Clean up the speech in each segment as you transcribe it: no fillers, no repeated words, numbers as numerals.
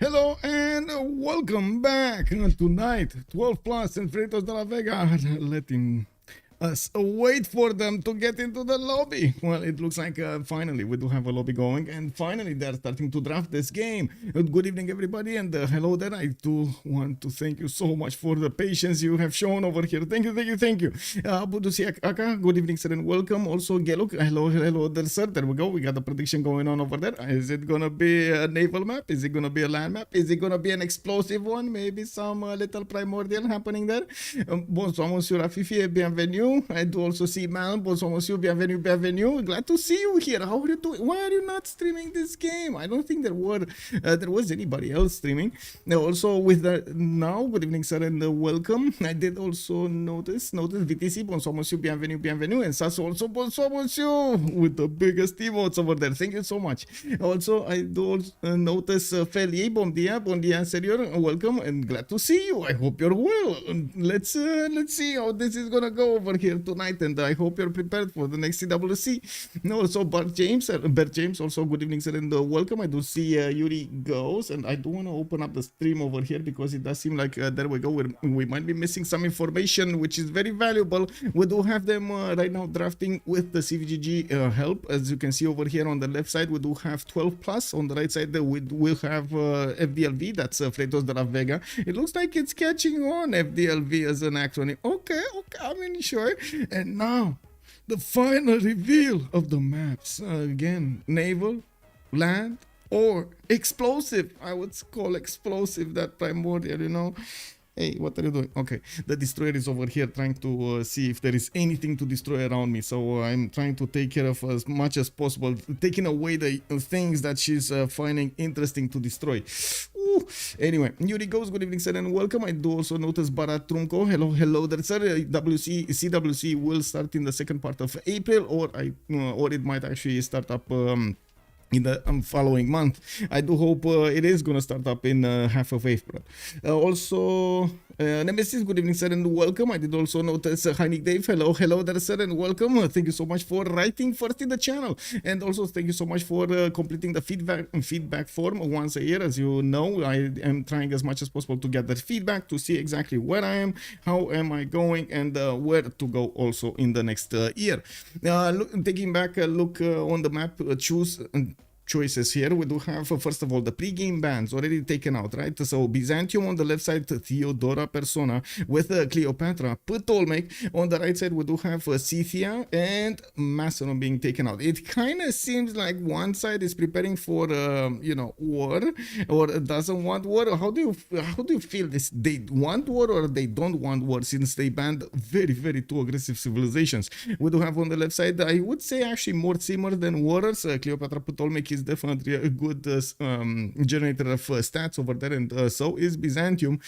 Hello and welcome back tonight. 12 plus and Freritos de la Vega are letting us wait for them to get into the lobby. Well, it looks like finally we do have a lobby going, and finally they're starting to draft this game. Good evening, everybody, and hello there. I do want to thank you so much for the patience you have shown over here. Thank you. Budusi Aka, good evening, sir, and welcome. Also, Geluk, hello there, sir. There we go. We got the prediction going on over there. Is it gonna be a naval map? Is it gonna be a land map? Is it gonna be an explosive one? Maybe some little primordial happening there. Bonsoir, monsieur Rafifi, bienvenue. I do also see Mal. Bonsoir, monsieur, bienvenue. Glad to see you here. How are you doing? Why are you not streaming this game? I don't think there was anybody else streaming. Also with the now, good evening, sir, and welcome. I did also notice VTC. Bonsoir, monsieur, bienvenue, and Sasso also bonsoir, monsieur, with the biggest emotes over there. Thank you so much. Also, I do notice Feli. Bon dia, senor. Welcome and glad to see you. I hope you're well. Let's see how this is gonna go over here tonight, and I hope you're prepared for the next CWC. Also, Bert James, also good evening, sir, and welcome. I do see Yuri goes, and I do want to open up the stream over here because it does seem like there we go. We might be missing some information which is very valuable. We do have them right now drafting with the CVGG help. As you can see over here on the left side, we do have 12 plus. On the right side, we will have FDLV. That's Freritos de la Vega. It looks like it's catching on, FDLV as an acronym. Okay, I mean, sure. And now, the final reveal of the maps. Again, naval, land, or explosive. I would call explosive that primordial, you know. Hey, what are you doing? Okay, the destroyer is over here trying to see if there is anything to destroy around me. So I'm trying to take care of as much as possible, taking away the things that she's finding interesting to destroy. Ooh. Anyway, Yuri goes, good evening, sir, and welcome. I do also notice Barat Trumko. Hello there, sir. CWC will start in the second part of April, or it might actually start up in the following month. I do hope it is gonna start up in half of April. Also, Nemesis, good evening, sir, and welcome. I did also notice Heinik Dave. Hello there, sir, and welcome. Thank you so much for writing first in the channel, and also thank you so much for completing the feedback form once a year. As you know, I am trying as much as possible to get that feedback to see exactly where I am, how am I going, and where to go also in the next year. Taking back a look on the map, choices here, we do have first of all the pre-game bans already taken out, right? So Byzantium on the left side, Theodora Persona with Cleopatra, Ptolemy. On the right side we do have Scythia and Macedon being taken out. It kind of seems like one side is preparing for war, or doesn't want war. How do you feel this? They want war or they don't want war, since they banned very two aggressive civilizations? We do have on the left side, I would say actually more simmers than warriors. Cleopatra Ptolemy is definitely a good generator of stats over there, and so is Byzantium.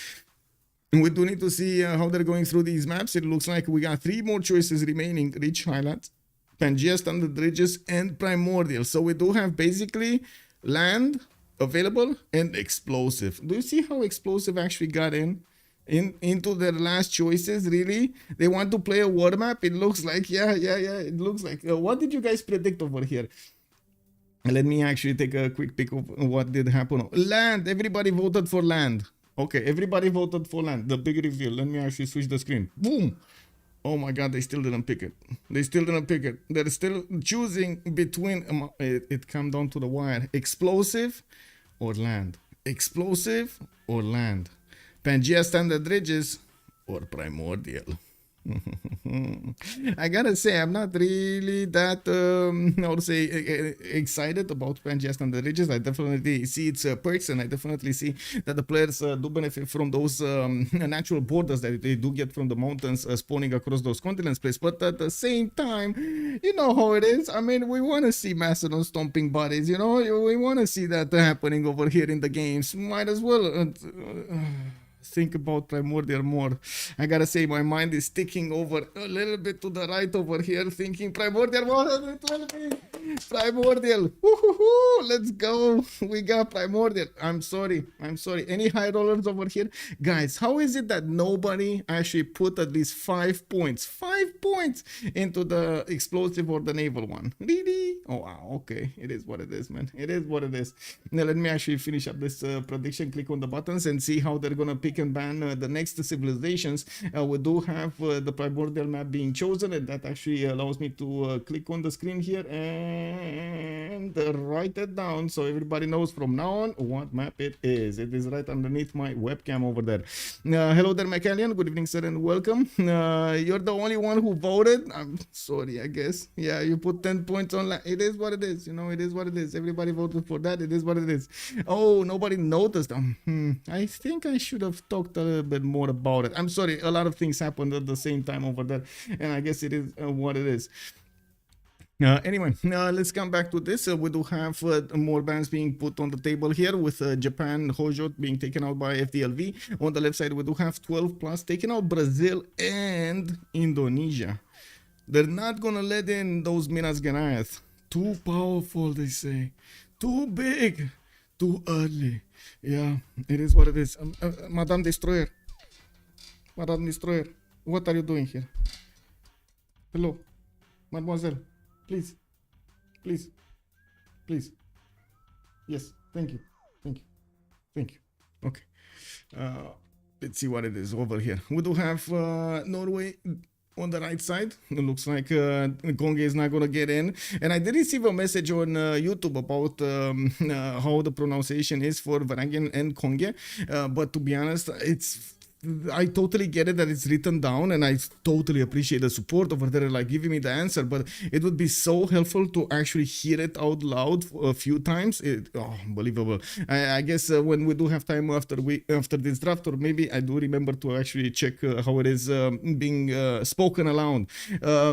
We do need to see how they're going through these maps. It looks like we got 3 more choices remaining: Rich Highlands, Pangea, Standard Ridges, and Primordial. So we do have basically land available and explosive. Do you see how explosive actually got into their last choices? Really, they want to play a war map. It looks like, yeah, it looks like. What did you guys predict over here? Let me actually take a quick pick of what did happen. Land. Everybody voted for land. Okay, everybody voted for land. The big reveal. Let me actually switch the screen. Boom. Oh my god, they still didn't pick it. They're still choosing between, it come down to the wire. Explosive or land. Explosive or land. Pangea, Standard Ridges or Primordial. I gotta say, I'm not really that I would say excited about Pangea and the Ridges. I definitely see its perks, and I definitely see that the players do benefit from those natural borders that they do get from the mountains spawning across those continents place. But at the same time, you know how it is. I mean, we want to see Macedon stomping bodies, we want to see that happening over here in the games. Might as well think about Primordial more. I gotta say, my mind is sticking over a little bit to the right over here, thinking Primordial 120. Primordial. Woohoo! Let's go. We got Primordial. I'm sorry. Any high rollers over here? Guys, how is it that nobody actually put at least 5 points? 5 points into the explosive or the naval one? Really? Oh, wow. Okay. It is what it is, man. It is what it is. Now, let me actually finish up this prediction. Click on the buttons and see how they're gonna pick and ban the next civilizations. We do have the Primordial map being chosen, and that actually allows me to click on the screen here and write it down so everybody knows from now on what map it is. It is right underneath my webcam over there. Hello there, McAllian. Good evening, sir, and welcome. You're the only one who voted. I'm sorry, I guess. Yeah, you put 10 points on. It is what it is. You know, it is what it is. Everybody voted for that. It is what it is. Oh, nobody noticed. I think I should have talked a little bit more about it. I'm sorry. A lot of things happened at the same time over there, and I guess it is what it is. Anyway, let's come back to this. We do have more bans being put on the table here, with Japan, Hojo being taken out by FDLV. On the left side, we do have 12 plus taking out Brazil and Indonesia. They're not gonna let in those Minas Gerais. Too powerful, they say. Too big. Too early. Yeah, it is what it is. Madame Destroyer. Madame Destroyer, what are you doing here? Hello, mademoiselle. Please, please, please. Yes, thank you, thank you, thank you. Okay, let's see what it is over here. We do have Norway on the right side. It looks like Conge is not gonna get in, and I did receive a message on YouTube about how the pronunciation is for Varangian and Conge, but to be honest, I totally get it that it's written down, and I totally appreciate the support over there, like giving me the answer, but it would be so helpful to actually hear it out loud a few times. Unbelievable. I guess when we do have time after this draft, or maybe I do remember to actually check how it is being spoken aloud.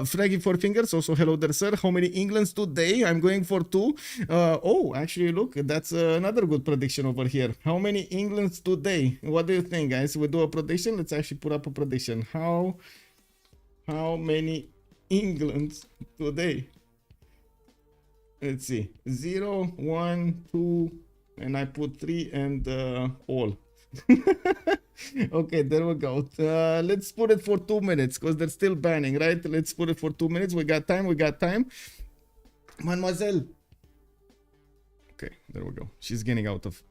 Fraggy Four Fingers, also hello there, sir. How many Englands today? I'm going for 2. Oh, actually, look, that's another good prediction over here. How many Englands today? What do you think, guys? We do a prediction. Let's actually put up a prediction. How many Englands today? Let's see. 0, 1, 2, and I put 3 and all. Okay, there we go. Let's put it for 2 minutes because they're still banning, right? Let's put it for 2 minutes. We got time. Mademoiselle. Okay, there we go. She's getting out of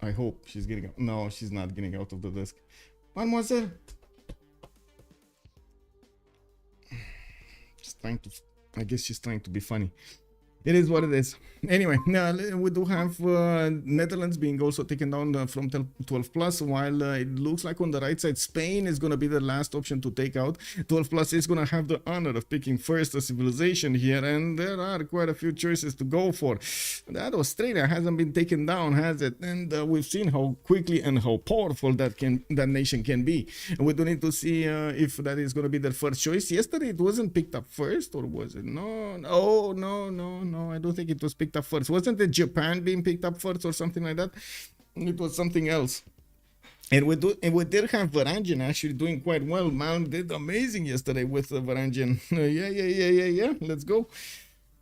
I hope she's getting out. No, she's not getting out of the desk. Mademoiselle. I guess she's trying to be funny. It is what it is. Anyway, now we do have Netherlands being also taken down from 12 plus, while it looks like on the right side Spain is going to be the last option to take out. 12 plus is going to have the honor of picking first a civilization here, and there are quite a few choices to go for. That Australia hasn't been taken down, has it? And we've seen how quickly and how powerful that nation can be. And we do need to see if that is going to be their first choice. Yesterday it wasn't picked up first, or was it? No, I don't think it was picked up first. Wasn't it Japan being picked up first or something like that? It was something else. And we did have Varangian actually doing quite well. Man did amazing yesterday with Varangian. Yeah. Let's go.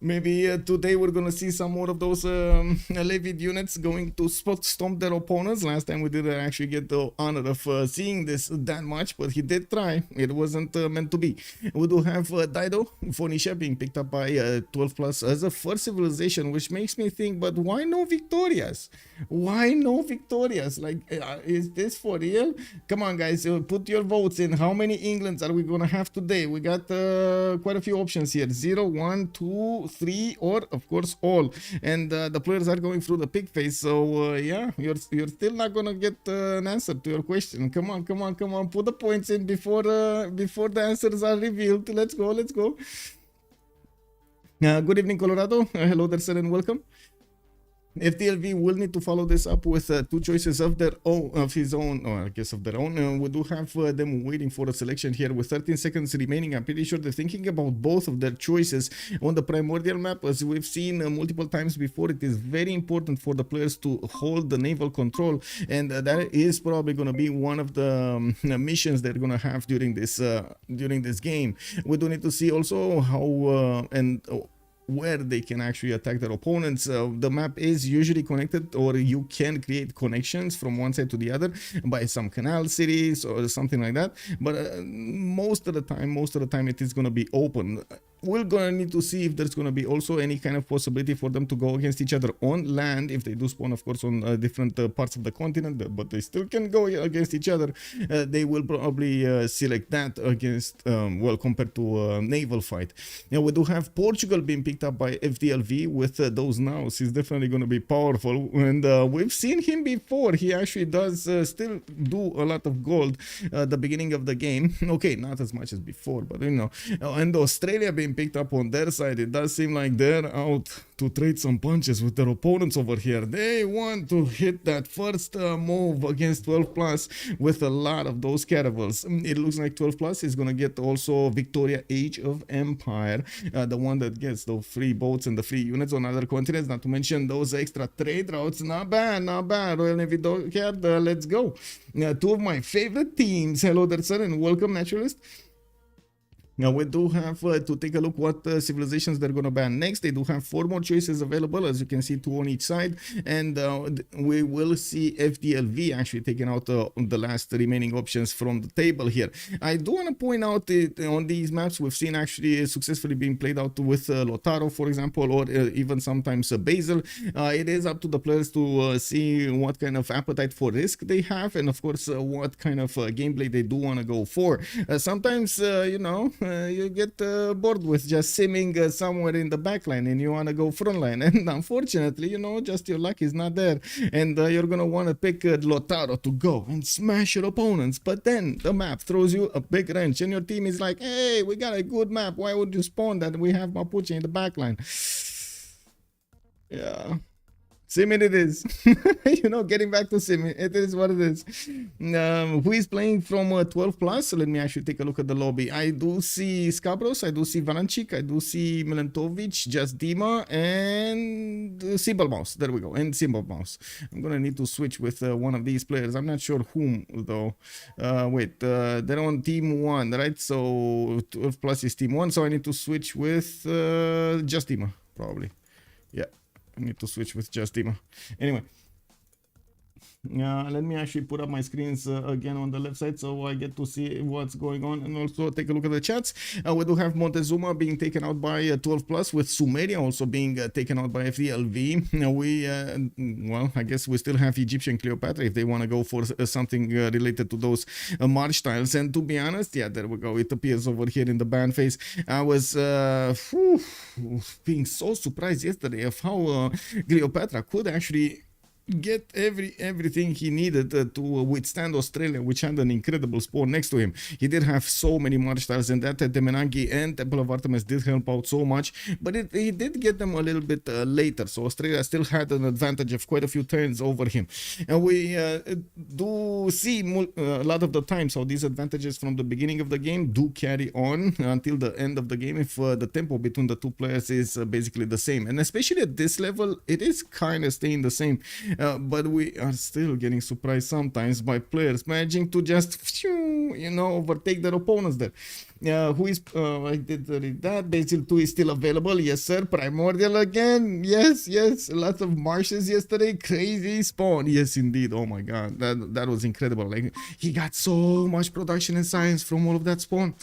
Maybe today we're gonna see some more of those levied units going to stomp their opponents. Last time we didn't actually get the honor of seeing this that much, but he did try. It wasn't meant to be. We do have Dido, Phoenicia being picked up by 12 plus as a first civilization, which makes me think, but why no Victorias? Why no Victorias? Like, is this for real? Come on, guys, put your votes in. How many Englands are we gonna have today? We got quite a few options here. 0, 1, 2, 3, or of course all, and the players are going through the pick phase, so yeah, you're still not gonna get an answer to your question. Come on, put the points in before the answers are revealed. Let's go. Good evening, Colorado. Hello there, sir, and welcome. FDLV will need to follow this up with two choices of their own, of his own, or I guess of their own. We do have them waiting for a selection here with 13 seconds remaining. I'm pretty sure they're thinking about both of their choices on the primordial map. As we've seen multiple times before, it is very important for the players to hold the naval control, and that is probably going to be one of the missions they're going to have during this game. We do need to see also how where they can actually attack their opponents. The map is usually connected, or you can create connections from one side to the other by some canal cities or something like that, but most of the time it is going to be open. We're gonna need to see if there's gonna be also any kind of possibility for them to go against each other on land. If they do spawn, of course, on different parts of the continent, but they still can go against each other. They will probably select that against, well, compared to a naval fight. Now, we do have Portugal being picked up by FDLV with those nows. He's definitely gonna be powerful, and we've seen him before. He actually does still do a lot of gold at the beginning of the game. Okay, not as much as before, but you know. And Australia being picked up on their side, it does seem like they're out to trade some punches with their opponents over here. They want to hit that first move against 12 plus with a lot of those caravels. It looks like 12 plus is gonna get also Victoria Age of Empire, the one that gets the free boats and the free units on other continents, not to mention those extra trade routes. Not bad, not bad. Royal Navy Dockyard, let's go. Two of my favorite teams. Hello there, sir, and welcome, Naturalist. Now, we do have to take a look what civilizations they're going to ban next. They do have 4 more choices available, as you can see, 2 on each side. And we will see FDLV actually taking out the last remaining options from the table here. I do want to point out on these maps, we've seen actually successfully being played out with Lotaro, for example, or even sometimes Basil. It is up to the players to see what kind of appetite for risk they have, and of course, what kind of gameplay they do want to go for. Sometimes, you know, you get bored with just simming somewhere in the backline and you want to go frontline, and unfortunately, you know, just your luck is not there, and you're gonna want to pick Lotaro to go and smash your opponents, but then the map throws you a big wrench and your team is like, hey, we got a good map, why would you spawn that? We have Mapuche in the backline. Yeah, Simin it is. You know, getting back to Simin, it is what it is. Who is playing from 12 plus? So let me actually take a look at the lobby. I do see Scabrous, I do see Valanchik, I do see Milentovic, Just Dima, and Simple Mouse. There we go, and Simple Mouse. I'm gonna need to switch with one of these players. I'm not sure whom though. Wait, they're on team 1, right? So 12 plus is team 1, so I need to switch with Just Dima, probably. Yeah. I need to switch with Just Dima. Anyway, let me actually put up my screens again on the left side so I get to see what's going on, and also take a look at the chats. We do have Montezuma being taken out by 12 plus, with Sumeria also being taken out by FDLV. Well, I guess we still have Egyptian Cleopatra if they want to go for something related to those march tiles. And to be honest, yeah, there we go. It appears over here in the ban phase. I was being so surprised yesterday of how Cleopatra could actually get everything he needed to withstand Australia, which had an incredible spawn next to him. He did have so many march tiles, and that Demenangi and Temple of Artemis did help out so much, but he did get them a little bit later, so Australia still had an advantage of quite a few turns over him. And we do see a lot of the times how these advantages from the beginning of the game do carry on until the end of the game if the tempo between the two players is basically the same, and especially at this level it is kind of staying the same. But we are still getting surprised sometimes by players managing to just, you know, overtake their opponents there. Who is, I did read that. Basil 2 is still available. Yes, sir. Primordial again. Yes, yes. Lots of marshes yesterday. Crazy spawn. Yes, indeed. Oh my god. That was incredible. Like, he got so much production and science from all of that spawn.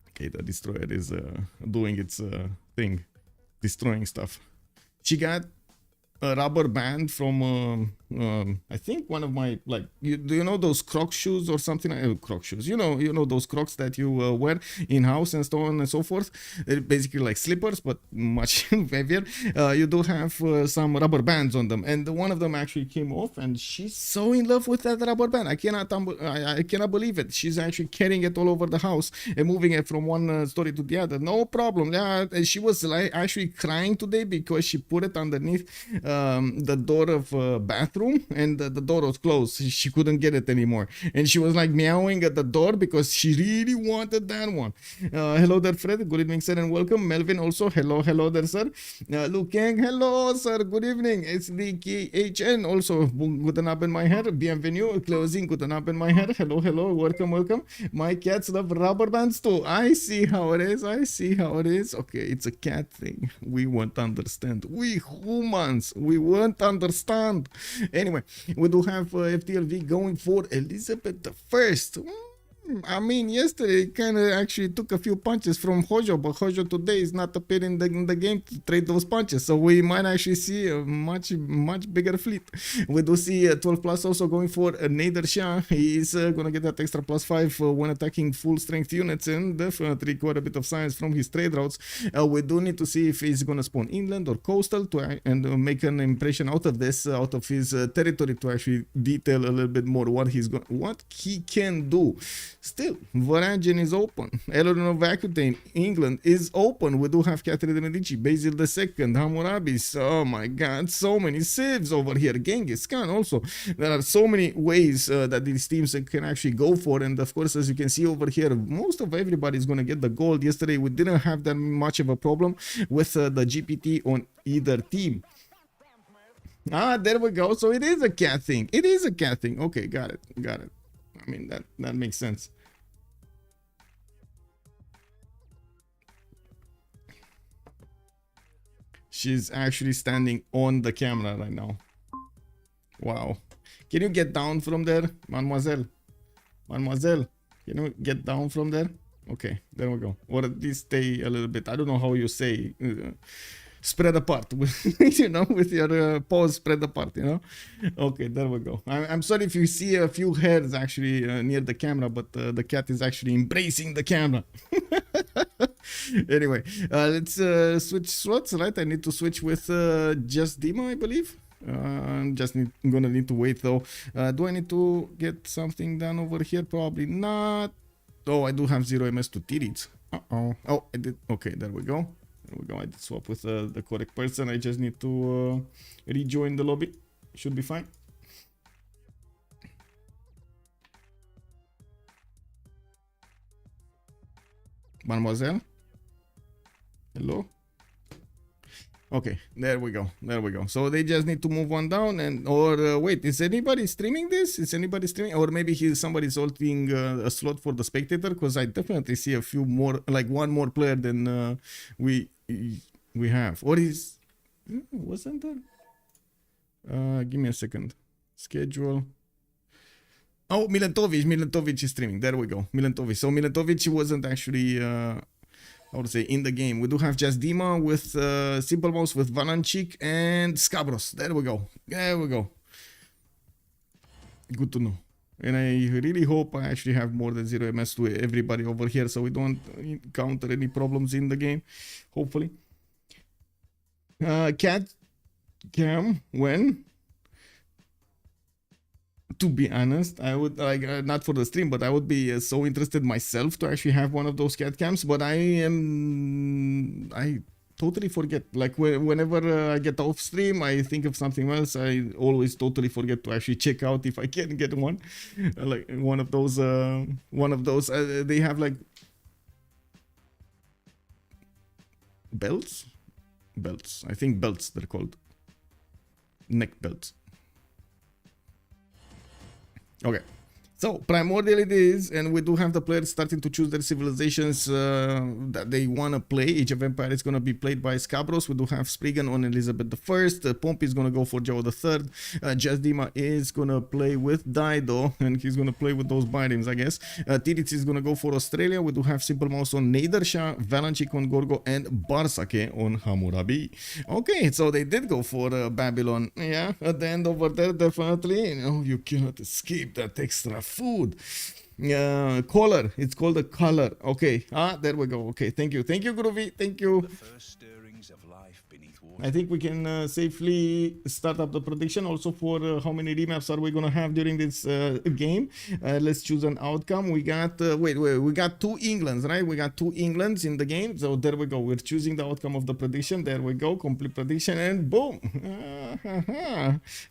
Okay, the destroyer is doing its thing. Destroying stuff. She got a rubber band from I think one of my, like, do you know those Croc shoes or something? Croc shoes. You know those Crocs that you wear in house and so on and so forth. They're basically like slippers, but much heavier. You do have some rubber bands on them, and one of them actually came off, and she's so in love with that rubber band. I cannot believe it. She's actually carrying it all over the house and moving it from one story to the other. No problem. Yeah, she was like actually crying today because she put it underneath the door of bathroom, and the door was closed. She couldn't get it anymore, and she was like meowing at the door because she really wanted that one. Hello there, Fred. Good evening, sir, and welcome. Melvin also. Hello there, sir. Luke Yang. Hello, sir. Good evening. It's the KHN also. Guten Abend, my hair. Bienvenue. Closing. Guten Abend, my hair. Hello. Welcome. My cats love rubber bands too. I see how it is. Okay, it's a cat thing. We won't understand. We humans, we won't understand. Anyway, we do have FTLV going for Elizabeth the First. I mean, yesterday kind of actually took a few punches from Hojo, but Hojo today is not appearing in the game to trade those punches, so we might actually see a much bigger fleet. We do see 12 plus also going for Nader Shah. He is gonna get that extra +5 when attacking full strength units, and definitely quite a bit of science from his trade routes. We do need to see if he's gonna spawn inland or coastal and make an impression out of this, out of his territory, to actually detail a little bit more what he can do. Still, Valanchik is open. Eleanor of Aquitaine, England, is open. We do have Catherine de Medici, Basil II, Hammurabis. Oh my god, so many civs over here. Genghis Khan also. There are so many ways that these teams can actually go for, and of course, as you can see over here, most of everybody is going to get the gold. Yesterday, we didn't have that much of a problem with the GPT on either team. Ah, there we go. So it is a cat thing. Okay, got it. I mean, that makes sense. She's actually standing on the camera right now. Wow. Can you get down from there, mademoiselle? Mademoiselle, can you get down from there? Okay, there we go. Or at least stay a little bit. I don't know how you say spread apart, you know, with your paws spread apart, you know. Okay, there we go. I'm sorry if you see a few hairs actually near the camera, but the cat is actually embracing the camera. Anyway, let's switch slots, right? I need to switch with just Dima, I believe. I'm gonna need to wait though. Do I need to get something done over here? Probably not. Oh, I do have 0 MS to Titiits. Oh, I did. Okay, there we go. I did swap with the correct person. I just need to rejoin the lobby. Should be fine. Mademoiselle? Hello? Okay, there we go. So they just need to move one down, or wait, is anybody streaming this? Or maybe somebody's holding a slot for the spectator, because I definitely see a few more, like one more player than we have. Or wasn't there? Give me a second. Schedule. Oh, Milentovic is streaming. There we go. Milentovic. So Milentovic wasn't actually how to say, in the game. We do have just Dima with Simple Mouse, with Valanchik and Scabrous. There we go. Good to know. And I really hope I actually have more than 0 MS to everybody over here, so we don't encounter any problems in the game. Hopefully. Cat cam when? To be honest, I would like not for the stream, but I would be so interested myself to actually have one of those cat cams. But I totally forget. Like whenever I get off stream, I think of something else. I always totally forget to actually check out if I can get one. Like one of those. They have like belts. I think belts they're called. Neck belts. Okay, So primordial it is, and we do have the players starting to choose their civilizations that they want to play. Age of Empire is going to be played by Scabrous. We do have Sprig on Elizabeth I. Pompey is going to go for Joe III. Jasdima is going to play with Dido, and he's going to play with those biomes, I guess. Titiits is going to go for Australia. We do have Simple Mouse on Nader, Shah, Valanchik on Gorgo, and Bartsake on Hammurabi. Okay, so they did go for Babylon. Yeah, at the end over there, definitely. You cannot escape that extra food. Color, it's called a color. Okay, there we go. Okay, thank you, Groovy, thank you. The first stirrings of life beneath water. I think we can safely start up the prediction also for how many remaps are we gonna have during this game. Let's choose an outcome. We got we got 2 Englands, right? We got 2 Englands in the game, so there we go. We're choosing the outcome of the prediction. There we go, complete prediction, and boom.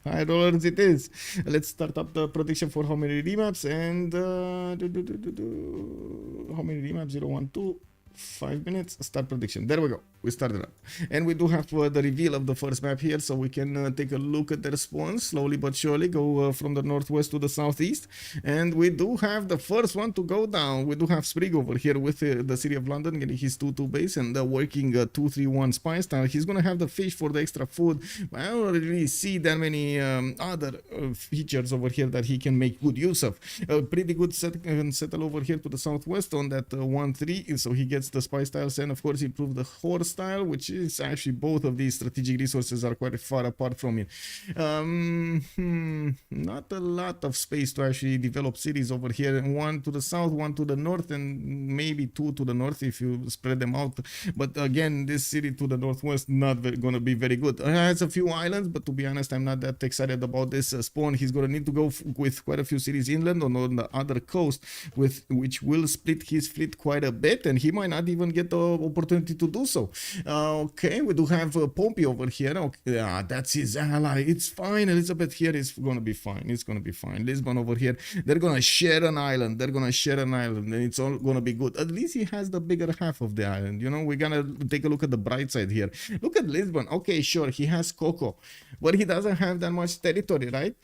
High rollers it is. Let's start up the prediction for how many remaps, and how many remaps? 0, 1, 2. 5 minutes. Start prediction. There we go. We started up, and we do have the reveal of the first map here, so we can take a look at the response slowly but surely. Go from the northwest to the southeast, and we do have the first one to go down. We do have Sprig over here with the city of London getting his 2-2 base and working 2-3-1 spy style. He's gonna have the fish for the extra food. I don't really see that many other features over here that he can make good use of. Pretty good settle over here to the southwest on that 1-3, so he gets the spy styles, and of course improve the horse style, which is actually both of these strategic resources are quite far apart from it. Not a lot of space to actually develop cities over here. 1 to the south, 1 to the north, and maybe 2 to the north if you spread them out. But again, this city to the northwest not gonna be very good. It has a few islands, but to be honest, I'm not that excited about this spawn. He's gonna need to go with quite a few cities inland on the other coast, which will split his fleet quite a bit, and he might not even get the opportunity to do so. Okay, we do have Pompey over here. Okay, that's his ally. It's fine. Elizabeth here is gonna be fine. It's gonna be fine. Lisbon over here, they're gonna share an island. And it's all gonna be good. At least he has the bigger half of the island. You know, we're gonna take a look at the bright side here. Look at Lisbon. Okay, sure, he has cocoa, but he doesn't have that much territory, right?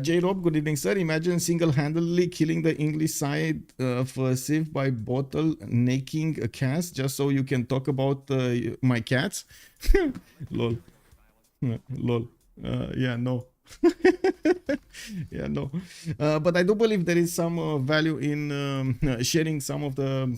J. Rob, good evening, sir. Imagine single-handedly killing the English side of Civ by bottle-necking a cast just so you can talk about my cats. Lol. Lol. Yeah, no. Yeah, no. But I do believe there is some value in sharing some of the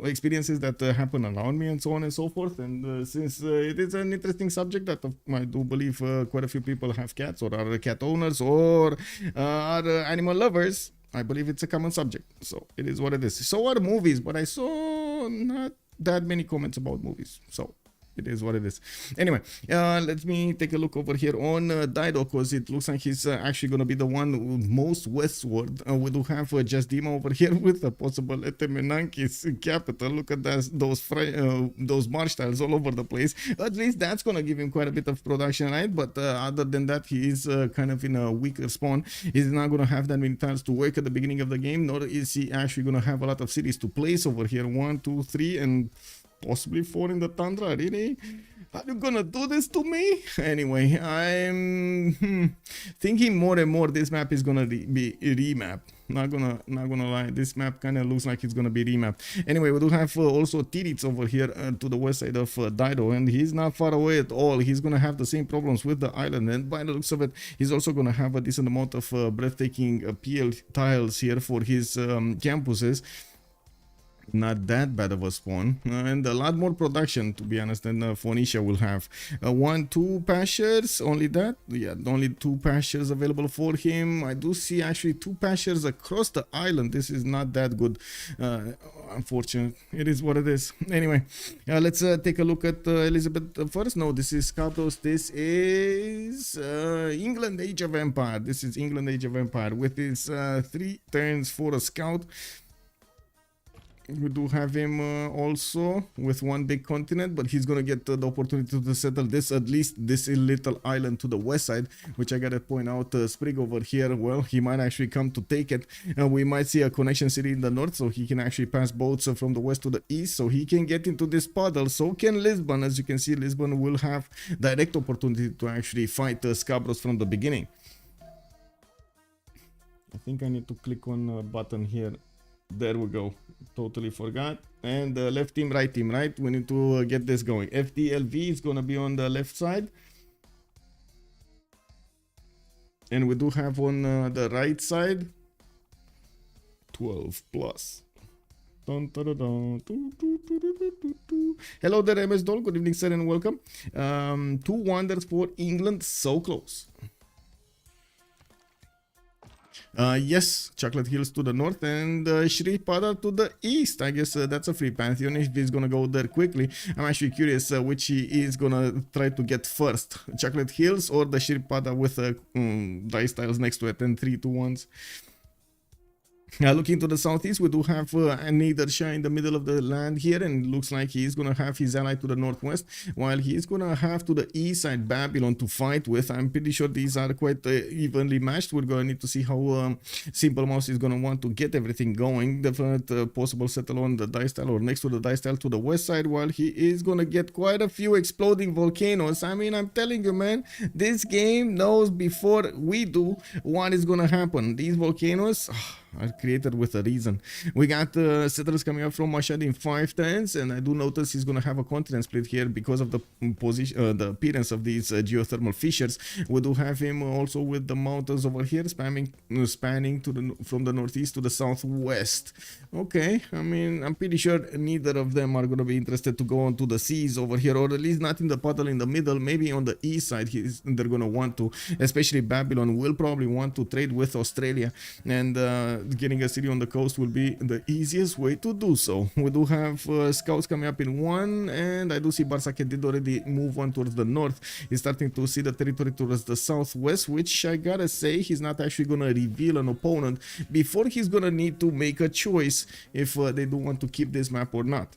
experiences that happen around me and so on and so forth. And since it is an interesting subject that I do believe quite a few people have cats or are cat owners or are animal lovers, I believe it's a common subject. So it is what it is. So are movies, but I saw not that many comments about movies. So it is what it is. Anyway, let me take a look over here on Dido, because it looks like he's actually going to be the one most westward. We do have Jasdima over here with a possible Etemenanki's capital. Look at those marsh tiles all over the place. At least that's going to give him quite a bit of production, right? But other than that, he is kind of in a weaker spawn. He's not going to have that many tiles to work at the beginning of the game, nor is he actually going to have a lot of cities to place over here. 1, 2, 3, and possibly 4 in the tundra. Really? Are you gonna do this to me? Anyway, I'm thinking more and more this map is gonna be remap. Not gonna lie, this map kind of looks like it's gonna be remap. Anyway, we do have also Titiits over here to the west side of Dido, and he's not far away at all. He's gonna have the same problems with the island, and by the looks of it, he's also gonna have a decent amount of breathtaking PL tiles here for his campuses. Not that bad of a spawn, and a lot more production, to be honest, than Phoenicia will have. 1, 2 pastures, only that. Yeah, only 2 pastures available for him. I do see actually 2 pastures across the island. This is not that good, unfortunately. It is what it is. Anyway, let's take a look at Elizabeth first. No, this is Scabrous. This is England Age of Empire. This is England Age of Empire with his 3 turns for a scout. We do have him also with 1 big continent, but he's gonna get the opportunity to settle this, at least this little island to the west side, which I gotta point out. Sprig over here, well, he might actually come to take it, and we might see a connection city in the north, so he can actually pass boats from the west to the east, so he can get into this puddle. So can Lisbon. As you can see, Lisbon will have direct opportunity to actually fight Scabrous from the beginning. I think I need to click on a button here. There we go. Totally forgot. And left team, right? We need to get this going. FDLV is gonna be on the left side. And we do have on the right side 12 plus. Dun, dun, dun, dun. Hello there, MS Doll. Good evening, sir, and welcome. 2 wonders for England, so close. Yes, Chocolate Hills to the north and Shri Pada to the east. I guess that's a free pantheon if he's gonna go there quickly. I'm actually curious which he is gonna try to get first, Chocolate Hills or the Shri Pada with dice tiles next to it and 3-2-1s. Looking to the southeast, we do have Nader Shah in the middle of the land here, and it looks like he's gonna have his ally to the northwest, while he's gonna have to the east side Babylon to fight with. I'm pretty sure these are quite evenly matched. We're gonna need to see how Simple Mouse is gonna want to get everything going. Definite possible settle on the dice tile or next to the dice tile to the west side, while he is gonna get quite a few exploding volcanoes. I mean, I'm telling you, man, this game knows before we do what is gonna happen. These volcanoes are created with a reason. We got settlers coming up from Mashhad in 5 turns, and I do notice he's gonna have a continent split here because of the position, the appearance of these geothermal fissures. We do have him also with the mountains over here, spanning to from the northeast to the southwest. Okay, I mean, I'm pretty sure neither of them are gonna be interested to go on to the seas over here, or at least not in the puddle in the middle. Maybe on the east side, they're gonna want to, especially Babylon will probably want to trade with Australia, and getting a city on the coast will be the easiest way to do so. We do have scouts coming up in 1, and I do see Bartsake did already move on towards the north. He's starting to see the territory towards the southwest, which I gotta say he's not actually gonna reveal an opponent before he's gonna need to make a choice if they do want to keep this map or not.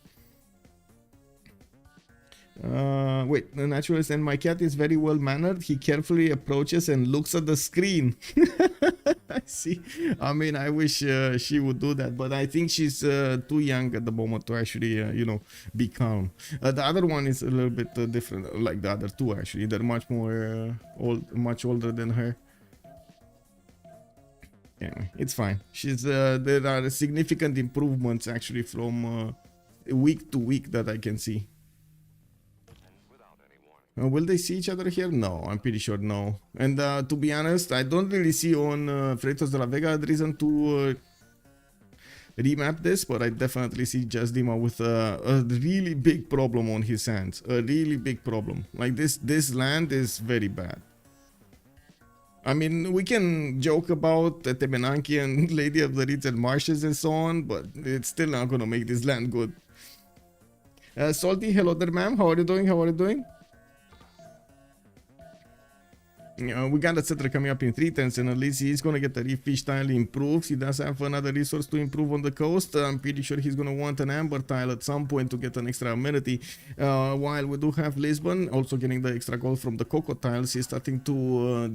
Wait, the naturalist, and my cat is very well mannered. He carefully approaches and looks at the screen. I see. I mean, I wish she would do that, but I think she's too young at the moment to actually, you know, be calm. The other one is a little bit different, like the other two actually. They're much more much older than her. Yeah, it's fine. She's there are significant improvements actually from week to week that I can see. Will they see each other here? No, I'm pretty sure no. And to be honest, I don't really see on Freritos de la Vega the reason to remap this, but I definitely see Just Dima with a really big problem on his hands. A really big problem. Like this land is very bad. I mean, we can joke about Temenanki and Lady of the Reeds and Marshes and so on, but it's still not gonna make this land good. Salty, hello there, ma'am. How are you doing? How are you doing? We got a settler coming up in 3 turns, and at least he's gonna get the reef fish tile improved. He does have another resource to improve on the coast. I'm pretty sure he's gonna want an amber tile at some point to get an extra amenity. While we do have Lisbon also getting the extra gold from the cocoa tiles, he's starting to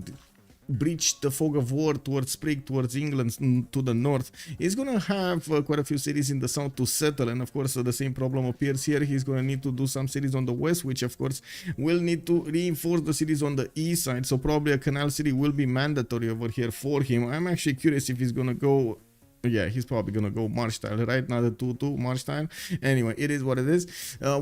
breach the fog of war towards Sprig, towards England to the north. He's gonna have quite a few cities in the south to settle, and of course the same problem appears here. He's gonna need to do some cities on the west, which of course will need to reinforce the cities on the east side, so probably a canal city will be mandatory over here for him. I'm actually curious if he's gonna go. Yeah, he's probably gonna go march tile, right? Not a 2-2 march tile. Anyway, it is what it is.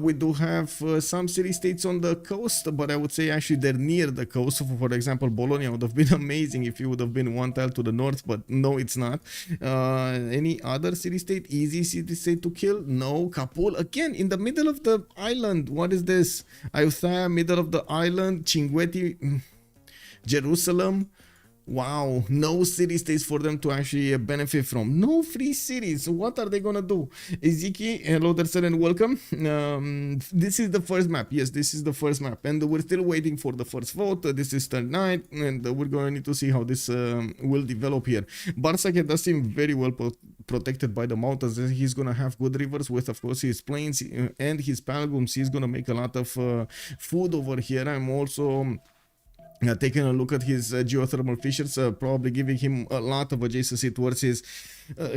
We do have some city-states on the coast, but I would say actually they're near the coast. For example, Bologna would have been amazing if it would have been 1 tile to the north, but no, it's not. Any other city-state? Easy city-state to kill? No. Kabul, again, in the middle of the island. What is this? Ayutthaya, middle of the island. Chinguetti, Jerusalem. Wow, no city-states for them to actually benefit from. No free cities. What are they gonna do? Ezeki, hello there, sir, and welcome. This is the first map. Yes, this is the first map. And we're still waiting for the first vote. This is turn 9, and we're gonna need to see how this will develop here. Bartsake does seem very well protected by the mountains. He's gonna have good rivers with, of course, his plains and his palgums. He's gonna make a lot of food over here. I'm also Taking a look at his geothermal fissures, probably giving him a lot of adjacency towards his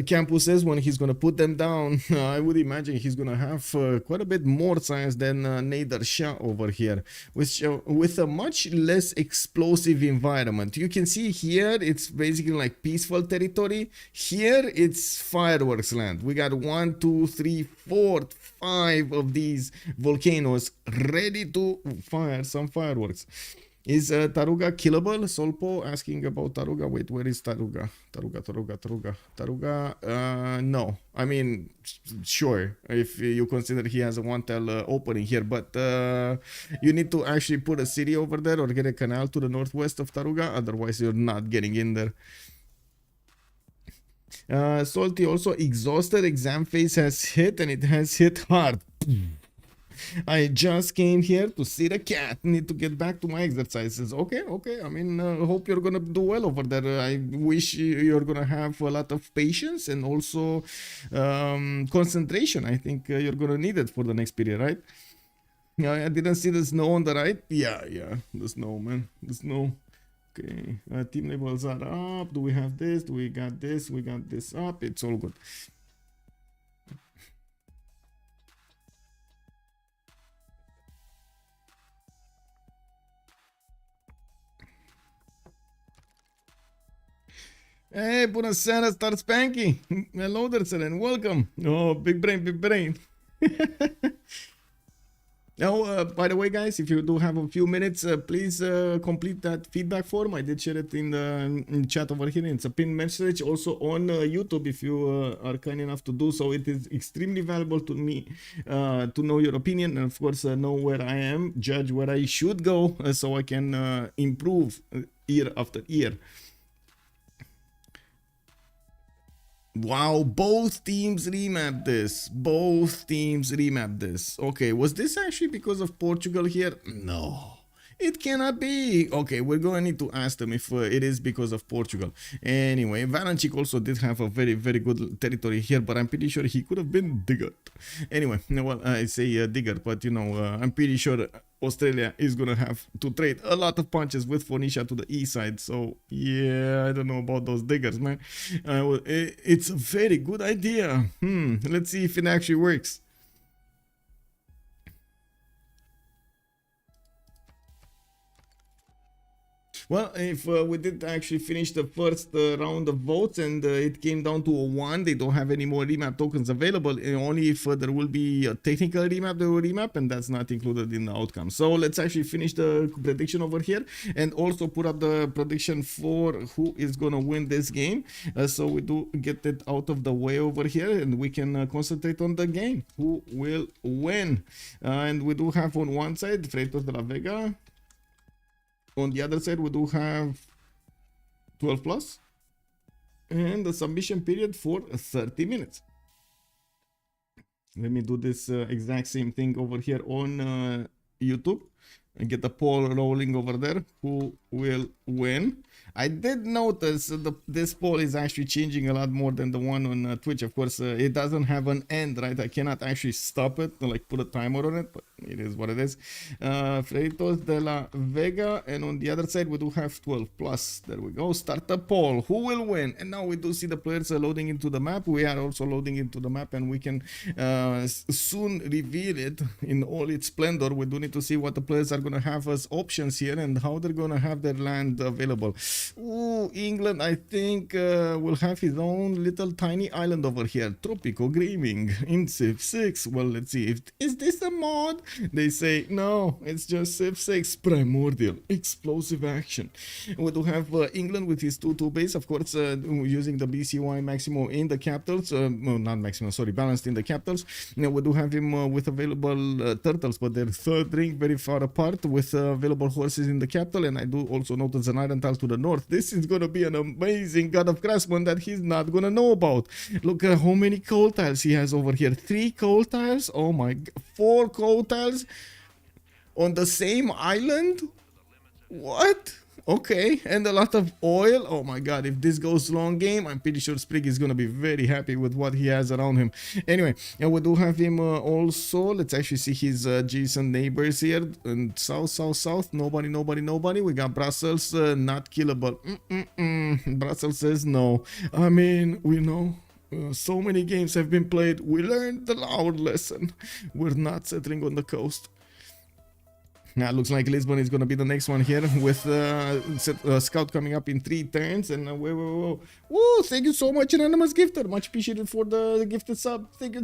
campuses when he's going to put them down. I would imagine he's going to have quite a bit more science than Nader Shah over here, with a much less explosive environment. You can see here it's basically like peaceful territory. Here it's fireworks land. We got 1, 2, 3, 4, 5 of these volcanoes ready to fire some fireworks. Is Taruga killable? Solpo asking about Taruga. Wait, where is Taruga? Taruga, no. I mean, sure, if you consider he has a one-tail opening here, but you need to actually put a city over there or get a canal to the northwest of Taruga, otherwise you're not getting in there. Salty also, exhausted exam phase has hit, and it has hit hard. I just came here to see the cat. Need to get back to my exercises. Okay. I mean, hope you're gonna do well over there. I wish you're gonna have a lot of patience and also concentration. I think you're gonna need it for the next period, right? I didn't see the snow on the right. Yeah, the snow, man. The snow. Okay, team labels are up. Do we have this? Do we got this? We got this up. It's all good. Hey, buonasera, Star Spanky. Hello there, sir, and welcome. Oh, big brain. Now, by the way, guys, if you do have a few minutes, please complete that feedback form. I did share it in the chat over here. It's a pinned message also on YouTube if you are kind enough to do so. It is extremely valuable to me to know your opinion and, of course, know where I am, judge where I should go so I can improve year after year. Wow, both teams remapped this. Okay, was this actually because of Portugal here? No, it cannot be. Okay, we're gonna need to ask them if it is because of Portugal. Anyway, Valanchik also did have a very, very good territory here, but I'm pretty sure he could have been Digger. Anyway, well, I say Digger, but you know, I'm pretty sure Australia is gonna have to trade a lot of punches with Phoenicia to the east side. So yeah, I don't know about those diggers, man. It's a very good idea. Let's see if it actually works. Well, if we did actually finish the first round of votes and it came down to a 1, they don't have any more remap tokens available. Only if there will be a technical remap, they will remap, and that's not included in the outcome. So let's actually finish the prediction over here and also put up the prediction for who is going to win this game. So we do get it out of the way over here and we can concentrate on the game. Who will win? And we do have on one side Freritos de la Vega. On the other side, we do have 12 plus and the submission period for 30 minutes. Let me do this exact same thing over here on YouTube and get the poll rolling over there. Who will win? I did notice this poll is actually changing a lot more than the one on Twitch. Of course, it doesn't have an end, right? I cannot actually stop it, like put a timer on it, but it is what it is. Freritos de la Vega, and on the other side, we do have 12 plus. There we go. Start the poll. Who will win? And now we do see the players loading into the map. We are also loading into the map, and we can soon reveal it in all its splendor. We do need to see what the players are going to have as options here and how they're going to have their land available. Ooh, England, I think, will have his own little tiny island over here. Tropico Gaming in Civ6. Well, let's see. Is this a mod? They say, no, it's just Civ6 primordial explosive action. We do have England with his 2-2 base, of course, using the BCY Maximo in the capitals. No, not Maximo, sorry, balanced in the capitals. Now we do have him with available turtles, but they're third ring, very far apart, with available horses in the capital. And I do also notice an iron tile to the north. This is gonna be an amazing God of Craftsman that he's not gonna know about. Look at how many coal tiles he has over here. 3 coal tiles. Oh my God. 4 coal tiles on the same island. What? Okay, and a lot of oil. Oh my god, if this goes long game, I'm pretty sure Sprig is gonna be very happy with what he has around him. Anyway, and we do have him also. Let's actually see his adjacent neighbors here. And south. Nobody. We got Brussels, not killable. Brussels says no. I mean, we know. So many games have been played. We learned our lesson. We're not settling on the coast. Now looks like Lisbon is gonna be the next one here with Scout coming up in 3 turns. And whoa. Woo, thank you so much, anonymous gifter. Much appreciated for the gifted sub. Thank you.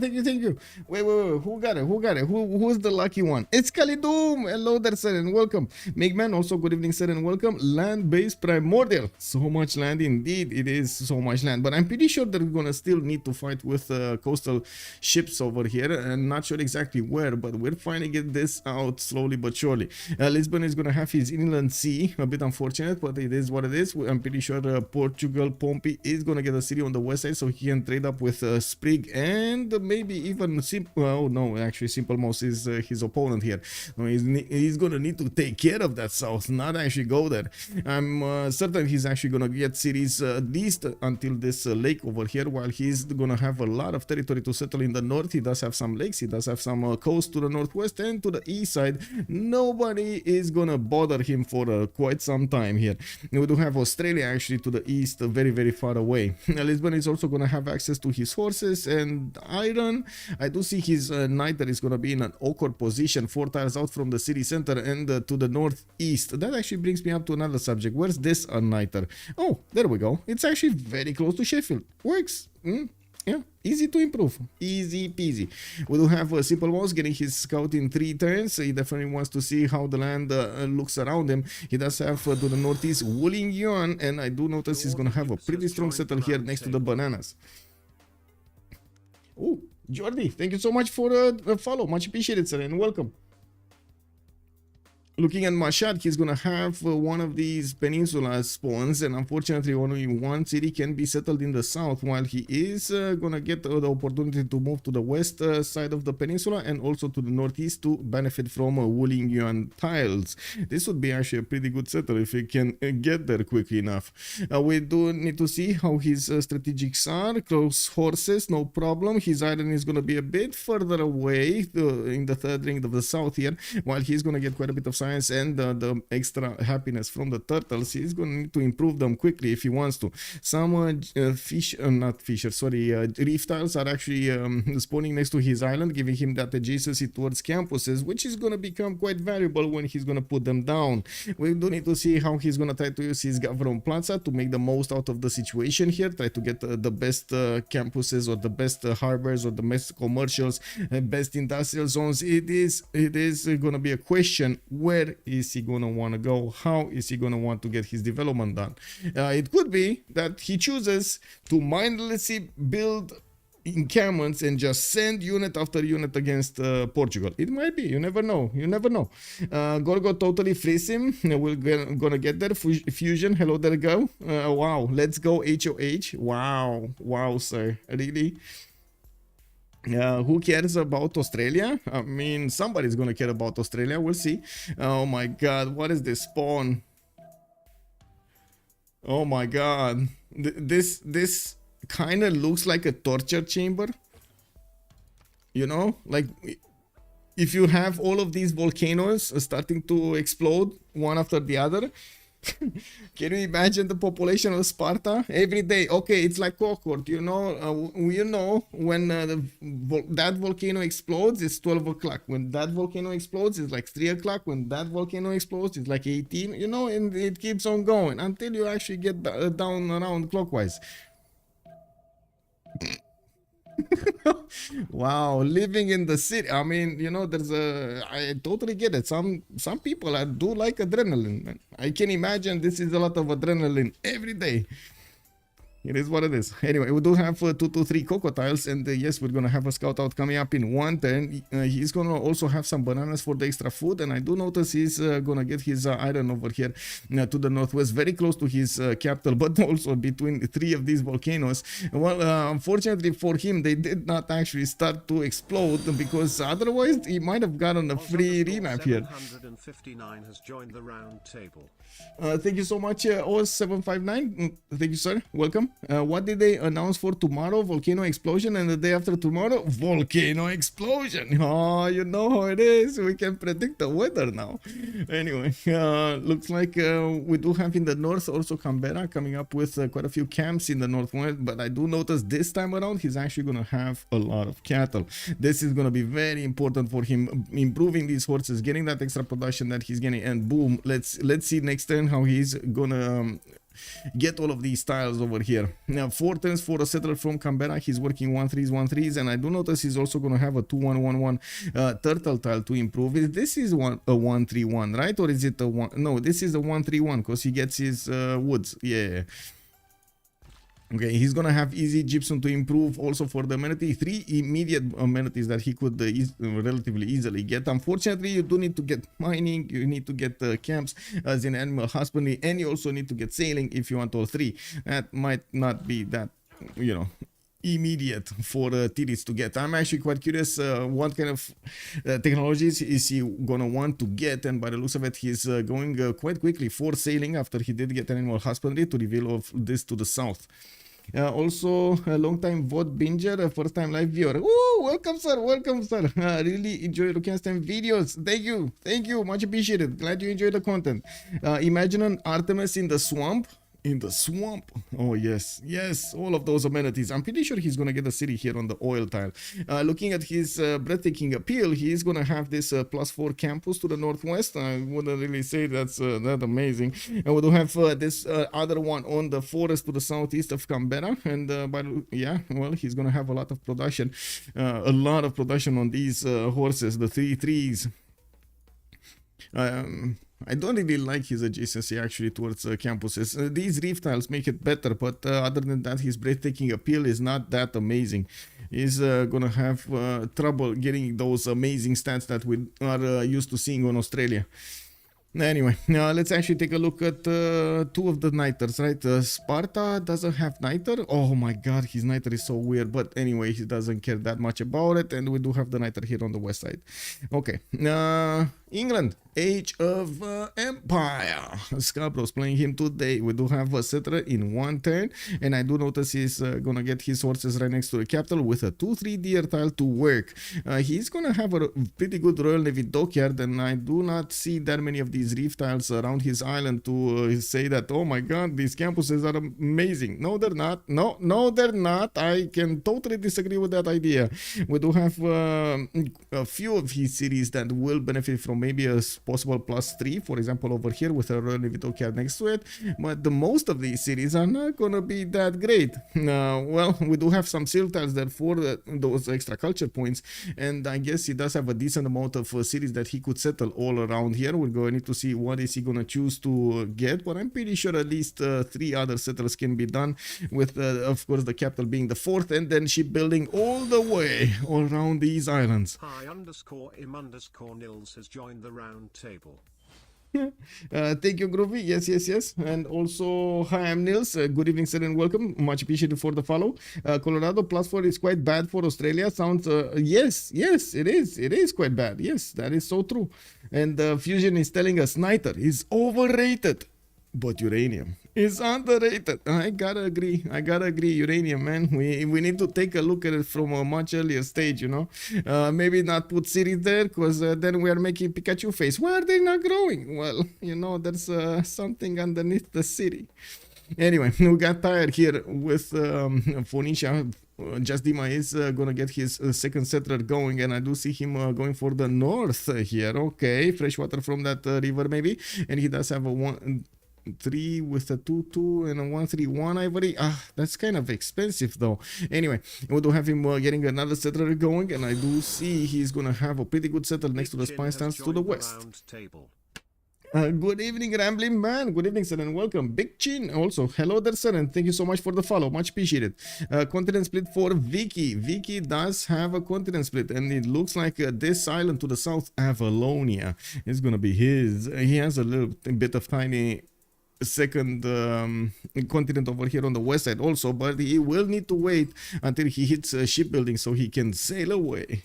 Wait. Who got it? Who's the lucky one? It's Kalidoom. Hello there, sir, and welcome. Megman, also good evening, sir, and welcome. Land-based primordial. So much land indeed. It is so much land. But I'm pretty sure that we're gonna still need to fight with coastal ships over here. And not sure exactly where, but we're finding this out slowly but surely. Lisbon is going to have his inland sea, a bit unfortunate, but it is what it is. I'm pretty sure Portugal, Pompey is going to get a city on the west side, so he can trade up with Sprig and maybe even Simple Mouse is his opponent here. No, he's going to need to take care of that south, not actually go there. I'm certain he's actually going to get cities at least until this lake over here, while he's going to have a lot of territory to settle in the north. He does have some lakes, he does have some coast to the northwest, and to the east side nobody is gonna bother him for quite some time here. We do have Australia actually to the east, very far away. Lisbon is also gonna have access to his horses and iron. I do see his Nader is gonna be in an awkward position, 4 tiles out from the city center and to the northeast. That actually brings me up to another subject. Where's this Nader? Oh, there we go. It's actually very close to Sheffield. Works. Yeah, easy to improve. Easy peasy. We do have Simple Mouse getting his scout in 3 turns. He definitely wants to see how the land looks around him. He does have to the northeast Wuling Yuan, and I do notice he's going to have a pretty strong settle here next to the bananas. Oh, Jordi, thank you so much for the follow. Much appreciated, sir, and welcome. Looking at Mashhad, he's going to have one of these peninsula spawns, and unfortunately only one city can be settled in the south, while he is going to get the opportunity to move to the west side of the peninsula and also to the northeast to benefit from Wuling Yuan tiles. This would be actually a pretty good settle if he can get there quickly enough. We do need to see how his strategics are. Close horses, no problem. His iron is going to be a bit further away in the 3rd ring of the south here, while he's going to get quite a bit of science and the extra happiness from the turtles. He's going to need to improve them quickly if he wants to. Some reef tiles are actually spawning next to his island, giving him that adjacency towards campuses, which is going to become quite valuable when he's going to put them down. We do need to see how he's going to try to use his government plaza to make the most out of the situation here, try to get the best campuses or the best harbors or the best commercials, best industrial zones. It is going to be a question, where is he going to want to go? How is he going to want to get his development done? It could be that he chooses to mindlessly build encampments and just send unit after unit against Portugal. It might be. You never know. Gorgo totally frees him. We're gonna get there. Fusion. Hello there, go. Wow. Let's go HOH. Wow, sir. Really? Who cares about Australia? I mean, somebody's gonna care about Australia. We'll see. Oh my god, what is this spawn? Oh my god. This kind of looks like a torture chamber. You know, like if you have all of these volcanoes starting to explode one after the other. Can you imagine the population of Sparta every day? Okay, it's like cohort, you know. When that volcano explodes, it's 12 o'clock. When that volcano explodes, it's like 3 o'clock. When that volcano explodes, it's like 18, you know, and it keeps on going until you actually get down around clockwise. Wow, living in the city. I mean, you know, I totally get it. Some people do like adrenaline. I can imagine this is a lot of adrenaline every day. It is what it is. Anyway, we do have 2 to 3 cocoa tiles, and yes, we're gonna have a scout out coming up in 1 turn. He's gonna also have some bananas for the extra food, and I do notice he's gonna get his iron over here to the northwest, very close to his capital, but also between 3 of these volcanoes. Well, unfortunately for him, they did not actually start to explode, because otherwise he might have gotten a free remap here. 759 has joined the round table. Thank you so much, OS759. Thank you, sir. Welcome. What did they announce for tomorrow? Volcano explosion, and the day after tomorrow, volcano explosion. Oh, you know how it is. We can predict the weather now. Anyway, looks like we do have in the north also Canberra coming up with quite a few camps in the northwest. But I do notice this time around he's actually going to have a lot of cattle. This is going to be very important for him, improving these horses, getting that extra production that he's getting, and boom, let's see next turn how he's gonna get all of these tiles over here. Now 4 turns for a settler from Canberra. He's working 1-3s, 1-3s, and I do notice he's also gonna have a 2-1-1-1 turtle tile to improve it. This is a 1-3-1, right? Or is it a 1? No, this is a 1-3-1 because he gets his woods. Yeah. Okay, he's gonna have easy gypsum to improve also for the amenity. 3 immediate amenities that he could relatively easily get. Unfortunately, you do need to get mining, you need to get camps as in animal husbandry, and you also need to get sailing if you want all 3. That might not be that, you know, immediate for Titiits to get. I'm actually quite curious what kind of technologies is he gonna want to get, and by the looks of it, he's going quite quickly for sailing after he did get animal husbandry to reveal of this to the south. Also, a long time VOD binger, first time live viewer. Ooh, welcome sir, welcome sir. Really enjoy looking at some videos. Thank you, much appreciated. Glad you enjoy the content. Imagine an Artemis in the swamp. In the swamp. Oh yes, yes, all of those amenities. I'm pretty sure he's gonna get a city here on the oil tile. Looking at his breathtaking appeal, he's gonna have this +4 campus to the northwest. I wouldn't really say that's that amazing. And we do have this other one on the forest to the southeast of Canberra, and yeah, well, he's gonna have a lot of production, on these horses, the 3-3s. I don't really like his adjacency actually towards campuses. These reef tiles make it better, but other than that, his breathtaking appeal is not that amazing. He's gonna have trouble getting those amazing stats that we are used to seeing on Australia. Anyway, let's actually take a look at 2 of the niters, right? Sparta doesn't have niter. Oh my god, his niter is so weird, but anyway, he doesn't care that much about it, and we do have the niter here on the west side. Okay, England, Age of Empire. Scabrous playing him today. We do have a settler in 1 turn, and I do notice he's gonna get his horses right next to the capital with a 2-3 deer tile to work. He's gonna have a pretty good Royal Navy dockyard, and I do not see that many of these reef tiles around his island to say that, oh my god, these campuses are amazing. No, they're not. No, they're not. I can totally disagree with that idea. We do have a few of his cities that will benefit from maybe a possible +3, for example, over here with a Royal Navy dockyard next to it, but the most of these cities are not gonna be that great. Well, we do have some seal tiles there for those extra culture points, and I guess he does have a decent amount of cities that he could settle all around here. We're going to need to see what is he gonna choose to get, but I'm pretty sure at least 3 other settlers can be done with, of course, the capital being the 4th, and then shipbuilding all the way all around these islands. Hi_im_nils has joined the round table. Thank you, Groovy. Yes. And also, hi, I'm Nils. Good evening, sir, and welcome. Much appreciated for the follow. Colorado +4 is quite bad for Australia. Sounds, yes, it is. It is quite bad. Yes, that is so true. And Fusion is telling us Niter is overrated, but uranium is underrated. I gotta agree. Uranium, man. We need to take a look at it from a much earlier stage, you know. Maybe not put cities there, because then we are making Pikachu face. Why are they not growing? Well, you know, there's something underneath the city. Anyway, we got tired here with Phoenicia. Just Dima is gonna get his second settler going, and I do see him going for the north here. Okay, fresh water from that river maybe, and he does have a 1-3 with a 2-2 and a 1-3-1 ivory. That's kind of expensive though. Anyway, we do have him getting another settler going, and I do see he's gonna have a pretty good settler next to the spine stance to the west. Good evening, Rambling Man. Good evening, sir, and welcome. Big Chin also. Hello there, sir, and thank you so much for the follow. Much appreciated. Continent split for Vicky. Vicky does have a continent split, and it looks like this island to the south, Avalonia, is going to be his. He has a little bit of tiny second continent over here on the west side also, but he will need to wait until he hits shipbuilding so he can sail away.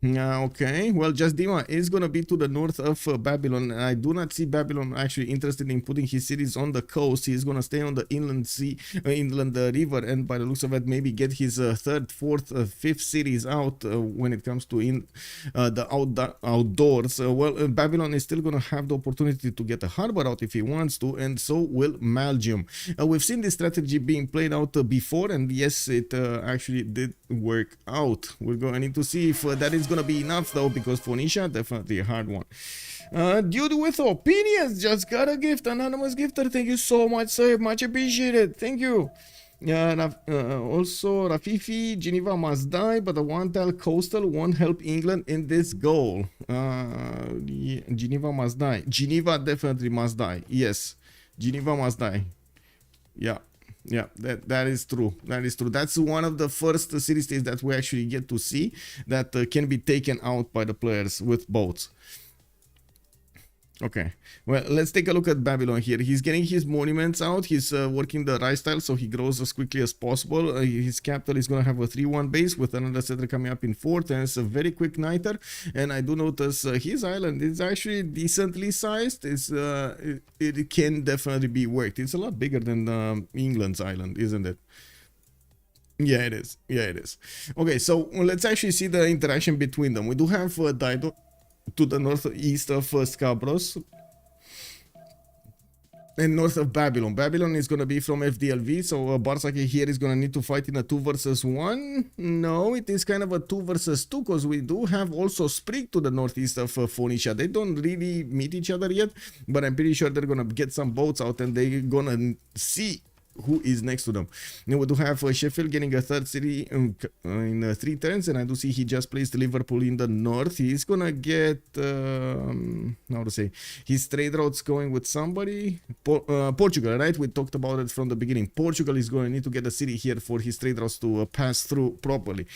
Okay, well, just Dima is going to be to the north of Babylon. I do not see Babylon actually interested in putting his cities on the coast. He's going to stay on the inland sea, inland river, and by the looks of it, maybe get his third, fourth, fifth cities out when it comes to the outdoors. Well, Babylon is still going to have the opportunity to get a harbor out if he wants to, and so will Malgium. We've seen this strategy being played out before, and yes, it actually did work out. We're going to need to see if that is going to be enough though, because Phoenicia definitely a hard one. Dude with opinions just got a gift, anonymous gifter. Thank you so much, sir, much appreciated. Thank you. Also Rafifi, Geneva must die, but the one tile coastal won't help England in this goal. Yeah, Geneva must die. Geneva definitely must die. Yes, Geneva must die. Yeah. Yeah, that is true. That is true. That's one of the first city states that we actually get to see that can be taken out by the players with boats. Okay, well, let's take a look at Babylon here. He's getting his monuments out. He's working the rice tile so he grows as quickly as possible. His capital is going to have a 3-1 base with another settler coming up in 4th, and it's a very quick niter. And I do notice his island is actually decently sized. It can definitely be worked. It's a lot bigger than England's island, isn't it? Yeah, it is. Yeah, it is. Okay, so let's actually see the interaction between them. We do have Dido to the northeast of Scabrous and north of Babylon. Babylon is going to be from FDLV, so Bartsake here is going to need to fight in a 2 versus 1. No, it is kind of a 2 versus 2 because we do have also Sprig to the northeast of Phoenicia. They don't really meet each other yet, but I'm pretty sure they're going to get some boats out and they're going to see who is next to them. Now we do have Sheffield getting a 3rd city in 3 turns, and I do see he just placed Liverpool in the north. He's gonna get how to say, his trade routes going with somebody. Portugal, right? We talked about it from the beginning. Portugal is going to need to get a city here for his trade routes to pass through properly.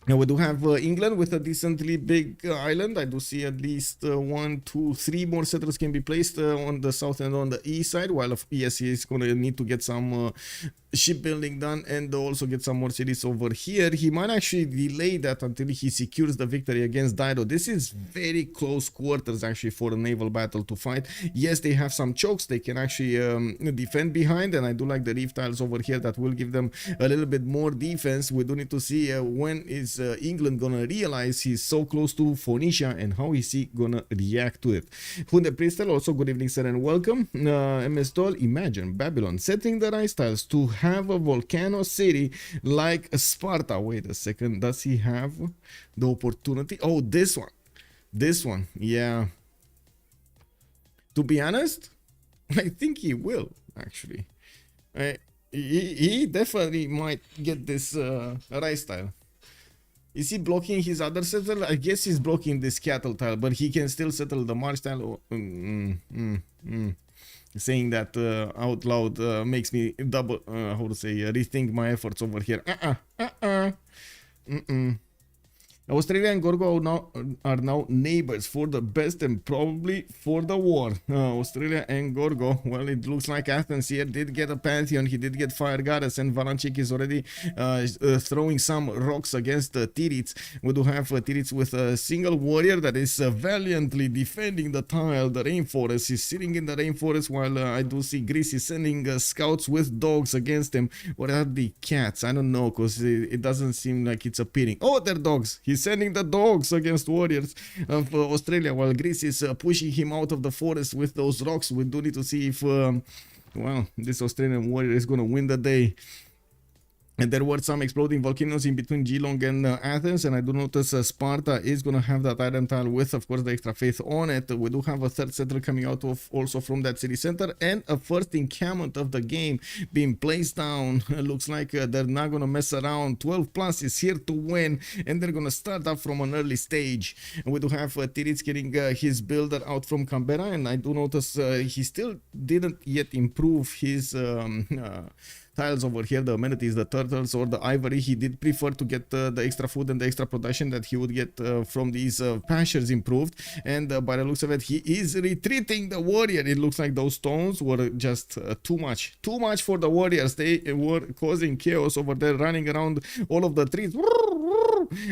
Now we do have England with a decently big island. I do see at least 1, 2, 3 more settlers can be placed on the south and on the east side, while yes, he is going to need to get some shipbuilding done and also get some more cities over here. He might actually delay that until he secures the victory against Dido. This is very close quarters actually for a naval battle to fight. Yes, they have some chokes they can actually defend behind, and I do like the reef tiles over here that will give them a little bit more defense. We do need to see when is England gonna realize he's so close to Phoenicia and how is he gonna react to it. Hunde Pristel also, good evening sir and welcome. MS Doll, imagine Babylon setting the rice tiles to have a volcano city like Sparta. Wait a second, does he have the opportunity? Oh, this one, yeah. To be honest, I think he will actually. He definitely might get this rice tile. Is he blocking his other settler? I guess he's blocking this cattle tile, but he can still settle the marsh tile. Saying that out loud makes me double, how to say, rethink my efforts over here. Australia and Gorgo are now neighbors for the best and probably for the war. Australia and Gorgo, well, it looks like Athens here did get a pantheon. He did get fire goddess, and Valanchik is already throwing some rocks against the Titiits. We do have Titiits with a single warrior that is valiantly defending the tile, the rainforest. He's sitting in the rainforest while I do see Greece is sending scouts with dogs against him. What are the cats? I don't know, because it doesn't seem like it's appearing. Oh, they're dogs. He's sending the dogs against warriors of Australia, while Greece is pushing him out of the forest with those rocks. We do need to see if, well, this Australian warrior is going to win the day. And there were some exploding volcanoes in between Geelong and Athens, and I do notice Sparta is going to have that item tile with, of course, the extra faith on it. We do have a third settler coming out of also from that city center, and a first encampment of the game being placed down. Looks like they're not going to mess around. 12 plus is here to win, and they're going to start up from an early stage. And we do have Titiits getting his builder out from Canberra, and I do notice he still didn't yet improve his tiles over here, the amenities, the turtles or the ivory. He did prefer to get the extra food and the extra production that he would get from these pastures improved, and by the looks of it, he is retreating the warrior. It looks like those stones were just too much for the warriors. They were causing chaos over there, running around all of the trees,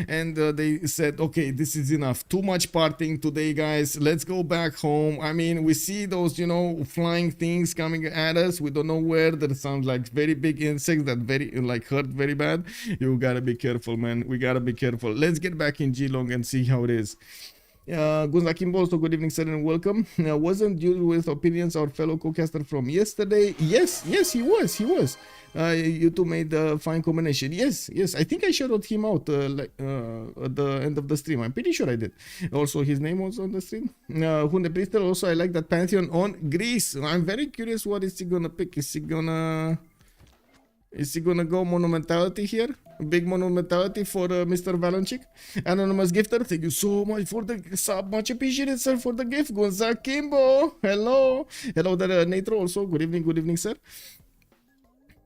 and they said, okay, this is enough, too much partying today, guys, let's go back home. I mean, we see those, you know, flying things coming at us. We don't know where. That sounds like very big insects that very like hurt very bad. You gotta be careful, man. We gotta be careful. Let's get back in Geelong and see how it is. Gunzakimbo, also good evening, sir, and welcome. Wasn't you with opinions our fellow co-caster from yesterday? Yes, he was. You two made a fine combination. Yes, I think I shouted him out at the end of the stream. I'm pretty sure I did. Also, his name was on the stream. Hunde Priester, also I like that Pantheon on Greece. I'm very curious what is he gonna pick. Is he gonna go monumentality here? Big monumentality for Mr. Valanchik. Anonymous gifter, thank you so much for the sub. Much appreciated, sir, for the gift. Gonza Kimbo, hello there, Natro, also good evening, sir.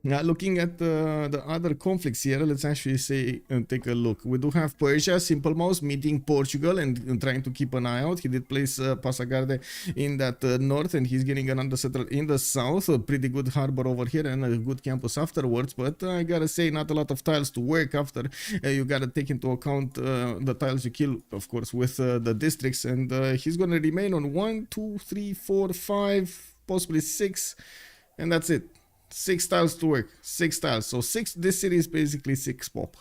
Looking at the other conflicts here, let's actually say take a look. We do have Persia, Simple Mouse meeting Portugal and trying to keep an eye out. He did place Passagarde in that north, and he's getting another settler in the south. A pretty good harbor over here and a good campus afterwards, but I gotta say, not a lot of tiles to work after. You gotta take into account the tiles you kill, of course, with the districts, and he's gonna remain on 1, 2, 3, 4, 5, possibly 6, and that's it. 6 tiles to work, 6 tiles. So 6, this city is basically 6 pop.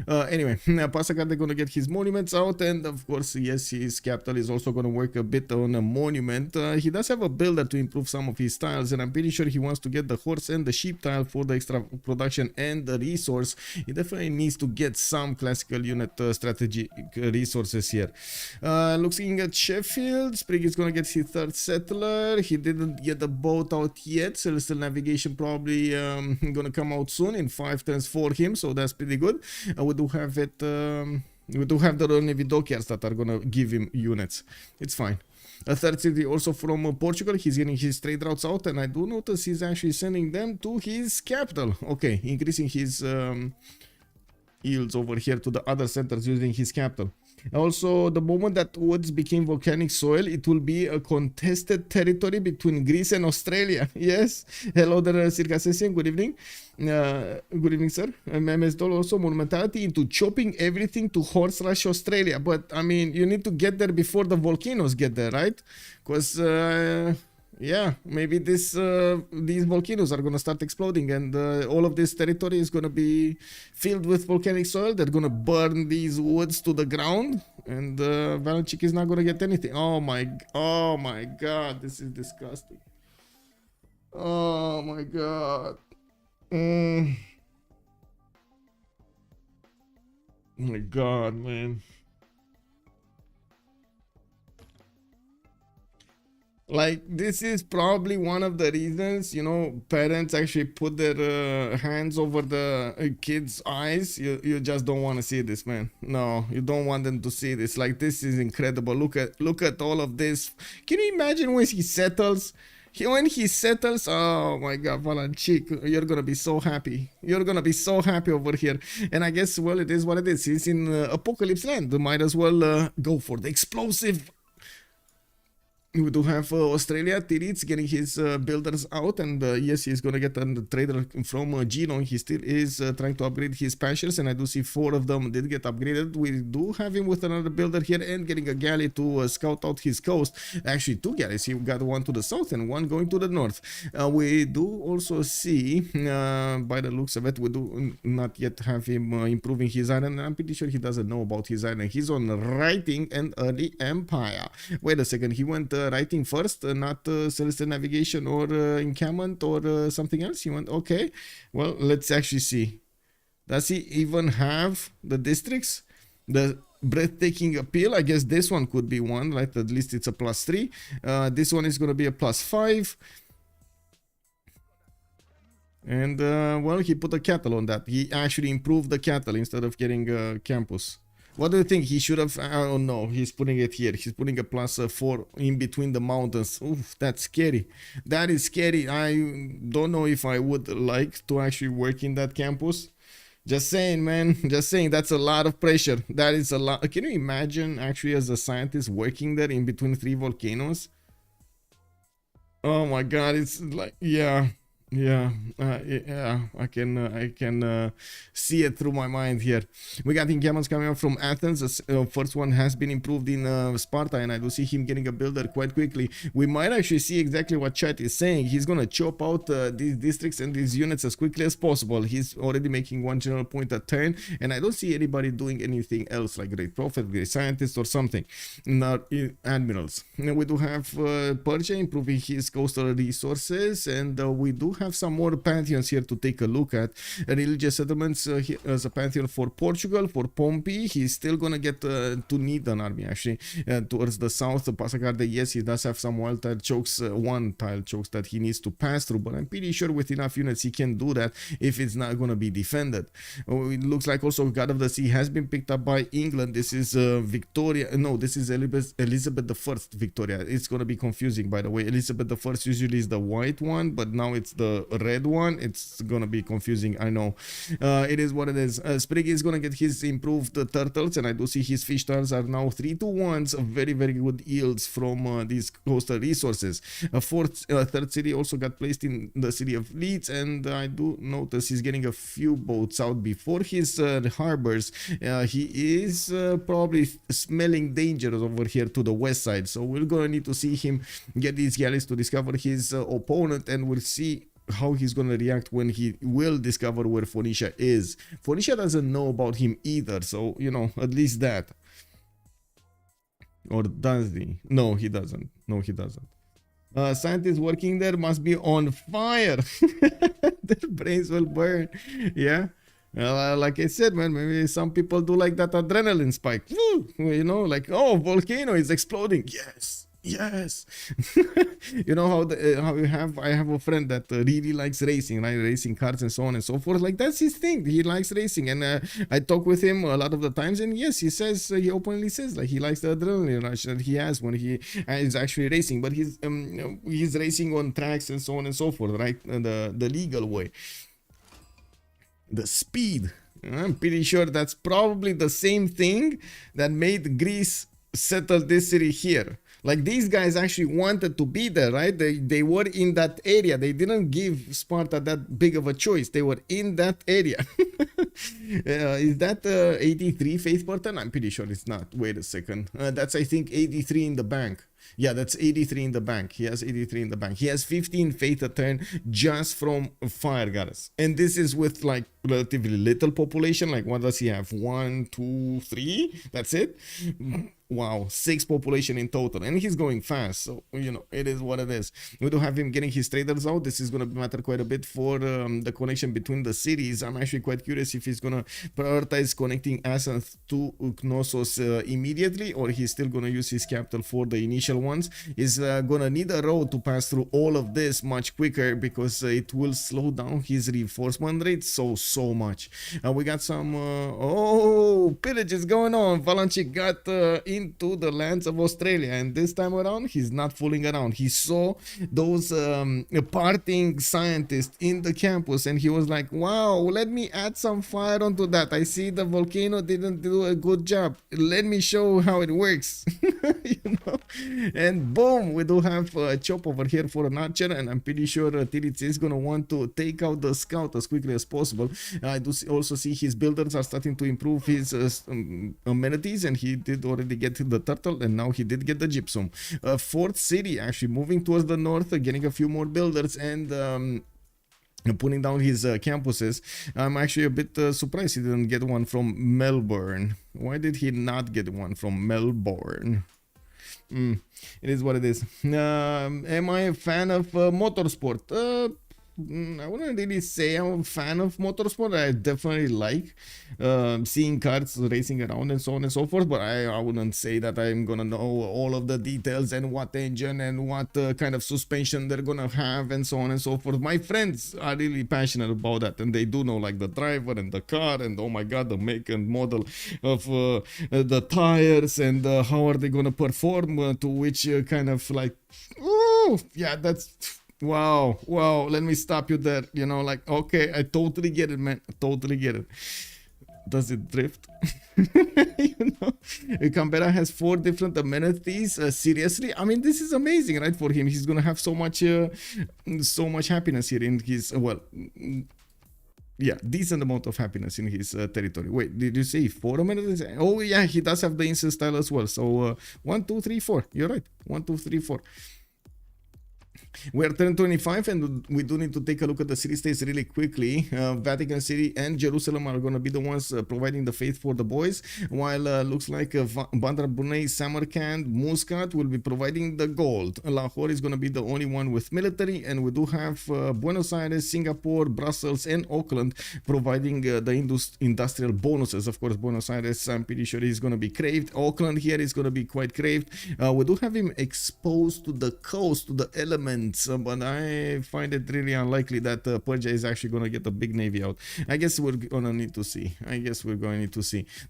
Anyway, Passagarde gonna get his monuments out, and of course, yes, his capital is also gonna work a bit on a monument. He does have a builder to improve some of his tiles, and I'm pretty sure he wants to get the horse and the sheep tile for the extra production and the resource. He definitely needs to get some classical unit strategic resources here. Looking at Sheffield, Sprig is gonna get his third settler. He didn't get the boat out yet, so still navigation probably gonna come out soon in 5 turns for him, so that's pretty good. We do have it. We do have the Navy dockyards that are gonna give him units. It's fine. A third city also from Portugal. He's getting his trade routes out, and I do notice he's actually sending them to his capital. Okay, increasing his yields over here to the other centers using his capital. Also, the moment that woods became volcanic soil, it will be a contested territory between Greece and Australia. Yes. Hello there, Circassian. Good evening. Good evening, sir. MS Doll also monumentality into chopping everything to horse rush Australia. But I mean, you need to get there before the volcanoes get there, right? Because yeah, maybe these volcanoes are gonna start exploding, and all of this territory is gonna be filled with volcanic soil. They're gonna burn these woods to the ground, and Valanchik is not gonna get anything. Oh my god, this is disgusting. Oh my god. Oh my god, man. Like, this is probably one of the reasons, you know, parents actually put their hands over the kids' eyes. You just don't want to see this, man. No, you don't want them to see this. Like, this is incredible. Look at all of this. Can you imagine when he settles? When he settles, oh my god, Valanchik, you're gonna be so happy. You're gonna be so happy over here. And I guess, well, it is what it is. He's in Apocalypse Land. Might as well go for the explosive. We do have Australia, Titiits getting his builders out, and yes, he's gonna get a trader from Geelong. He still is trying to upgrade his pastures, and I do see 4 of them did get upgraded. We do have him with another builder here and getting a galley to scout out his coast. Actually, 2 galleys. He got one to the south and one going to the north. We do also see, by the looks of it, we do not yet have him improving his island. I'm pretty sure he doesn't know about his island. He's on writing and early empire. Wait a second, he went writing first, not celestial navigation or encampment or something else. He went, okay, well, let's actually see. Does he even have the districts? The breathtaking appeal, I guess this one could be one, right? At least it's a +3. This one is going to be a +5. And well, he put a cattle on that. He actually improved the cattle instead of getting a campus. What do you think? He should have... Oh no, he's putting it here. He's putting a +4 in between the mountains. Oof, that's scary. That is scary. I don't know if I would like to actually work in that campus. Just saying, man. Just saying, that's a lot of pressure. That is a lot. Can you imagine actually as a scientist working there in between 3 volcanoes? Oh my god, it's like, yeah. Yeah, I can see it through my mind here. We got encampments coming up from Athens. The first one has been improved in Sparta, and I do see him getting a builder quite quickly. We might actually see exactly what chat is saying. He's gonna chop out these districts and these units as quickly as possible. He's already making 1 general point a turn, and I don't see anybody doing anything else like great prophet, great scientist, or something. Not admirals. And we do have Persia improving his coastal resources, and we do have some more pantheons here to take a look at. Religious settlements as a pantheon for Portugal, for Pompey. He's still gonna get to need an army actually towards the south. Passagarde, yes, he does have some wild tile chokes, one tile chokes that he needs to pass through, but I'm pretty sure with enough units he can do that if it's not gonna be defended. It looks like also God of the Sea has been picked up by England. This is Victoria, no, this is Elizabeth I Victoria. It's gonna be confusing, by the way. Elizabeth I usually is the white one, but now it's the red one. It's gonna be confusing, I know. It is what it is. Sprig is gonna get his improved turtles, and I do see his fish tiles are now 3-to-1s, very good yields from these coastal resources. A third city also got placed in the city of Leeds, and I do notice he's getting a few boats out before his harbors. He is probably smelling danger over here to the west side, so we're gonna need to see him get these galleys to discover his opponent, and we'll see how he's gonna react when he will discover where Phoenicia is. Phoenicia doesn't know about him either, so you know, at least that. Or does he? No, he doesn't. No, he doesn't. Scientists working there must be on fire. Their brains will burn. Yeah. Like I said, man, maybe some people do like that adrenaline spike. Woo! You know, like, oh, volcano is exploding. Yes. Yes. You know how I have a friend that really likes racing, right? Racing cars and so on and so forth. Like, that's his thing. He likes racing, and I talk with him a lot of the times, and yes, he says, he openly says, like, he likes the adrenaline rush that he has when he is actually racing, but he's racing on tracks and so on and so forth, right? The legal way. The speed. I'm pretty sure that's probably the same thing that made Greece settle this city here. Like, these guys actually wanted to be there, right? They were in that area. They didn't give Sparta that big of a choice. They were in that area. Is that 83 faith per turn? I'm pretty sure it's not. Wait a second. That's, I think, 83 in the bank. Yeah, that's 83 in the bank. He has 83 in the bank. He has 15 faith a turn just from fire goddess. And this is with like relatively little population. Like, what does he have? 1, 2, 3? That's it? Wow, 6 population in total, and he's going fast, so you know, it is what it is. We do have him getting his traders out. This is going to matter quite a bit for the connection between the cities. I'm actually quite curious if he's going to prioritize connecting Athens to Knossos immediately, or he's still going to use his capital for the initial ones. He's going to need a road to pass through all of this much quicker, because it will slow down his reinforcement rate so much. We got some pillages going on. Valanchik got into the lands of Australia, and this time around he's not fooling around. He saw those parting scientists in the campus, and he was like, wow, let me add some fire onto that. I see the volcano didn't do a good job. Let me show how it works. You know, and boom, we do have a chop over here for an archer, and I'm pretty sure Titiits is gonna want to take out the scout as quickly as possible. I do also see his builders are starting to improve his amenities, and he did already get the turtle, and now he did get the gypsum. Fourth city actually moving towards the north, getting a few more builders, and putting down his campuses. I'm actually a bit surprised he didn't get one from Melbourne. Why did he not get one from Melbourne? It is what it is. Am I a fan of motorsport? I wouldn't really say I'm a fan of motorsport. I definitely like seeing cars racing around and so on and so forth, but I wouldn't say that I'm gonna know all of the details and what engine and what kind of suspension they're gonna have and so on and so forth. My friends are really passionate about that, and they do know like the driver and the car and, oh my god, the make and model of the tires and how are they gonna perform to which kind of like, oh yeah, that's wow, wow. Let me stop you there. You know, like, okay, I totally get it, man. I totally get it. Does it drift? You know, Canberra has 4 different amenities. Seriously, I mean, this is amazing, right? For him, he's gonna have so much happiness here in his yeah, decent amount of happiness in his territory. Wait, did you say 4 amenities? Oh yeah, he does have the instant style as well. So 1, 2, 3, 4. You're right. 1, 2, 3, 4. We're turn 25 and we do need to take a look at the city states really quickly. Vatican City and Jerusalem are going to be the ones providing the faith for the boys, while looks like Bandar Brunei, Samarkand, Muscat will be providing the gold. Lahore is going to be the only one with military, and we do have Buenos Aires, Singapore, Brussels and Auckland providing the industrial bonuses. Of course, Buenos Aires, I'm pretty sure he's going to be craved. Auckland here is going to be quite craved. We do have him exposed to the coast, to the elements, but I find it really unlikely that Persia is actually going to get a big navy out. I guess we're going to need to see.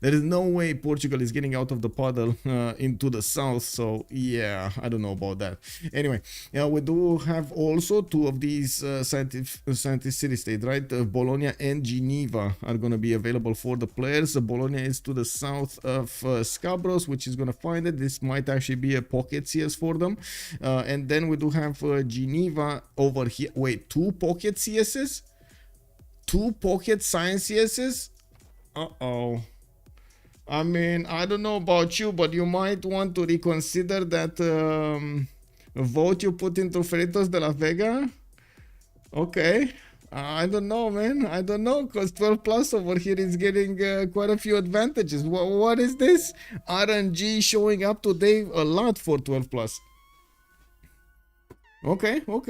There is no way Portugal is getting out of the puddle into the south, so yeah, I don't know about that. Anyway, we do have also 2 of these scientist city-states, right? Bologna and Geneva are going to be available for the players. Bologna is to the south of Scabrous, which is going to find it. This might actually be a pocket CS for them. And then we do have Geneva over here. Wait, 2 pocket CSs? 2 pocket science CSs? Uh-oh. I mean, I don't know about you, but you might want to reconsider that vote you put into Freritos de la Vega. Okay. I don't know, man. I don't know, because 12 plus over here is getting quite a few advantages. What is this? RNG showing up today a lot for 12 plus. Okay. Oh,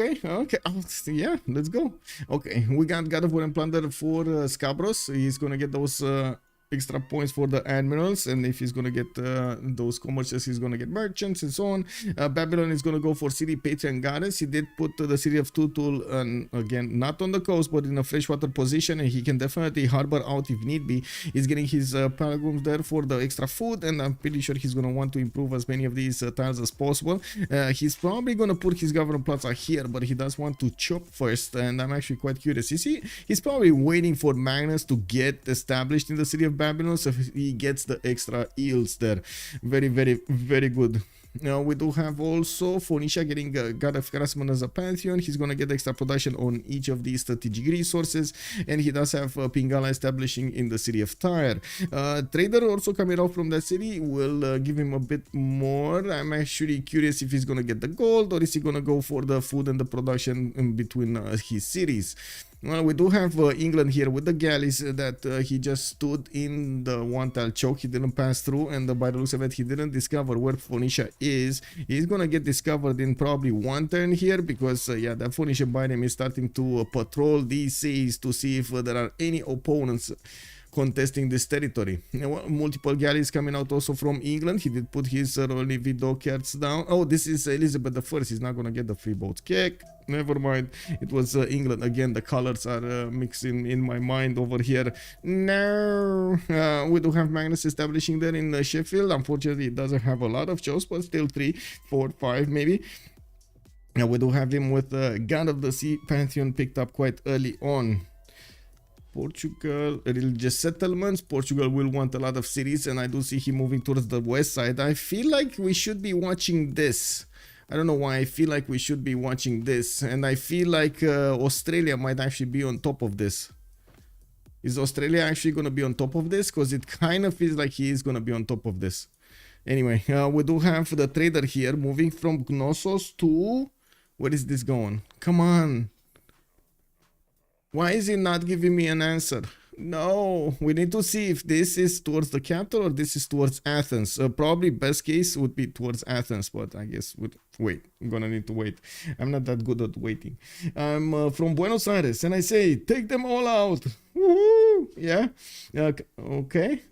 yeah, let's go. Okay, we got God of War and Plunder for Scabrous. He's gonna get those extra points for the admirals, and if he's gonna get those commercials, he's gonna get merchants and so on. Babylon is gonna go for city, patron goddess. He did put the city of Tutul, again, not on the coast but in a freshwater position, and he can definitely harbor out if need be. He's getting his pilgrims there for the extra food, and I'm pretty sure he's gonna want to improve as many of these tiles as possible. He's probably gonna put his governor plaza here, but he does want to chop first, and I'm actually quite curious. You see, he's probably waiting for Magnus to get established in the city of Babylon, so he gets the extra yields there. Very, very, very good. Now we do have also Phoenicia getting God of Craftsman as a pantheon. He's gonna get extra production on each of these strategic resources, and he does have Pingala establishing in the city of Tyre. Trader also coming out from that city will give him a bit more. I'm actually curious if he's gonna get the gold, or is he gonna go for the food and the production in between his cities. Well, we do have England here with the galleys that he just stood in the one tile choke. He didn't pass through, and by the looks of it, he didn't discover where Phoenicia is. He's gonna get discovered in probably 1 turn here, because yeah, that Phoenicia by name is starting to patrol these seas to see if there are any opponents contesting this territory. Multiple galleys coming out also from England. He did put his Royal Navy dockyards down. Oh, this is Elizabeth I. He's not gonna get the free boat kick. Never mind. It was England again. The colors are mixing in my mind over here. No, we do have Magnus establishing there in Sheffield. Unfortunately, it doesn't have a lot of shows, but still 3, 4, 5 maybe. Now we do have him with God of the Sea Pantheon picked up quite early on. Portugal, religious settlements. Portugal will want a lot of cities, and I do see him moving towards the west side. I feel like we should be watching this. I don't know why I feel like we should be watching this, and I feel like Australia might actually be on top of this. Is Australia actually going to be on top of this? Because it kind of feels like he is going to be on top of this. Anyway, we do have the trader here moving from Knossos to... Where is this going? Come on. Why is he not giving me an answer? No, we need to see if this is towards the capital or this is towards Athens. Probably best case would be towards Athens, but I guess wait. I'm gonna need to wait. I'm not that good at waiting. I'm from Buenos Aires, and I say take them all out. Woohoo! Yeah. Okay.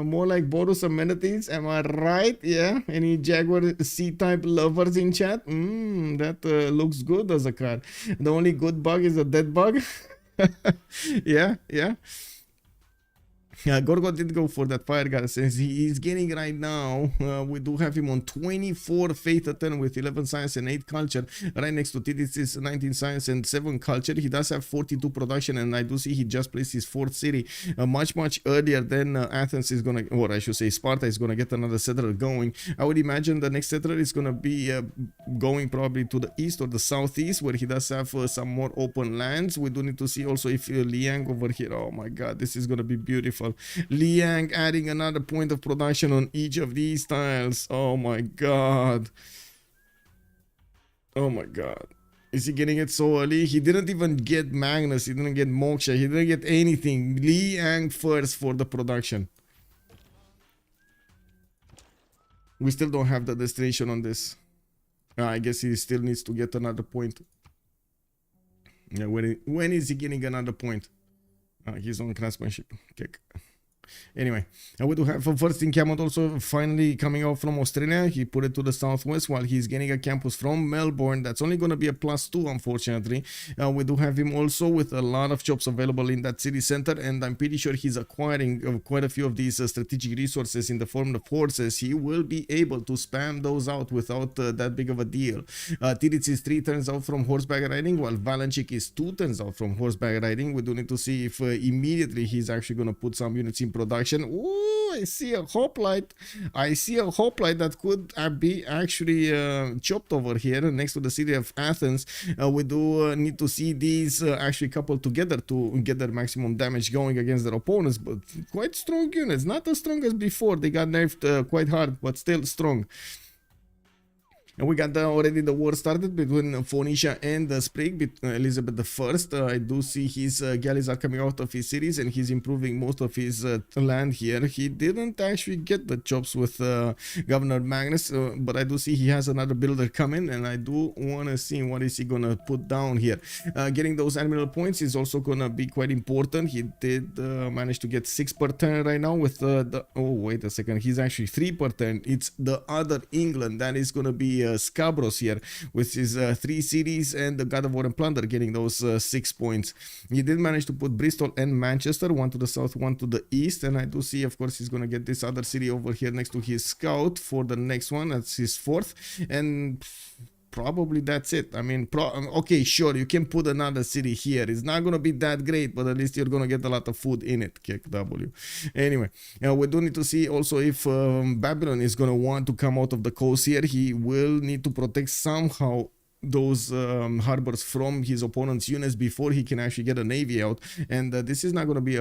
More like bonus amenities. Am I right? Yeah. Any Jaguar C-type lovers in chat? That looks good as a car. The only good bug is a dead bug. Yeah. Gorgo did go for that fire god since he is getting right now. We do have him on 24 faith at 10 with 11 science and 8 culture. Right next to Titiits is 19 science and 7 culture. He does have 42 production, and I do see he just placed his 4th city much earlier than Athens is gonna, or I should say Sparta is gonna get another settler going. I would imagine the next settler is gonna be going probably to the east or the southeast, where he does have some more open lands. We do need to see also if Liang over here. Oh my god, this is gonna be beautiful. Liang adding another point of production on each of these tiles. Oh my god. Oh my god. Is he getting it so early? He didn't even get Magnus. He didn't get Moksha. He didn't get anything. Liang first for the production. We still don't have the destination on this. I guess he still needs to get another point. Yeah, when is he getting another point? He's on craftsmanship. Okay. Anyway, we do have a first encampment also finally coming out from Australia. He put it to the southwest while he's getting a campus from Melbourne. That's only going to be a +2, unfortunately. We do have him also with a lot of jobs available in that city center, and I'm pretty sure he's acquiring quite a few of these strategic resources in the form of forces. He will be able to spam those out without that big of a deal. Titiits is 3 turns out from horseback riding, while Valanchik is 2 turns out from horseback riding. We do need to see if immediately he's actually going to put some units in production. Ooh, I see a hoplite. I see a hoplite that could be actually chopped over here next to the city of Athens. We do need to see these actually coupled together to get their maximum damage going against their opponents, but quite strong units. Not as strong as before. They got nerfed quite hard, but still strong. And we got already the war started between Phoenicia and Sprig, Elizabeth I. I do see his galleys are coming out of his cities, and he's improving most of his land here. He didn't actually get the jobs with Governor Magnus, but I do see he has another builder coming, and I do want to see what is he going to put down here. Getting those admiral points is also going to be quite important. He did manage to get 6 per turn right now with the... Oh, wait a second. He's actually 3 per turn. It's the other England. That is going to be Scabrous here with his 3 cities and the God of War and Plunder getting those 6 points. He did manage to put Bristol and Manchester, one to the south, one to the east, and I do see, of course, he's going to get this other city over here next to his scout for the next one. That's his 4th, and probably that's it. I mean, okay, sure, you can put another city here. It's not going to be that great, but at least you're going to get a lot of food in it. Kick W. Anyway, we do need to see also if Babylon is going to want to come out of the coast here. He will need to protect somehow those harbors from his opponent's units before he can actually get a navy out, and this is not going to be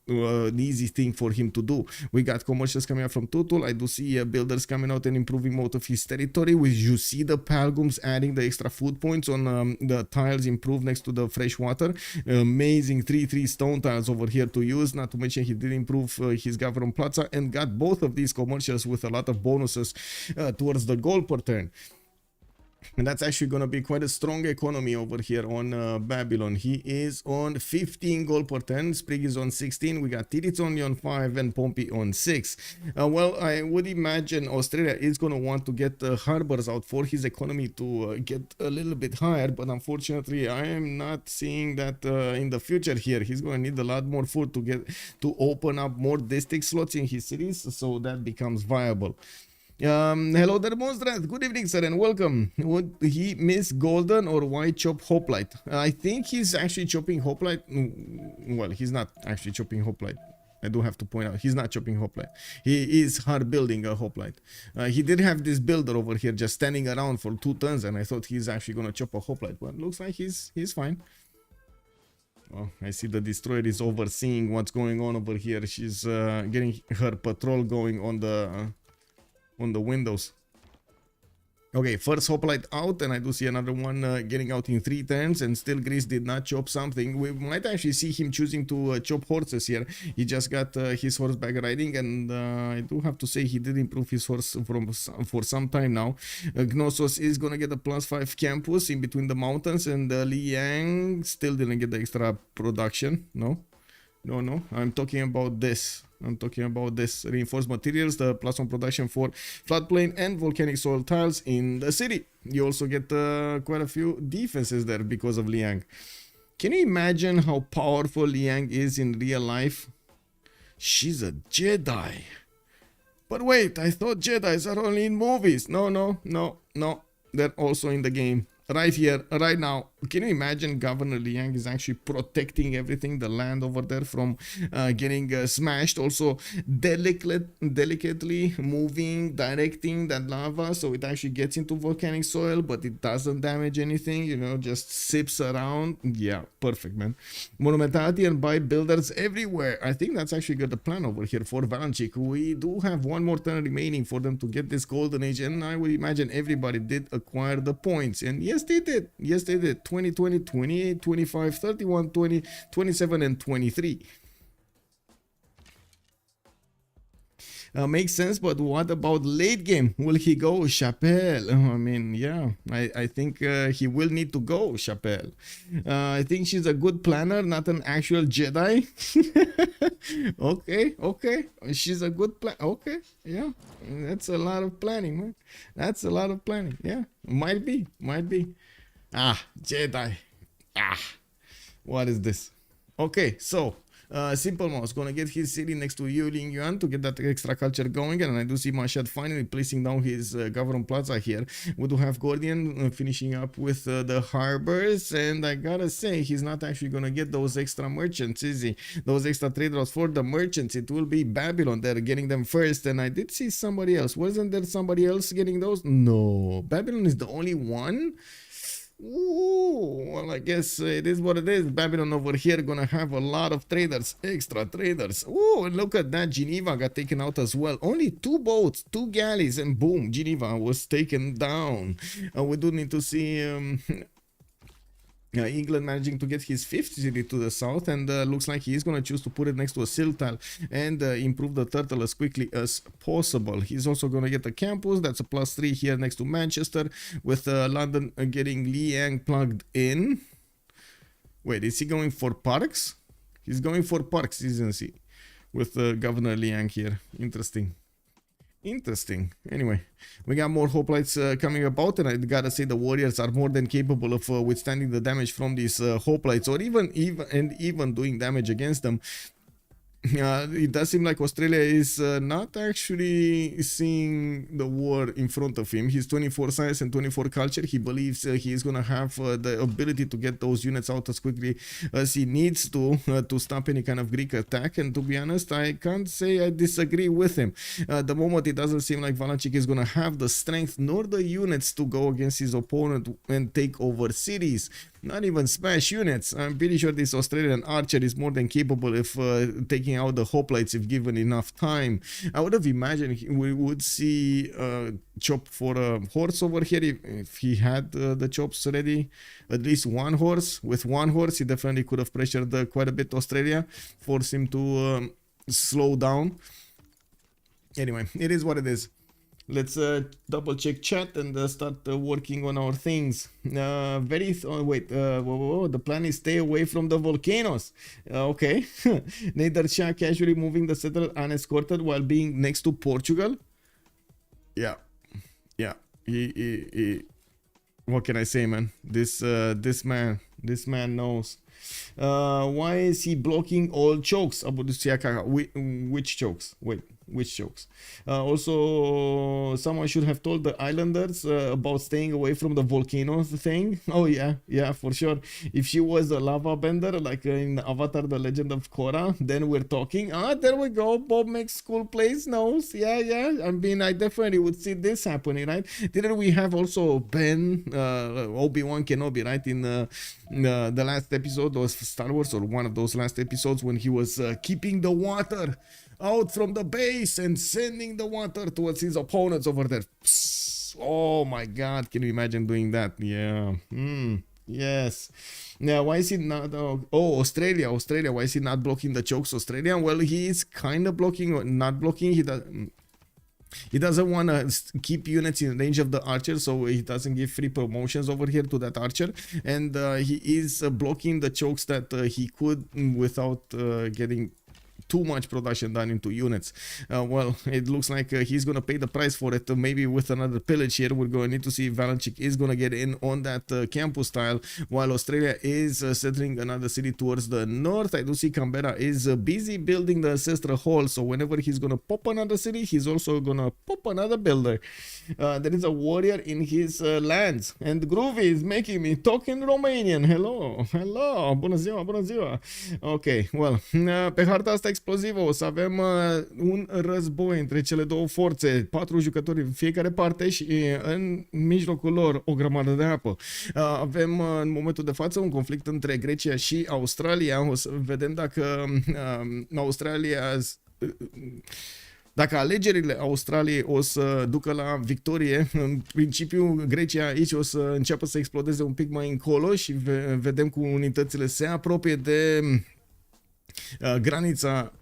an easy thing for him to do. We got commercials coming out from Tutul. I do see builders coming out and improving most of his territory. You see the Palgums adding the extra food points on the tiles improved next to the fresh water. Amazing 3/3 stone tiles over here to use. Not to mention he did improve his Gavron Plaza and got both of these commercials with a lot of bonuses towards the gold per turn. And that's actually going to be quite a strong economy over here on Babylon. He is on 15 gold per turn. Sprig is on 16. We got Titiits only on 5 and Pompey on 6. Well, I would imagine Australia is going to want to get harbors out for his economy to get a little bit higher. But unfortunately, I am not seeing that in the future here. He's going to need a lot more food to open up more district slots in his cities, so that becomes viable. Hello there, Monstrat. Good evening, sir, and welcome. Would he miss golden or white chop hoplite? I think he's actually chopping hoplite. Well, he's not actually chopping hoplite. I do have to point out, he's not chopping hoplite. He is hard building a hoplite. He did have this builder over here just standing around for 2 turns, and I thought he's actually going to chop a hoplite, but looks like he's fine. Oh, I see the destroyer is overseeing what's going on over here. She's getting her patrol going on the windows. Okay, first hoplite out, and I do see another one getting out in 3 turns, and still Greece did not chop something. We might actually see him choosing to chop horses here. He just got his horseback riding, and I do have to say he did improve his horse for some time now. Gnosos is gonna get a +5 campus in between the mountains, and Liang still didn't get the extra production. No, I'm talking about this. Reinforced materials, the +1 production for floodplain and volcanic soil tiles in the city. You also get quite a few defenses there because of Liang. Can you imagine how powerful Liang is in real life? She's a Jedi. But wait, I thought Jedis are only in movies. No. They're also in the game. Right here, right now. Can you imagine Governor Liang is actually protecting everything, the land over there, from getting smashed. Also delicately moving, directing that lava so it actually gets into volcanic soil, but it doesn't damage anything, you know, just sips around. Yeah, perfect, man. Monumentality and by builders everywhere. I think that's actually got the plan over here for Valanchik. We do have one more turn remaining for them to get this golden age, and I would imagine everybody did acquire the points. And yes, they did. 20, 20, 28, 25, 31, 20, 27, and 23. Makes sense, but what about late game? Will he go Chapelle? I mean, yeah, I think he will need to go Chapelle. I think she's a good planner, not an actual Jedi. Okay. She's a good plan. Okay, yeah. That's a lot of planning, man. That's a lot of planning. Yeah, might be. Jedi. What is this? Okay, so Simple Mouse gonna get his city next to Yuling Yuan to get that extra culture going, and I do see Mashad finally placing down his government plaza here. We do have Gordian finishing up with the harbors, and I gotta say he's not actually gonna get those extra merchants, is he? Those extra traders for the merchants. It will be Babylon. They're getting them first, and I did see somebody else. Wasn't there somebody else getting those? No, Babylon is the only one. Ooh, well, I guess it is what it is. Babylon over here gonna have a lot of traders, extra traders. Ooh, and look at that. Geneva got taken out as well. Only 2 boats, 2 galleys, and boom, Geneva was taken down. We do need to see England managing to get his 5th city to the south, and looks like he's going to choose to put it next to a sill tile and improve the turtle as quickly as possible. He's also going to get a campus. That's a +3 here next to Manchester, with London getting Liang plugged in. Wait, is he going for parks? He's going for parks, isn't he? With Governor Liang here. Interesting. Anyway, we got more hoplites coming about, and I gotta say the warriors are more than capable of withstanding the damage from these hoplites, or even doing damage against them. It does seem like Australia is not actually seeing the war in front of him. He's 24 science and 24 culture. He believes he is going to have the ability to get those units out as quickly as he needs to stop any kind of Greek attack. And to be honest, I can't say I disagree with him. The moment it doesn't seem like Valanchik is going to have the strength nor the units to go against his opponent and take over cities. Not even smash units. I'm pretty sure this Australian archer is more than capable of taking out the hoplites if given enough time. I would have imagined we would see chop for a horse over here if he had the chops ready. At least 1 horse. With 1 horse, he definitely could have pressured quite a bit Australia, force him to slow down. Anyway, it is what it is. Let's double check chat and start working on our things. The plan is stay away from the volcanoes. Okay. Nader Shah casually moving the settler unescorted while being next to Portugal. Yeah. He what can I say, man? This man knows. Why is he blocking all chokes? Which chokes? Wait, which chokes? Also, someone should have told the islanders about staying away from the volcano thing. Oh yeah, for sure. If she was a lava bender, like in Avatar: The Legend of Korra, then we're talking. There we go. Bob makes cool plays knows. Yeah. I mean, I definitely would see this happening, right? Didn't we have also Ben, Obi-Wan Kenobi, right? In the last episode of Star Wars, or one of those last episodes, when he was keeping the water out from the base and sending the water towards his opponents over there. Psst. Oh my god, can you imagine doing that? Yeah. Yes. Now, why is he not? Oh, Australia. Why is he not blocking the chokes? Australia. Well, he is kind of blocking or not blocking. He doesn't want to keep units in range of the archer, so he doesn't give free promotions over here to that archer, and he is blocking the chokes that he could without getting too much production done into units. Well, it looks like he's gonna pay the price for it. Maybe with another pillage here, we're going to need to see if Valanchik is gonna get in on that campus tile, while Australia is settling another city towards the north. I do see Canberra is busy building the ancestral hall, so whenever he's gonna pop another city, he's also gonna pop another builder. There is a warrior in his lands, and Groovy is making me talk in Romanian. Hello, bună ziua. Ok, well, pe harta asta explozivă o să avem un război între cele două forțe, 4 jucători în fiecare parte și în mijlocul lor o grămadă de apă. Avem în momentul de față un conflict între Grecia și Australia. O să vedem dacă dacă alegerile Australiei o să ducă la victorie. În principiu, Grecia aici o să înceapă să explodeze un pic mai încolo și vedem cum unitățile se apropie de granița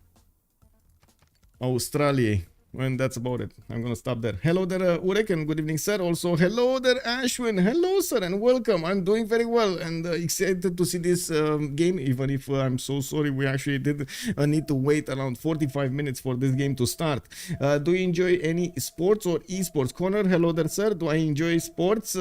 Australiei. And that's about it. I'm gonna stop there. Hello there, Urek, and good evening, sir. Also, hello there, Ashwin. Hello, sir, and welcome. I'm doing very well and excited to see this game, even if I'm so sorry we actually did need to wait around 45 minutes for this game to start. Do you enjoy any sports or esports? Connor, hello there, sir. Do I enjoy sports?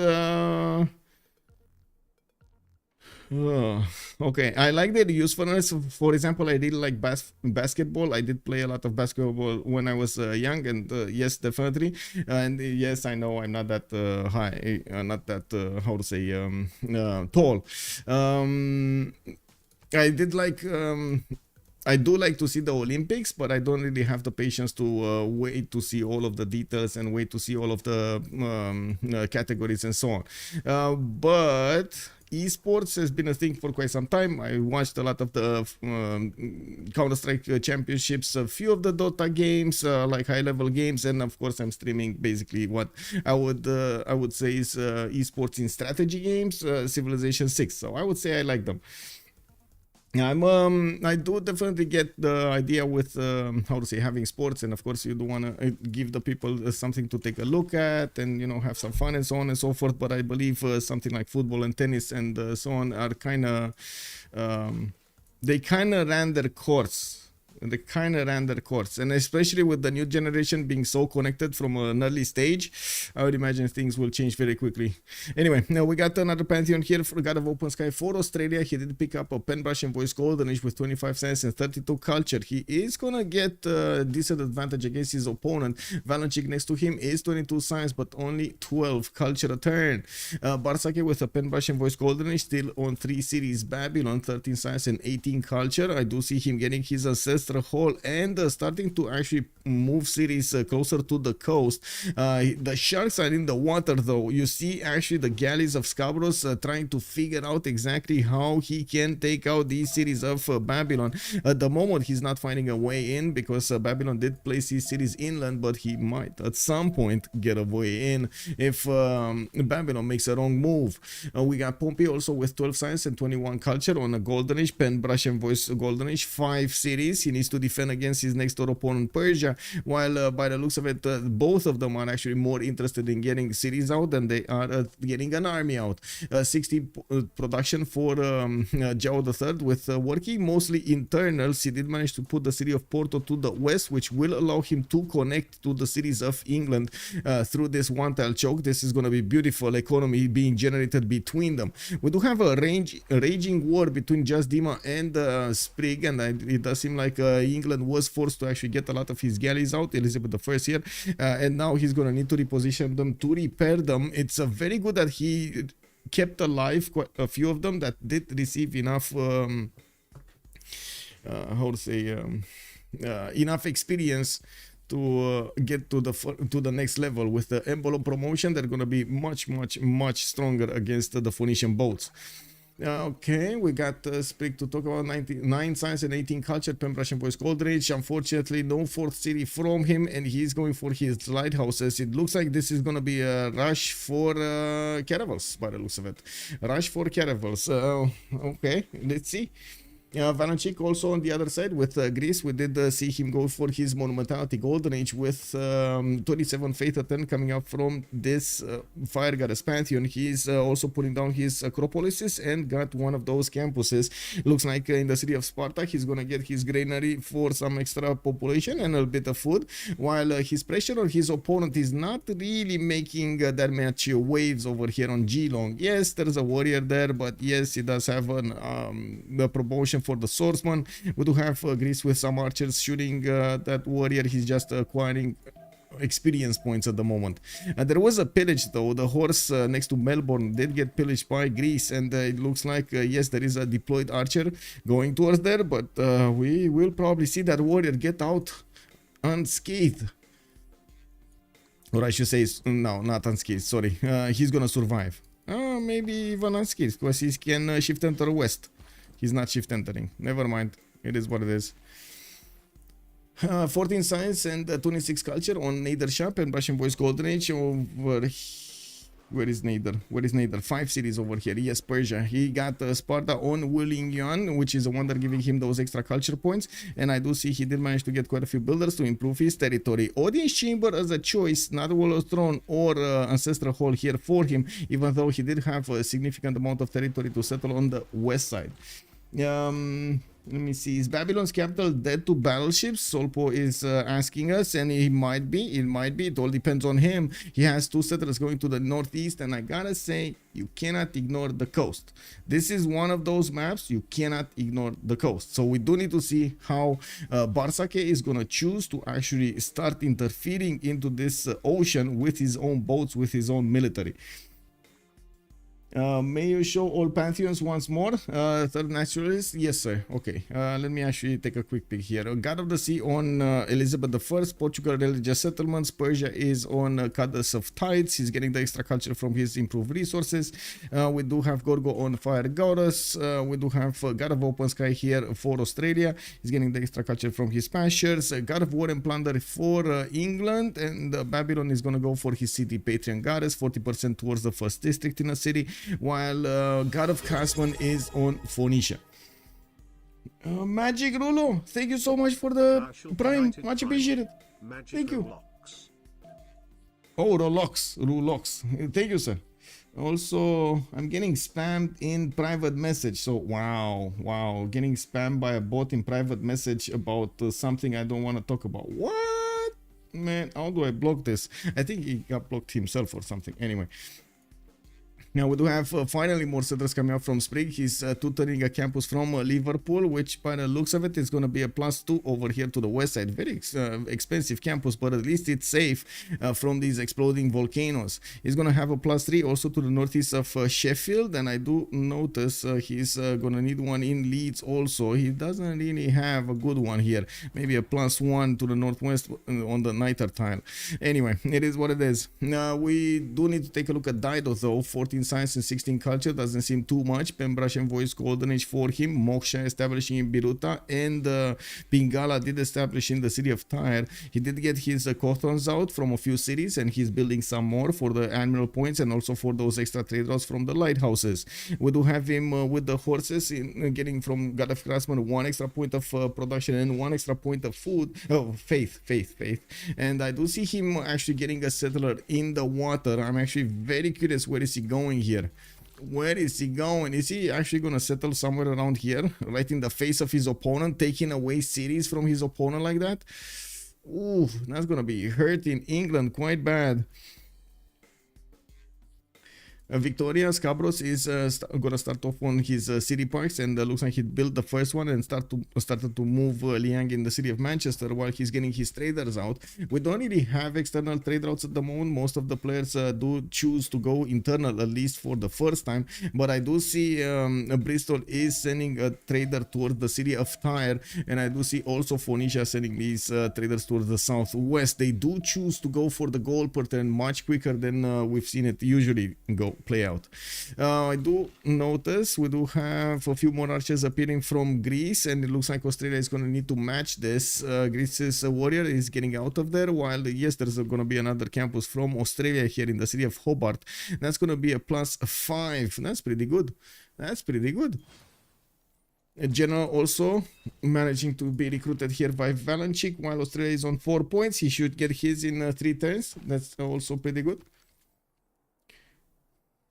Okay, I like their usefulness. For example, I really like basketball. I did play a lot of basketball when I was young, and yes, definitely. And yes, I know I'm not that high, not that how to say tall. I did like. I do like to see the Olympics, but I don't really have the patience to wait to see all of the details and wait to see all of the categories and so on. But esports has been a thing for quite some time. I watched a lot of the Counter-Strike championships, a few of the Dota games, like high-level games, and of course I'm streaming basically what I would say is esports in strategy games, Civilization 6. So I would say I like them. I do definitely get the idea with how to say having sports, and of course you do want to give the people something to take a look at and have some fun and so on and so forth. But I believe something like football and tennis and so on are kind of they kind of ran their course. And especially with the new generation being so connected from an early stage, I would imagine things will change very quickly. Anyway, now we got another Pantheon here for God of Open Sky for Australia. He did pick up a Pen Brush and Voice Golden Age with 25 science and 32 culture. He is gonna get decent advantage against his opponent. Valanchik next to him is 22 science but only 12 culture a turn. Bartsake with a Pen Brush and Voice Golden Age still on 3 series. Babylon 13 science and 18 culture. I do see him getting his ancestral hall and starting to actually move cities closer to the coast. The sharks are in the water though. You see actually the galleys of Scabrous trying to figure out exactly how he can take out these cities of Babylon. At the moment he's not finding a way in because Babylon did place his cities inland, but he might at some point get a way in if Babylon makes a wrong move. We got Pompey also with 12 science and 21 culture on a Golden Age, Pen Brush and Voice Golden Age, 5 cities. He needs to defend against his next door opponent Persia, while by the looks of it both of them are actually more interested in getting cities out than they are getting an army out. 60 production for Jao III with working mostly internals. He did manage to put the city of Porto to the west, which will allow him to connect to the cities of England through this one tile choke. This is going to be beautiful economy being generated between them. We do have a raging war between Just Dima and Sprig, and it does seem like England was forced to actually get a lot of his galleys out, Elizabeth I here, and now he's going to need to reposition them to repair them. It's very good that he kept alive quite a few of them that did receive enough enough experience to get to the next level. With the envelope promotion, they're going to be much stronger against the Phoenician boats. Okay, we got Sprig to talk about 9 science and 18 culture, Pembrasian voice Golden Age. Unfortunately, no 4th city from him, and he's going for his lighthouses. It looks like this is going to be a rush for caravels, by the looks of it. Rush for caravels. Okay, let's see. Valanchik also on the other side with Greece. We did see him go for his monumentality Golden Age with 27 Faith at 10 coming up from this Fire Goddess Pantheon. He's also putting down his Acropolises and got one of those campuses. Looks like in the city of Sparta he's gonna get his granary for some extra population and a bit of food, while his pressure on his opponent is not really making that much waves over here on Geelong. Yes, there's a warrior there, but yes, he does have the promotion for the swordsman. We do have Greece with some archers shooting that warrior. He's just acquiring experience points at the moment. There was a pillage though. The horse next to Melbourne did get pillaged by Greece, and it looks like yes, there is a deployed archer going towards there, but we will probably see that warrior get out unscathed. Or I should say, no, not unscathed, sorry. He's gonna survive. Maybe even unscathed, because he can shift enter west. He's not shift entering. Never mind. It is what it is. 14 science and 26 culture on Nader Shah and Russian voice Golden Age over. Where is Nader? Where is Nader? 5 cities over here. Yes, Persia. He got Sparta on Willing Yuan, which is the one that giving him those extra culture points. And I do see he did manage to get quite a few builders to improve his territory. Audience Chamber as a choice, not Wall of Throne or Ancestral Hall here for him, even though he did have a significant amount of territory to settle on the west side. Let me see. Is Babylon's capital dead to battleships? Solpo is asking us, and it might be. It all depends on him. He has 2 settlers going to the northeast, and I gotta say, you cannot ignore the coast. This is one of those maps you cannot ignore the coast. So we do need to see how Bartsake is gonna choose to actually start interfering into this ocean with his own boats, with his own military. May you show all pantheons once more? Third naturalist? Yes, sir. Okay. Let me actually take a quick peek here. God of the Sea on Elizabeth I. Portugal religious settlements. Persia is on Goddess of Tides. He's getting the extra culture from his improved resources. We do have Gorgo on Fire Goddess. We do have God of Open Sky here for Australia. He's getting the extra culture from his pastures. God of War and Plunder for England. And Babylon is going to go for his city patron goddess. 40% towards the first district in a city. While God of Craftsman is on Phoenicia. Magic Rulo, thank you so much for the prime. Much appreciated. Thank you. Oh, Rulox. Thank you, sir. Also, I'm getting spammed in private message. So, wow. Getting spammed by a bot in private message about something I don't want to talk about. What? Man, how do I block this? I think he got blocked himself or something. Anyway. Now we do have finally more settlers coming up from Sprig. He's tutoring a campus from Liverpool, which by the looks of it is going to be a +2 over here to the west side. Very expensive campus, but at least it's safe from these exploding volcanoes. He's going to have a +3 also to the northeast of Sheffield, and I do notice he's going to need one in Leeds also. He doesn't really have a good one here. Maybe a +1 to the northwest on the Nader tile. Anyway, it is what it is. We do need to take a look at Dido though. 14 science and 16 culture doesn't seem too much. Pembrasian voice Golden Age for him. Moksha establishing in Biruta, and Pingala did establish in the city of Tyre. He did get his Cothons out from a few cities, and he's building some more for the admiral points and also for those extra trade routes from the lighthouses. We do have him with the horses in getting from God of Craftsman 1 extra point of production and 1 extra point of food. Oh, faith. And I do see him actually getting a settler in the water. I'm actually very curious, where is he going here? Where is he going? Is he actually going to settle somewhere around here, right in the face of his opponent, taking away cities from his opponent like that? Ooh, that's going to be hurting England quite bad. Victoria Scabrous is gonna start off on his city parks, and looks like he built the first one and started to move Liang in the city of Manchester while he's getting his traders out. We don't really have external trade routes at the moment. Most of the players do choose to go internal, at least for the first time, but I do see Bristol is sending a trader towards the city of Tyre, and I do see also Phoenicia sending these traders towards the southwest. They do choose to go for the gold per turn much quicker than we've seen it usually go. play out. I do notice we do have a few more archers appearing from Greece, and it looks like Australia is going to need to match this. Greece's warrior is getting out of there, while yes, there's going to be another campus from Australia here in the city of Hobart. That's going to be a +5. That's pretty good. That's pretty good. A general also managing to be recruited here by Valanchik, while Australia is on 4 points. He should get his in 3 turns. That's also pretty good.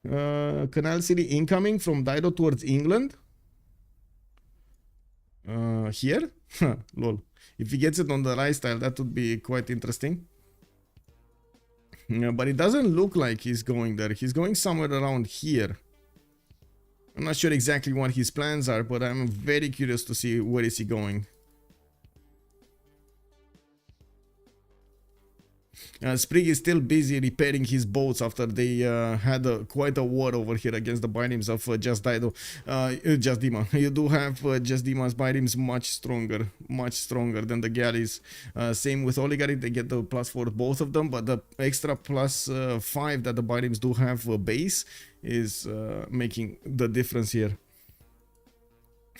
Canal City incoming from Dido towards England. Here? Lol. If he gets it on the right style, that would be quite interesting. But it doesn't look like he's going there. He's going somewhere around here. I'm not sure exactly what his plans are, but I'm very curious to see where is he going. Sprig is still busy repairing his boats after they had quite a war over here against the biremes of Just Dido. Just Dima. You do have Just Dima's biremes much stronger than the galleys. Same with Oligarchy, they get the +4 both of them, but the extra +5 that the biremes do have base is making the difference here.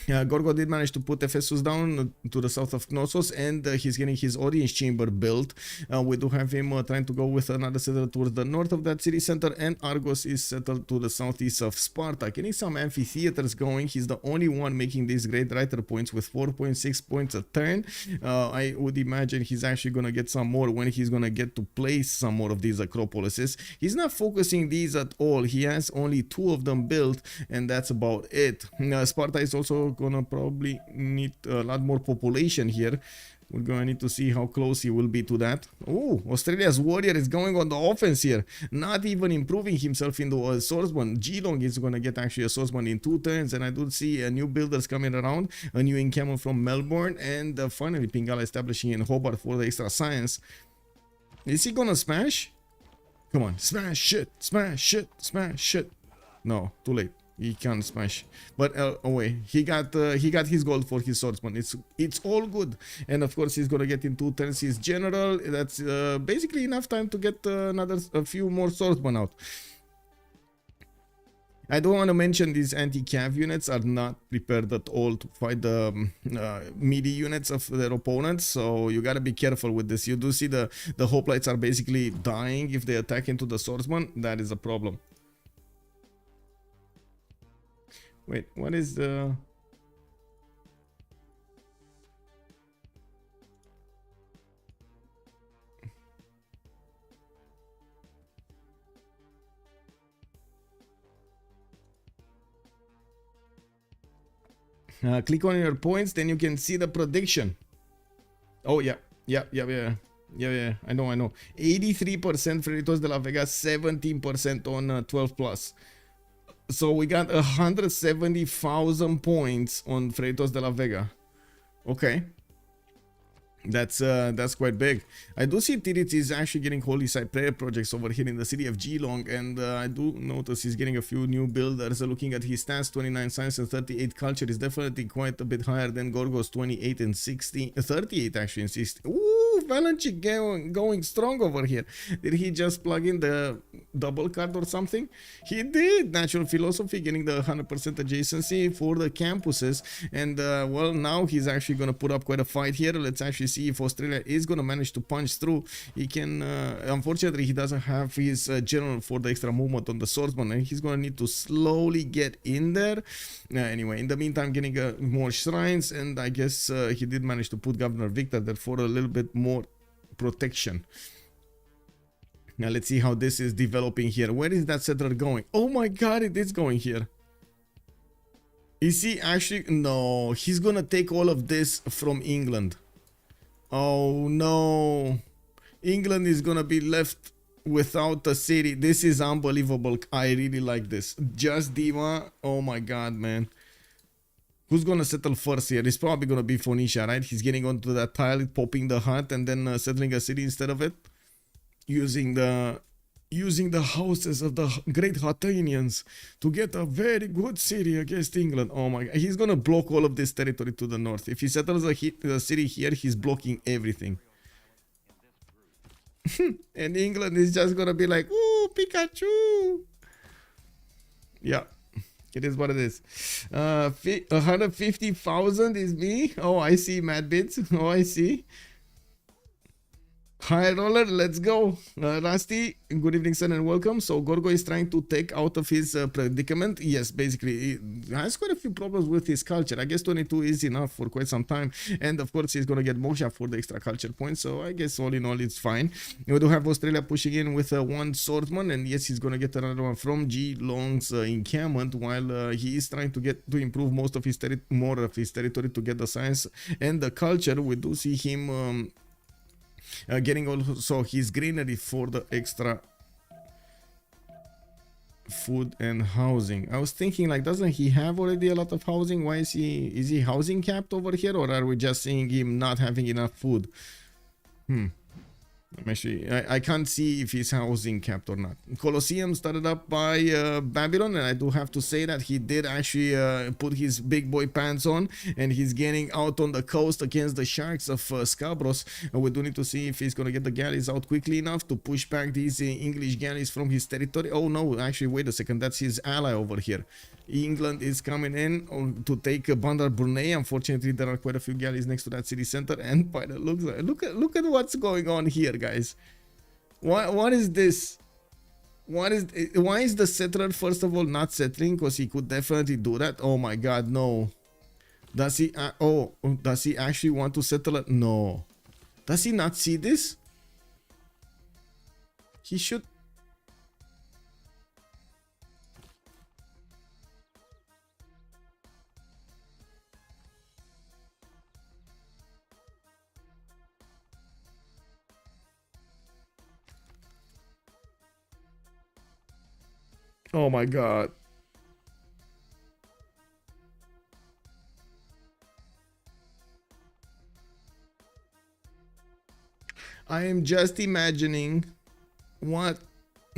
Gorgo did manage to put Ephesus down to the south of Knossos, and he's getting his audience chamber built. We do have him trying to go with another settler towards the north of that city center, and Argos is settled to the southeast of Sparta. Getting some amphitheaters going. He's the only one making these great writer points with 4.6 points a turn. I would imagine he's actually going to get some more when he's going to get to place some more of these Acropolises. He's not focusing these at all. He has only 2 of them built, and that's about it. Sparta is also gonna probably need a lot more population here. We're gonna need to see how close he will be to that. Oh, Australia's warrior is going on the offense here, not even improving himself into a swordsman. Geelong is gonna get actually a swordsman in 2 turns, and I do see new builders coming around, a new encampment from Melbourne, and finally Pingala establishing in Hobart for the extra science. Is he gonna smash? Come on, smash shit, smash shit, smash shit. No, too late. He can't smash, but away. He got his gold for his swordsman. It's all good, and of course he's gonna get in 2 turns his general. That's basically enough time to get a few more swordsmen out. I don't want to mention these anti-cav units are not prepared at all to fight the melee units of their opponents, so you gotta be careful with this. You do see the hoplites are basically dying if they attack into the swordsman. That is a problem. Wait, what is the... click on your points, then you can see the prediction. Oh, yeah. I know. 83% Freritos de la Vega, 17% on 12+. So we got 170,000 points on Freritos de la Vega. Okay. That's quite big. I do see Titiits is actually getting holy site prayer projects over here in the city of Geelong, and I do notice he's getting a few new builders. Looking at his stats, 29 science and 38 culture is definitely quite a bit higher than Gorgo's 28 and 60, 38 actually and 60. Ooh, Valanchik going strong over here. Did he just plug in the double card or something? He did. Natural philosophy getting the 100% adjacency for the campuses, and well, now he's actually going to put up quite a fight here. Let's actually see if Australia is going to manage to punch through. He can, unfortunately, he doesn't have his general for the extra movement on the swordsman, and he's going to need to slowly get in there. Anyway, in the meantime, getting more shrines, and I guess he did manage to put Governor Victor there for a little bit more protection. Now let's see how this is developing here. Where is that settler going? Oh my god, it is going here. Is he actually? No, he's gonna take all of this from England. Oh no, England is gonna be left without a city. This is unbelievable. I really like this. Just Diva. Oh my god, man. Who's gonna settle first here? It's probably gonna be Phoenicia, right? He's getting onto that tile, popping the hut, and then settling a city instead of it. Using the houses of the great Hattanians to get a very good city against England. Oh my god, he's gonna block all of this territory to the north. If he settles the city here, he's blocking everything. And England is just gonna be like, ooh, Pikachu. Yeah. It is what it is. 150,000 is me. Oh, I see, Mad Bits. Oh, I see. Hi, Roller. Let's go. Rusty, good evening, son, and welcome. So, Gorgo is trying to take out of his predicament. Yes, basically, he has quite a few problems with his culture. I guess 22 is enough for quite some time. And, of course, he's going to get Moksha for the extra culture points. So, I guess all in all, it's fine. We do have Australia pushing in with one swordsman. And, yes, he's going to get another one from G Long's encampment while he is trying to improve most of his more of his territory to get the science and the culture. We do see him... getting also his greenery for the extra food and housing. I was thinking, like, doesn't he have already a lot of housing? Why is he housing capped over here, or are we just seeing him not having enough food? Actually, I can't see if he's housing capped or not. Colosseum started up by Babylon, and I do have to say that he did actually put his big boy pants on, and he's getting out on the coast against the sharks of Scabrous. We do need to see if he's going to get the galleys out quickly enough to push back these English galleys from his territory. Oh no, actually, wait a second, that's his ally over here. England is coming in to take Bandar Brunei. Unfortunately, there are quite a few galleys next to that city center, and by the looks, look at what's going on here, guys. What is this? Why is the settler first of all not settling? Because he could definitely do that. Oh my God, no. Does he? Does he actually want to settle it? No. Does he not see this? He should. Oh my God. I am just imagining what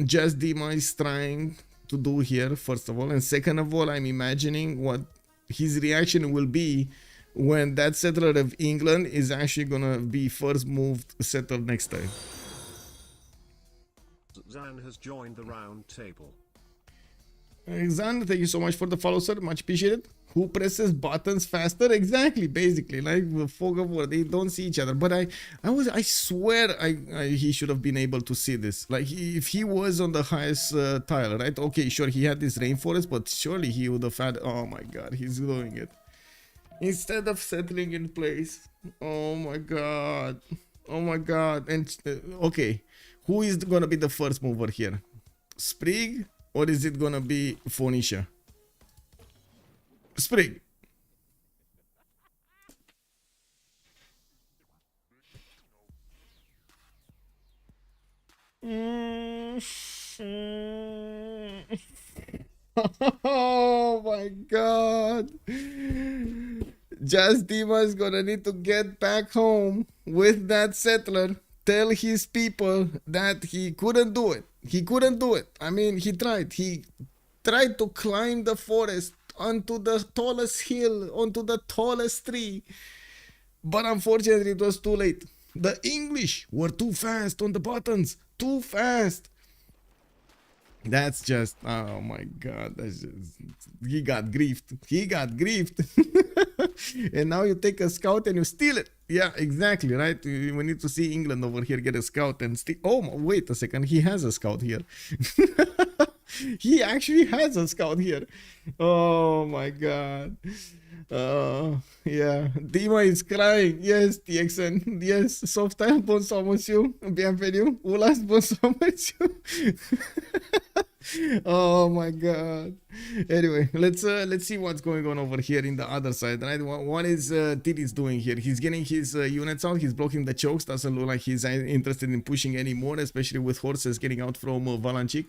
Just Dima is trying to do here, first of all. And second of all, I'm imagining what his reaction will be when that settler of England is actually gonna be first moved settled next time. Zan has joined the round table. Xander, thank you so much for the follow, sir. Much appreciated. Who presses buttons faster? Exactly, basically, like the fog of war. They don't see each other. But I swear, he should have been able to see this. Like, if he was on the highest tile, right? Okay, sure, he had this rainforest, but surely he would have had. Oh my God, he's doing it instead of settling in place. Oh my God, oh my God. And okay, who is gonna be the first mover here? Sprig? Or is it gonna be Phoenicia? Sprig. Oh my God. Just Dima is gonna need to get back home with that settler. Tell his people that he couldn't do it. He couldn't do it. I mean, he tried. He tried to climb the forest onto the tallest hill, onto the tallest tree. But unfortunately, it was too late. The English were too fast on the buttons. Too fast. That's just, oh my God. That's just, he got griefed. He got griefed. And now you take a scout and you steal it. Yeah, exactly, right? We need to see England over here get a scout and steal. Oh, wait a second. He has a scout here. He actually has a scout here. Oh my God. Yeah. Dima is crying. Yes, TXN. Yes. Softail, bonsoir, monsieur. Bienvenue. Ulas, bonsoir, monsieur. Oh my God. Anyway, let's see what's going on over here in the other side, right? What is Titiits doing here? He's getting his units out. He's blocking the chokes. Doesn't look like he's interested in pushing anymore, especially with horses getting out from Valanchik.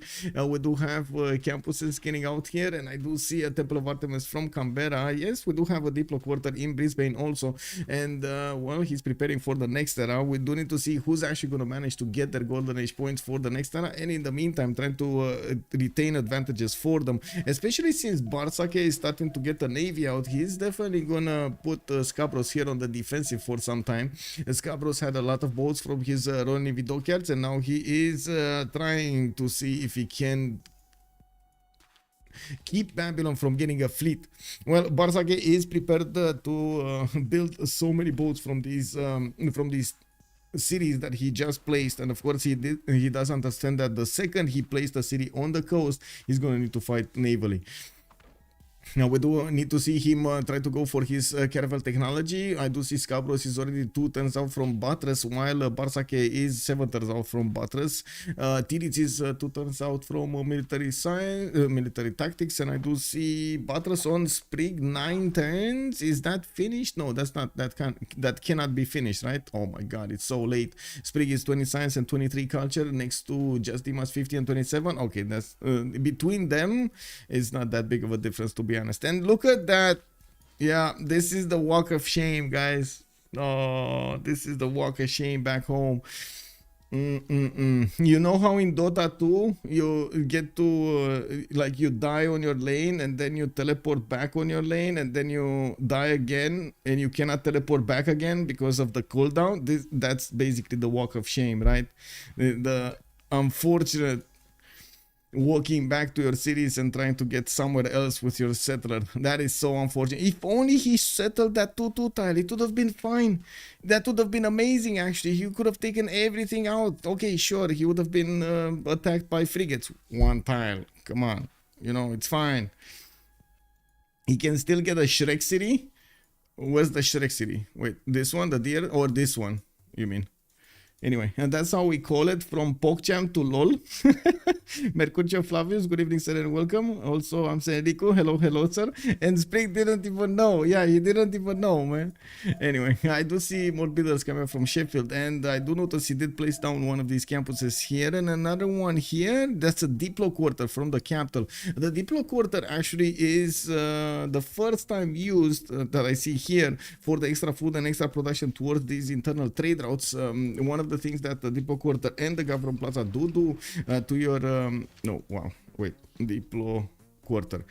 We do have campuses getting out here, and I do see a Temple of Artemis from Canberra. Yes, we do have a Diplo quarter in Brisbane also, and well, he's preparing for the next era. We do need to see who's actually going to manage to get their golden age points for the next era, and in the meantime trying to retain advantages for them, especially since Bartsake is starting to get the navy out. He's definitely gonna put Scabrous here on the defensive for some time. Scabrous had a lot of boats from his Royal Navy dockyards, and now he is trying to see if he can keep Babylon from getting a fleet. Well, Bartsake is prepared to build so many boats from these cities that he just placed, and of course he does understand that the second he placed a city on the coast, he's going to need to fight navally. Now we do need to see him try to go for his caravel technology. I do see Scabrous is already 2 turns out from Buttress, while Bartsake is 7 turns out from Buttress. Titiits is 2 turns out from military science, military tactics, and I do see Buttress on Sprig 9 turns. Is that finished? No, that's not. That cannot be finished, right? Oh my god, it's so late. Sprig is 20 science and 23 culture next to Just Dimas 50 and 27. Okay, that's between them is not that big of a difference, to be honest. And look at that. Yeah, this is the walk of shame, guys. Oh, this is the walk of shame back home. You know how in Dota 2 you get to like you die on your lane and then you teleport back on your lane and then you die again and you cannot teleport back again because of the cooldown? That's basically the walk of shame, right? The unfortunate walking back to your cities and trying to get somewhere else with your settler. That is so unfortunate. If only he settled that 2-2 tile, it would have been fine. That would have been amazing, actually. He could have taken everything out. Okay, sure, he would have been attacked by frigates. 1 tile, come on. You know, it's fine. He can still get a Shrek city. Where's the Shrek city? Wait, this one, the deer, or this one, you mean? Anyway, and that's how we call it, from PogChamp to LOL. Mercurcio Flavius, good evening, sir, and welcome. Also, I'm Enrico. Hello, sir. And Sprig didn't even know. Yeah, he didn't even know, man. Anyway, I do see more builders coming from Sheffield, and I do notice he did place down one of these campuses here and another one here. That's a Diplo quarter from the capital. The Diplo quarter actually is the first time used that I see here for the extra food and extra production towards these internal trade routes. One of the things that the Diplo quarter and the Gavron Plaza do to your Diplo quarter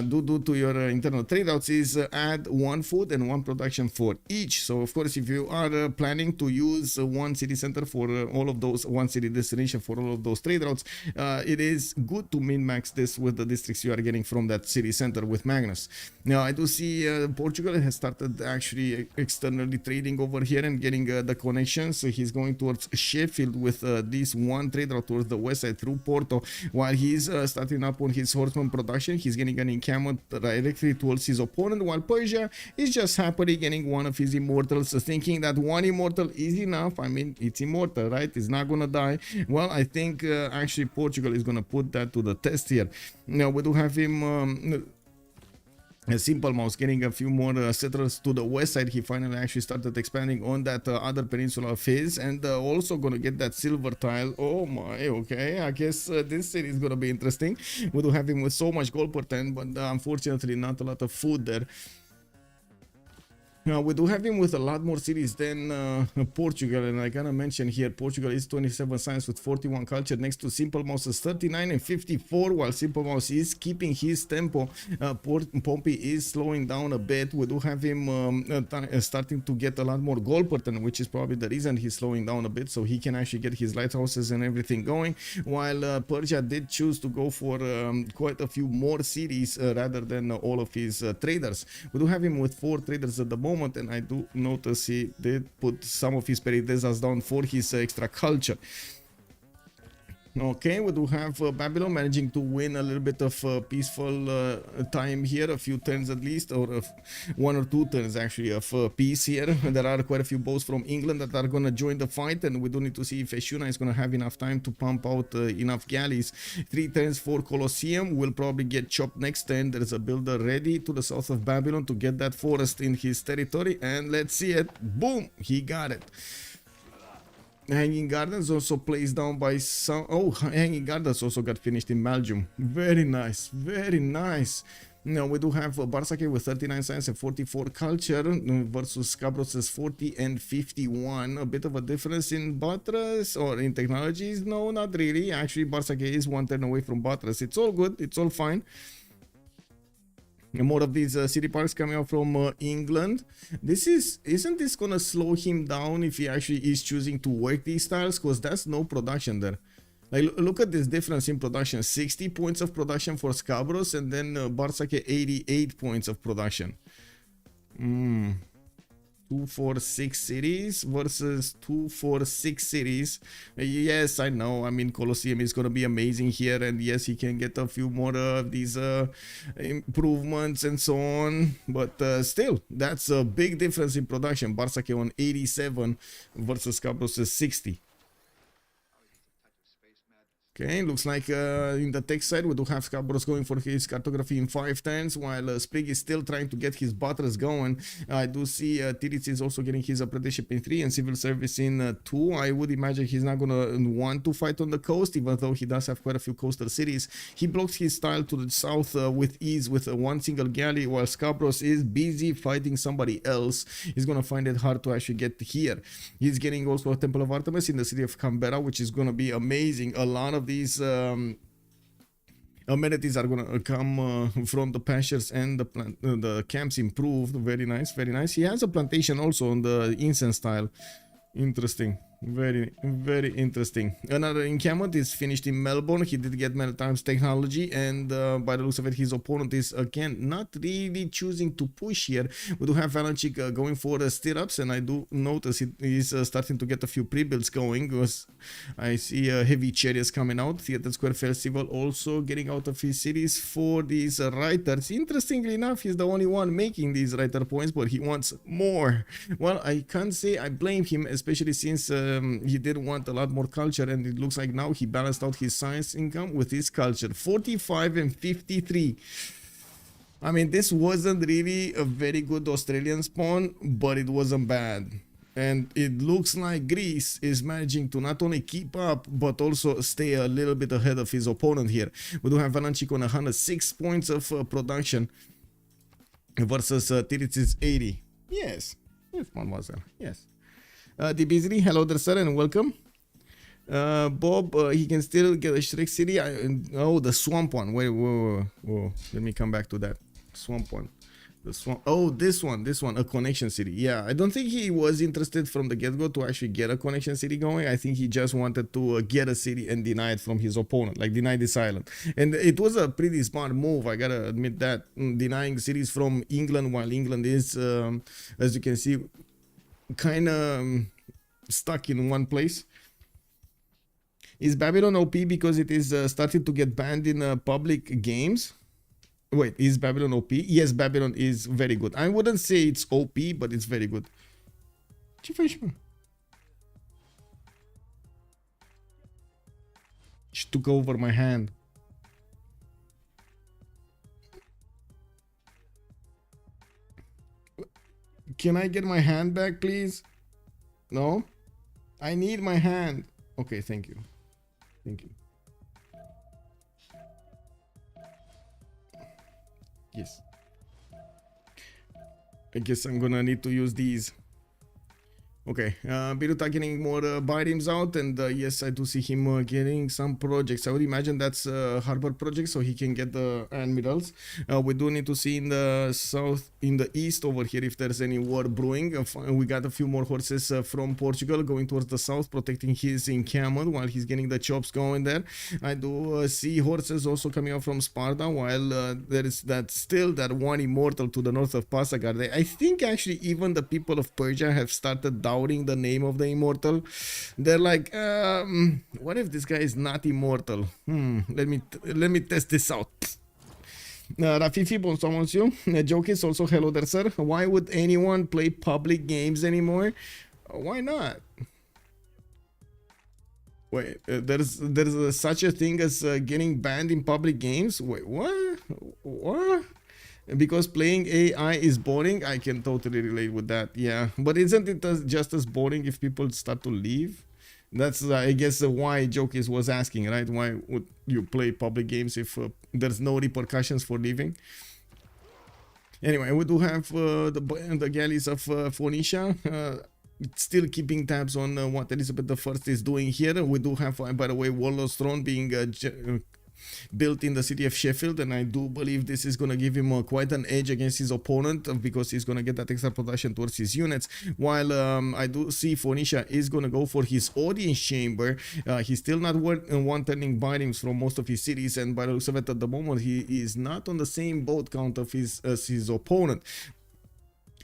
do to your internal trade routes is add 1 food and 1 production for each. So of course, if you are planning to use 1 city center for all of those, 1 city destination for all of those trade routes, it is good to min-max this with the districts you are getting from that city center with Magnus. Now I do see Portugal has started actually externally trading over here and getting the connections. So he's going towards Sheffield with this 1 trade route towards the west side through Porto, while he's starting up on his horseman production. He's getting an encampment directly towards his opponent, while Persia is just happily getting one of his immortals, thinking that 1 immortal is enough. I mean, it's immortal, right? It's not gonna die. Well, I think actually Portugal is gonna put that to the test here. Now we do have him Simple Mouse getting a few more settlers to the west side. He finally actually started expanding on that other peninsula of his, and also gonna get that silver tile. Oh my, okay, I guess this city is gonna be interesting. We do have him with so much gold per turn, but unfortunately not a lot of food there. Now we do have him with a lot more cities than Portugal, and I gotta mention here, Portugal is 27 science with 41 culture next to Simple Mouse's 39 and 54, while Simple Mouse is keeping his tempo. Pompey is slowing down a bit. We do have him starting to get a lot more gold per turn, which is probably the reason he's slowing down a bit, so he can actually get his lighthouses and everything going, while Persia did choose to go for quite a few more cities rather than all of his traders. We do have him with 4 traders at the moment, and I do notice he did put some of his Peridesas down for his extra culture. Okay, we do have Babylon managing to win a little bit of peaceful time here, a few turns at least, or 1 or 2 turns actually of peace here. There are quite a few boats from England that are going to join the fight, and we do need to see if Eshuna is going to have enough time to pump out enough galleys. 3 turns for Colosseum will probably get chopped next turn. There is a builder ready to the south of Babylon to get that forest in his territory, and let's see it. Boom, he got it. Hanging Gardens also placed down by some... Oh, Hanging Gardens also got finished in Belgium. Very nice, very nice. Now we do have Bartsake with 39 science and 44 culture versus Scabrous' 40 and 51. A bit of a difference in Buttress or in technologies. No, not really. Actually, Bartsake is 1 turn away from Buttress. It's all good. It's all fine. More of these city parks coming out from England. Isn't this gonna slow him down if he actually is choosing to work these tiles? Because that's no production there. Like, look at this difference in production. 60 points of production for Scabrous, and then Bartsake 88 points of production. 246 cities versus 246 cities. Yes, I know. I mean, Colosseum is going to be amazing here, and yes, he can get a few more of these improvements and so on. But still, that's a big difference in production. Bartsake on 87 versus Scabrous 60. Okay, looks like in the tech side we do have Scabrous going for his cartography in 5 turns, while Sprig is still trying to get his butters going. I do see Titiits is also getting his apprenticeship in 3 and civil service in 2. I would imagine he's not gonna want to fight on the coast, even though he does have quite a few coastal cities. He blocks his style to the south with ease with one single galley, while Scabrous is busy fighting somebody else. He's gonna find it hard to actually get here. He's getting also a Temple of Artemis in the city of Canberra, which is gonna be amazing. A lot of these amenities are gonna come from the pastures, and the camps improved. Very nice, very nice. He has a plantation also on the incense style. Interesting. Very, very interesting. Another encampment is finished in Melbourne. He did get many times technology, and by the looks of it, his opponent is again not really choosing to push here. We do have Valanchik going for stirrups, and I do notice he's starting to get a few pre-builds going, because I see heavy chariots coming out. Theatre Square Festival also getting out of his cities for these writers. Interestingly enough, he's the only one making these writer points, but he wants more. Well, I can't say I blame him, especially since he did want a lot more culture, and it looks like now he balanced out his science income with his culture. 45 and 53. I mean, this wasn't really a very good Australian spawn, but it wasn't bad. And it looks like Greece is managing to not only keep up, but also stay a little bit ahead of his opponent here. We do have Valanchik on 106 points of production versus Titiits 80. Yes, mademoiselle, yes. Dibizri, hello there, sir, and welcome. Bob, he can still get a Shrek City. Oh, the swamp one. Wait, whoa. Let me come back to that. Swamp one. The swamp. Oh, this one, a connection city. Yeah, I don't think he was interested from the get-go to actually get a connection city going. I think he just wanted to get a city and deny it from his opponent, like deny this island. And it was a pretty smart move, I gotta admit that. Denying cities from England, while England is, as you can see, kind of stuck in one place. Is Babylon OP because it is starting to get banned in public games? Wait, is Babylon OP? Yes, Babylon is very good. I wouldn't say it's OP, but it's very good. Ce faci, mă? She took over my hand. Can I get my hand back, please? No? I need my hand. Okay, thank you. Thank you. Yes. I guess I'm gonna need to use these. Okay, Biruta getting more biomes out, and yes, I do see him getting some projects. I would imagine that's harbor project, so he can get the admirals. We do need to see in the south, in the east over here, if there's any war brewing. We got a few more horses from Portugal going towards the south, protecting his encampment while he's getting the chops going there. I do see horses also coming out from Sparta, while there is still that one immortal to the north of Passagar. I think actually even the people of Persia have started doubting the name of the immortal. They're like, what if this guy is not immortal? Let me test this out. Rafifi, bonsoir monsieur. Joke is also hello there, sir. Why would anyone play public games anymore? Why not? Wait, there's such a thing as getting banned in public games? Wait, what? What? Because playing AI is boring? I can totally relate with that, yeah. But isn't it just as boring if people start to leave? That's, I guess, why Jokis was asking, right? Why would you play public games if there's no repercussions for leaving? Anyway, we do have the galleys of Phoenicia. Still keeping tabs on what Elizabeth I is doing here. We do have, by the way, Warlord's Throne being built in the city of Sheffield, and I do believe this is going to give him quite an edge against his opponent because he's going to get that extra production towards his units, while I do see Phoenicia is going to go for his audience chamber. He's still not one-turning bindings from most of his cities, and by the looks of it at the moment, he is not on the same boat count of his opponent.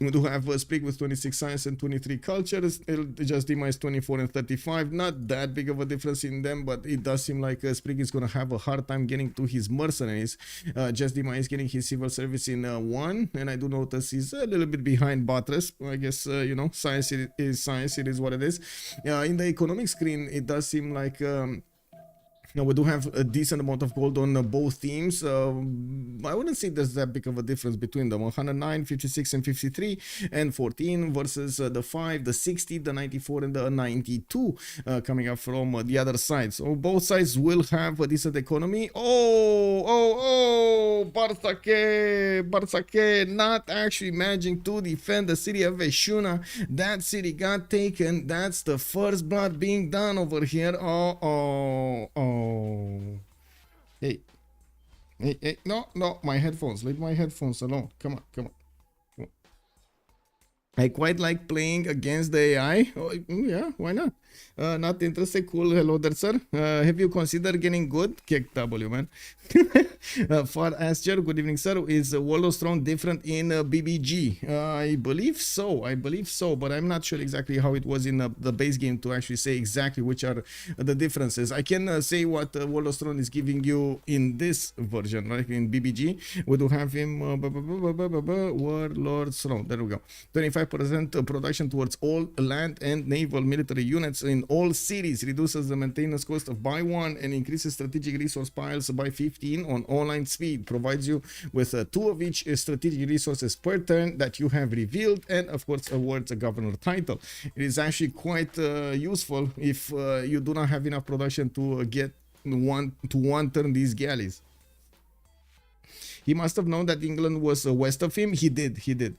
We do have Sprig with 26 science and 23 cultures. Just Dima is 24 and 35. Not that big of a difference in them, but it does seem like Sprig is going to have a hard time getting to his mercenaries. Just Dima is getting his civil service in 1, and I do notice he's a little bit behind Batras. I guess, you know, science is science, it is what it is. In the economic screen, it does seem like... now we do have a decent amount of gold on both teams. I wouldn't say there's that big of a difference between them. 109, 56 and 53 and 14 versus the 5, the 60, the 94 and the 92 coming up from the other side. So both sides will have a decent economy. Bartsake not actually managing to defend the city of Veshuna. That city got taken. That's the first blood being done over here. Hey, no, my headphones. Leave my headphones alone. Come on. I quite like playing against the AI. Oh, yeah, why not? Not interested. Cool. Hello there, sir. Have you considered getting good? Kick W, man. For Asger, good evening, sir. Is World of Strong different in BBG? I believe so, but I'm not sure exactly how it was in the base game to actually say exactly which are the differences. I can say what World of Strong is giving you in this version, right? In BBG, we do have him Warlord Strong. There we go. 25% production towards all land and naval military units in all cities, reduces the maintenance cost of by 1 and increases strategic resource piles by 15 on online speed, provides you with 2 of each strategic resources per turn that you have revealed, and of course awards a governor title. It is actually quite useful if you do not have enough production to get one turn these galleys. He must have known that England was west of him. He did.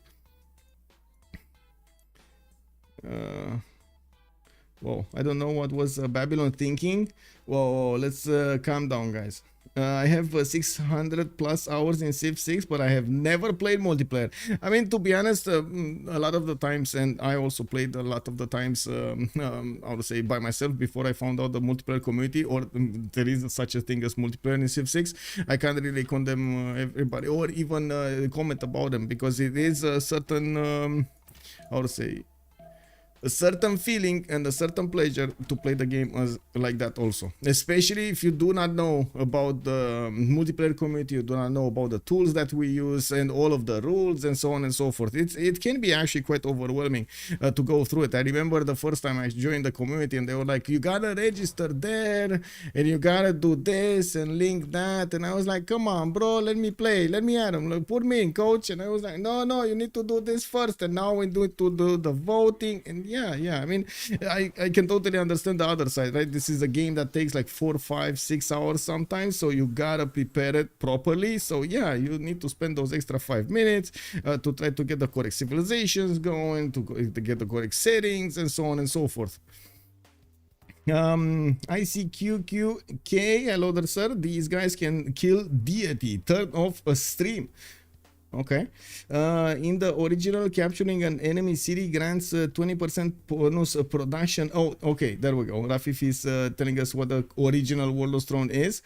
Well, I don't know what was Babylon thinking. Well, let's calm down, guys. I have 600 plus hours in Civ6, but I have never played multiplayer. I mean, to be honest, a lot of the times, and I also played a lot of the times, I would say by myself before I found out the multiplayer community, or there is such a thing as multiplayer in Civ6. I can't really condemn everybody or even comment about them, because it is a certain, how to say, a certain feeling and a certain pleasure to play the game as like that also, especially if you do not know about the multiplayer community, you do not know about the tools that we use and all of the rules and so on and so forth. It can be actually quite overwhelming to go through it. I remember the first time I joined the community and they were like, you gotta register there and you gotta do this and link that, and I was like, come on bro, let me play, let me add them, like, put me in, coach. And I was like, no, you need to do this first, and now we do the voting. And yeah, I mean, I can totally understand the other side, right? This is a game that takes like 4, 5, 6 hours sometimes, so you gotta prepare it properly. So yeah, you need to spend those extra 5 minutes to try to get the correct civilizations going, to get the correct settings and so on and so forth. ICQQK, hello there, sir. These guys can kill deity. Turn off a stream. Okay. In the original, capturing an enemy city grants 20% bonus production. Oh, okay, there we go. Rafif is telling us what the original World of Throne is.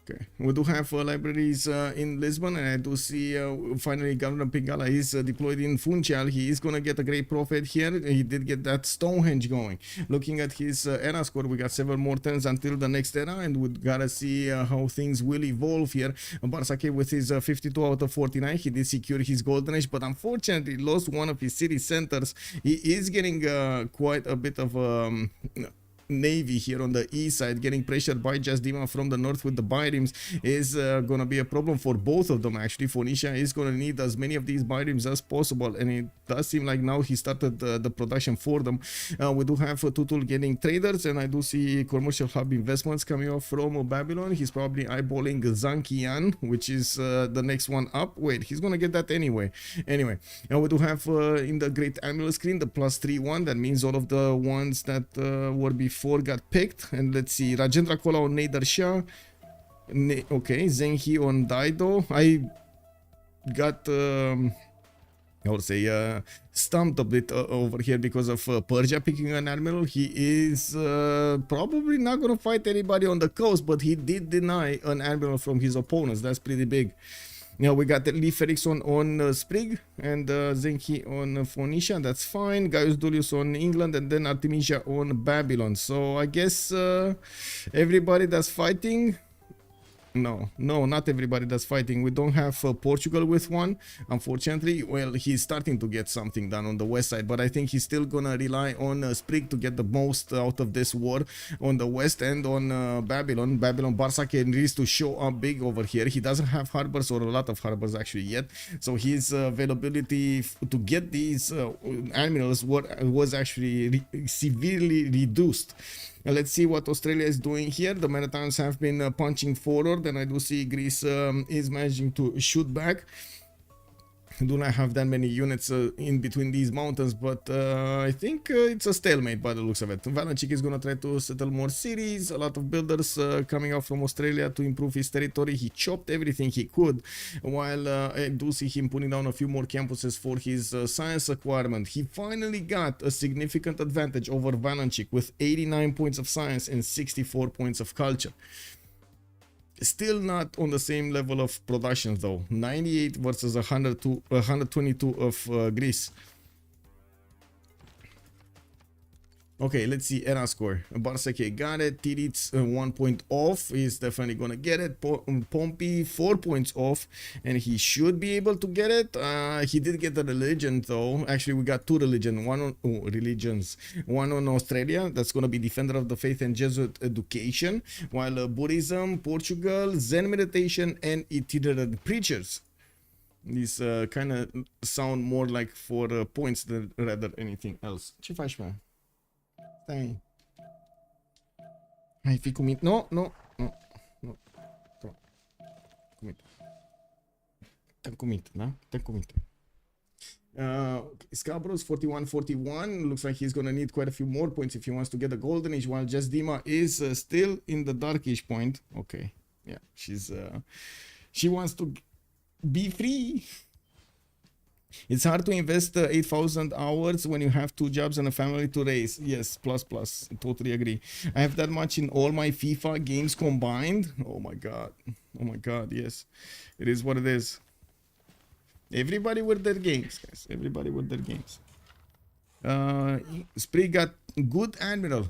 Okay. We do have libraries in Lisbon, and I do see finally Governor Pingala is deployed in Funchal. He is going to get a great profit here. He did get that Stonehenge going. Looking at his era score, we got several more turns until the next era, and we gotta see how things will evolve here. Bartsake with his 52 out of 49, he did secure his Golden Age, but unfortunately lost one of his city centers. He is getting quite a bit of navy here on the east side, getting pressured by Just Dima from the north with the birems is gonna be a problem for both of them. Actually, Phoenicia is gonna need as many of these birems as possible, and it does seem like now he started the production for them. We do have Tutul getting traders, and I do see commercial hub investments coming off from Babylon. He's probably eyeballing Zankian, which is the next one up. Wait, he's gonna get that anyway. Anyway, we do have in the Great Amulet screen the +3 one. That means all of the ones that were before 4 got picked. And let's see, Rajendra Kola on Nader Shah. Okay, Zenhi on Daido. I got I would say stumped a bit over here because of Persia picking an admiral. He is probably not gonna fight anybody on the coast, but he did deny an admiral from his opponents. That's pretty big. Now we got Lee Freritos on Sprig and Zenki on Phoenicia. That's fine. Gaius Dullius on England and then Artemisia on Babylon. So I guess everybody that's fighting. No, not everybody that's fighting. We don't have Portugal with one, unfortunately. Well, he's starting to get something done on the west side, but I think he's still gonna rely on Sprig to get the most out of this war on the west and on Babylon. Bartsake needs to show up big over here. He doesn't have harbors, or a lot of harbors actually yet, so his availability to get these admirals was actually severely reduced. Let's see what Australia is doing here. The Maritimes have been punching forward, and I do see Greece is managing to shoot back. Do not have that many units in between these mountains, but I think it's a stalemate by the looks of it. Valanchik is going to try to settle more cities. A lot of builders coming out from Australia to improve his territory. He chopped everything he could, while I do see him putting down a few more campuses for his science acquirement. He finally got a significant advantage over Valanchik with 89 points of science and 64 points of culture. Still not on the same level of production though. 98 versus 122 of Greece. Okay, let's see era score. Bartsake got it. Titiits 1 point off. He's definitely gonna get it. Pompey 4 points off, and he should be able to get it. He did get the religion though. Actually, we got two religions. One on Australia. That's gonna be Defender of the Faith and Jesuit Education. While Buddhism, Portugal, Zen Meditation, and Itinerant Preachers. These kind of sound more like for points than rather anything else. Ce faci, mă? Stai. Hai fi cu minte. No. Cu minte. Te-am cu minte, da? Te-am cu minte. Scabrous 41-41. Looks like he's gonna need quite a few more points if he wants to get the golden age, while Just Dima is still in the darkish point. Okay. Yeah, she wants to be free. It's hard to invest 8,000 hours when you have 2 jobs and a family to raise. Yes, plus. Totally agree. I have that much in all my FIFA games combined. Oh my god, yes. It is what it is. Everybody with their games, guys. Everybody with their games. Sprig got good admiral.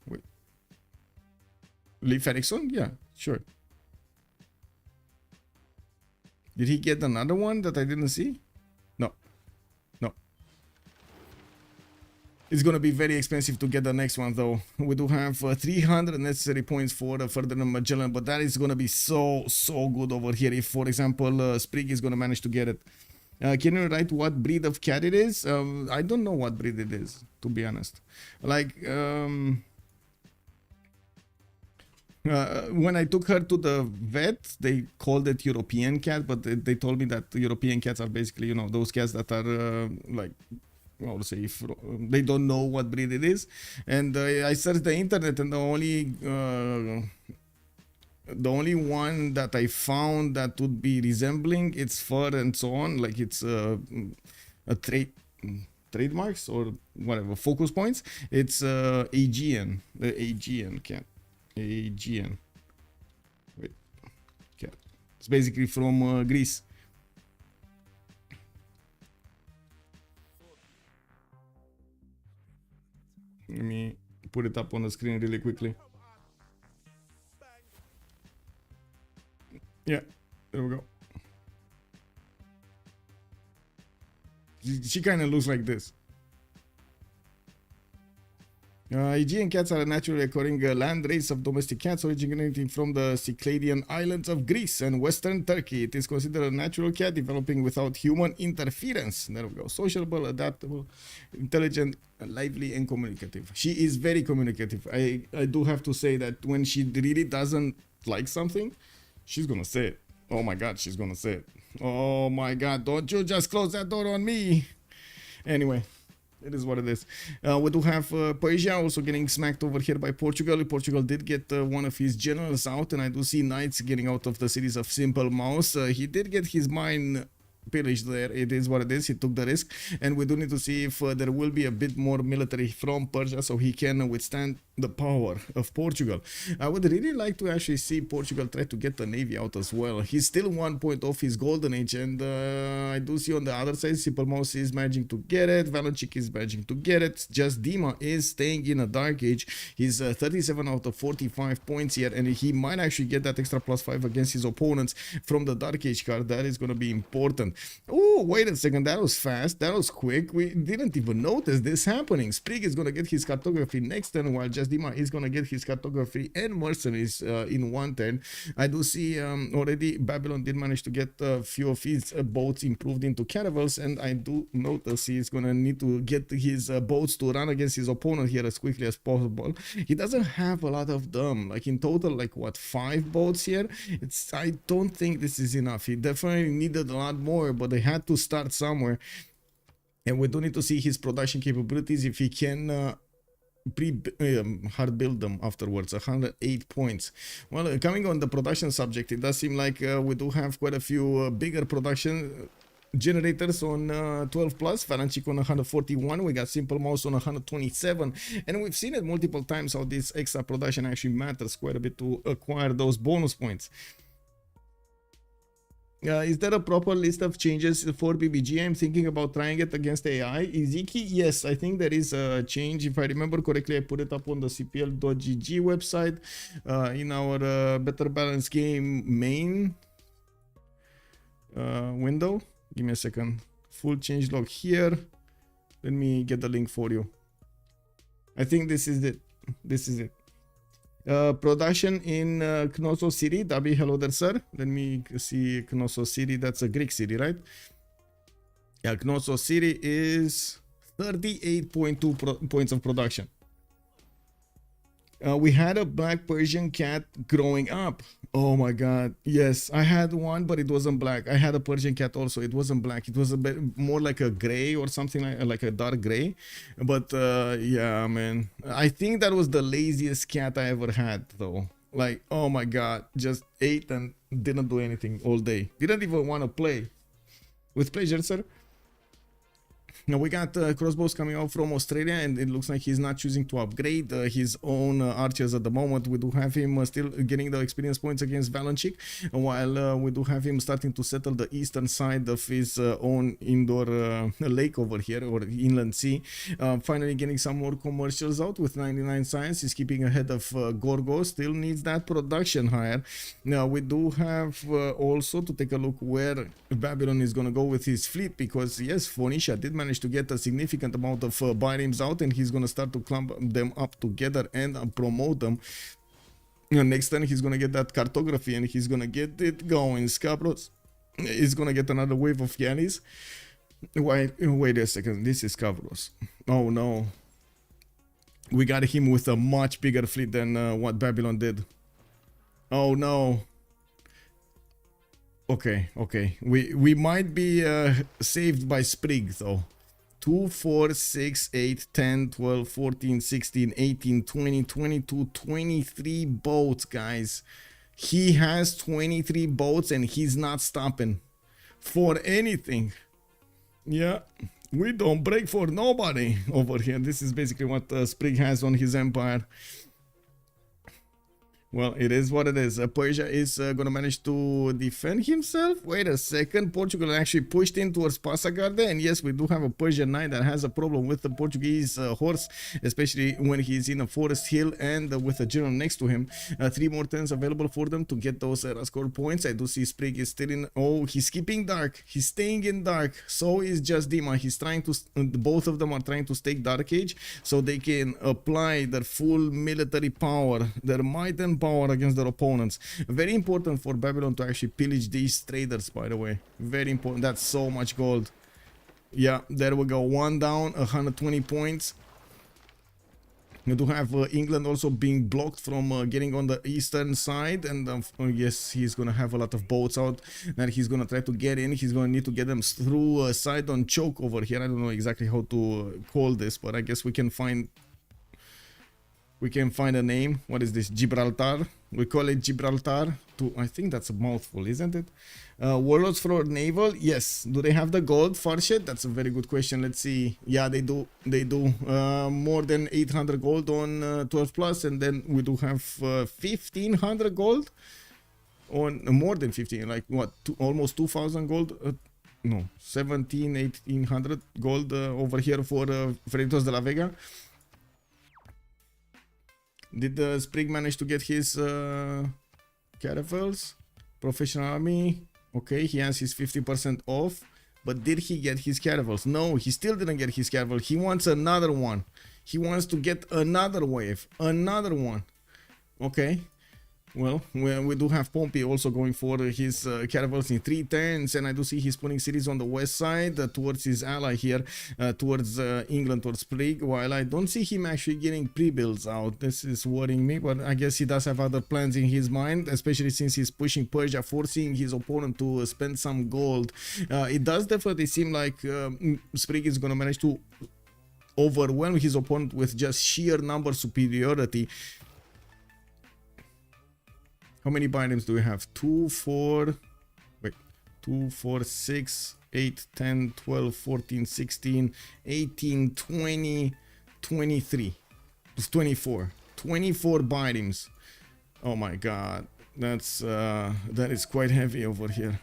Wait. Leif Erikson? Yeah, sure. Did he get another one that I didn't see? No. It's gonna be very expensive to get the next one though. We do have 300 necessary points for Ferdinand Magellan, but that is gonna be so good over here if, for example, Sprig is gonna manage to get it. Can you write what breed of cat it is? I don't know what breed it is, to be honest. Like, when I took her to the vet, they called it European cat, but they told me that European cats are basically, you know, those cats that are like, I would say, they don't know what breed it is. And I searched the internet, and the only one that I found that would be resembling its fur and so on, like it's a trademarks or whatever, focus points. It's Aegean, the Aegean cat. Aegean. Wait, cat. It's basically from Greece. Let me put it up on the screen really quickly. Yeah, there we go. She kind of looks like this. Aegean cats are a naturally occurring land race of domestic cats originating from the Cycladian islands of Greece and western Turkey. It is considered a natural cat developing without human interference. There we go. Sociable, adaptable, intelligent, lively, and communicative. She is very communicative. I do have to say that when she really doesn't like something, she's gonna say it. Oh my god, she's gonna say it. Oh my god, don't you just close that door on me. Anyway. It is what it is. We do have Persia also getting smacked over here by Portugal. Portugal did get one of his generals out, and I do see knights getting out of the cities of Simple Mouse. He did get his mine pillaged there. It is what it is. He took the risk, and we do need to see if there will be a bit more military from Persia so he can withstand the power of Portugal. I would really like to actually see Portugal try to get the navy out as well. He's still 1 point off his golden age, and I do see on the other side Simple Mouse is managing to get it, Valanchik is managing to get it, just Dima is staying in a dark age. He's 37 out of 45 points here, and he might actually get that extra +5 against his opponents from the dark age card. That is going to be important. Oh, wait a second, that was fast, that was quick. We didn't even notice this happening. Sprig is going to get his cartography next turn, while just Dima is going to get his cartography and mercenaries in one turn. I do see already Babylon did manage to get a few of his boats improved into caravels, and I do notice he's going to need to get his boats to run against his opponent here as quickly as possible. He doesn't have a lot of them, like in total, like what, 5 boats here? I don't think this is enough. He definitely needed a lot more, but they had to start somewhere. And we do need to see his production capabilities, if he can hard build them afterwards. 108 points. Well, coming on the production subject, it does seem like we do have quite a few bigger production generators on 12 plus. Valanchik on 141. We got Simple Mouse on 127, and we've seen it multiple times how this extra production actually matters quite a bit to acquire those bonus points. Is there a proper list of changes for BBG? I'm thinking about trying it against AI. Iziki, yes, I think there is a change. If I remember correctly, I put it up on the CPL.gg website in our Better Balance Game main window. Give me a second. Full change log here. Let me get the link for you. I think this is it. This is it. Production in Knossos City. Dabi, hello there, sir. Let me see Knossos City. That's a Greek city, right? Yeah, Knossos City is 38.2 points of production. We had a black Persian cat growing up. Oh my god, yes, I had one, but it wasn't black. I had a Persian cat also. It wasn't black. It was a bit more like a gray or something, like a dark gray. But yeah, man, I think that was the laziest cat I ever had, though. Like, oh my god, just ate and didn't do anything all day. Didn't even want to play. With pleasure, sir. Now we got crossbows coming out from Australia, and it looks like he's not choosing to upgrade his own archers at the moment. We do have him still getting the experience points against Valanchik, while we do have him starting to settle the eastern side of his own indoor lake over here, or inland sea. Finally getting some more commercials out with 99 science. He's keeping ahead of Gorgo, still needs that production higher. Now we do have also to take a look where Babylon is going to go with his fleet, because yes, Phoenicia did manage to get a significant amount of bireams out, and he's going to start to clump them up together and promote them. Next time he's going to get that cartography, and he's going to get it going. Scabrous is going to get another wave of galleys. Wait a second, this is Scabrous. Oh no, we got him with a much bigger fleet than what Babylon did. Oh no. Okay, we might be saved by Sprig though. 2, 4, 6, 8, 10, 12, 14, 16, 18, 20, 22, 23 boats, guys. He has 23 boats and he's not stopping for anything. Yeah, we don't break for nobody over here. This is basically what Sprig has on his empire. Well, it is what it is. Persia is going to manage to defend himself. Wait a second. Portugal actually pushed in towards Passagarde. And yes, we do have a Persian knight that has a problem with the Portuguese horse, especially when he's in a forest hill and with a general next to him. 3 more turns available for them to get those score points. I do see Sprig is still in. Oh, he's keeping dark. He's staying in dark. So is just Dima. He's trying to. Both of them are trying to stake Dark Age so they can apply their full military power, their might and power against their opponents. Very important for Babylon to actually pillage these traders, by the way. Very important. That's so much gold. Yeah, there we go. 1 down, 120 points. We do have England also being blocked from getting on the eastern side, and yes, he's gonna have a lot of boats out that he's gonna try to get in. He's gonna need to get them through a side on choke over here. I don't know exactly how to call this, but I guess we can find a name. What is this? Gibraltar. We call it Gibraltar. I think that's a mouthful, isn't it? Warlords for naval. Yes. Do they have the gold for shit? That's a very good question. Let's see. Yeah, they do. They do. More than 800 gold on 12 plus, and then we do have 1500 gold on more than 15. Like what? Almost 2000 gold. No, 1800 gold over here for Freritos de la Vega. Did Sprig manage to get his caravels? Professional army. Okay, he has his 50% off. But did he get his caravels? No, he still didn't get his caravel. He wants another one. He wants to get another wave. Another one. Okay. Well, we do have Pompey also going for his caravels in 3 turns, and I do see he's putting cities on the west side towards his ally here, towards England, towards Sprig, while I don't see him actually getting pre-builds out. This is worrying me, but I guess he does have other plans in his mind, especially since he's pushing Persia, forcing his opponent to spend some gold. It does definitely seem like Sprig is going to manage to overwhelm his opponent with just sheer number superiority. How many bindings do we have? 2, 4, 6, 8, 10, 12, 14, 16, 18, 20, 23. It's 24. 24 bindings. Oh my god. That is quite heavy over here.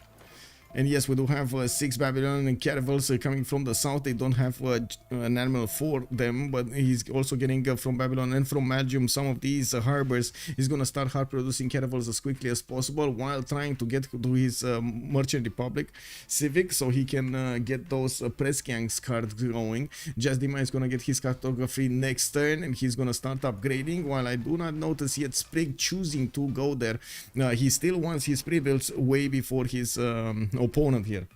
And yes, we do have 6 Babylonian caravels coming from the south. They don't have an admiral for them, but he's also getting from Babylon and from Magium some of these harbors. He's going to start hard producing caravels as quickly as possible while trying to get to his Merchant Republic Civic so he can get those press gangs cards going. Jasdima is going to get his cartography next turn, and he's going to start upgrading, while I do not notice yet Sprig choosing to go there. He still wants his pre-builds way before his opponent here.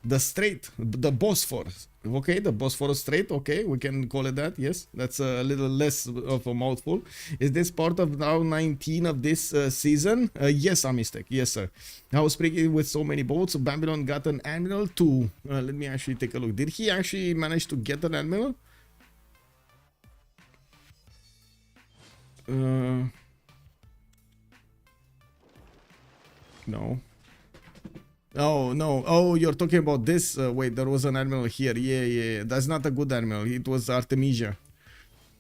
The Strait, the Bosphorus. Okay, the Bosphorus Strait. Okay, we can call it that. Yes, that's a little less of a mouthful. Is this part of round 19 of this season? Yes, Amistek. Yes, sir. How Sprig with so many boats. Babylon got an admiral too. Let me actually take a look. Did he actually manage to get an admiral? No. Oh, no. Oh, you're talking about this. Wait, there was an admiral here. Yeah. That's not a good admiral. It was Artemisia.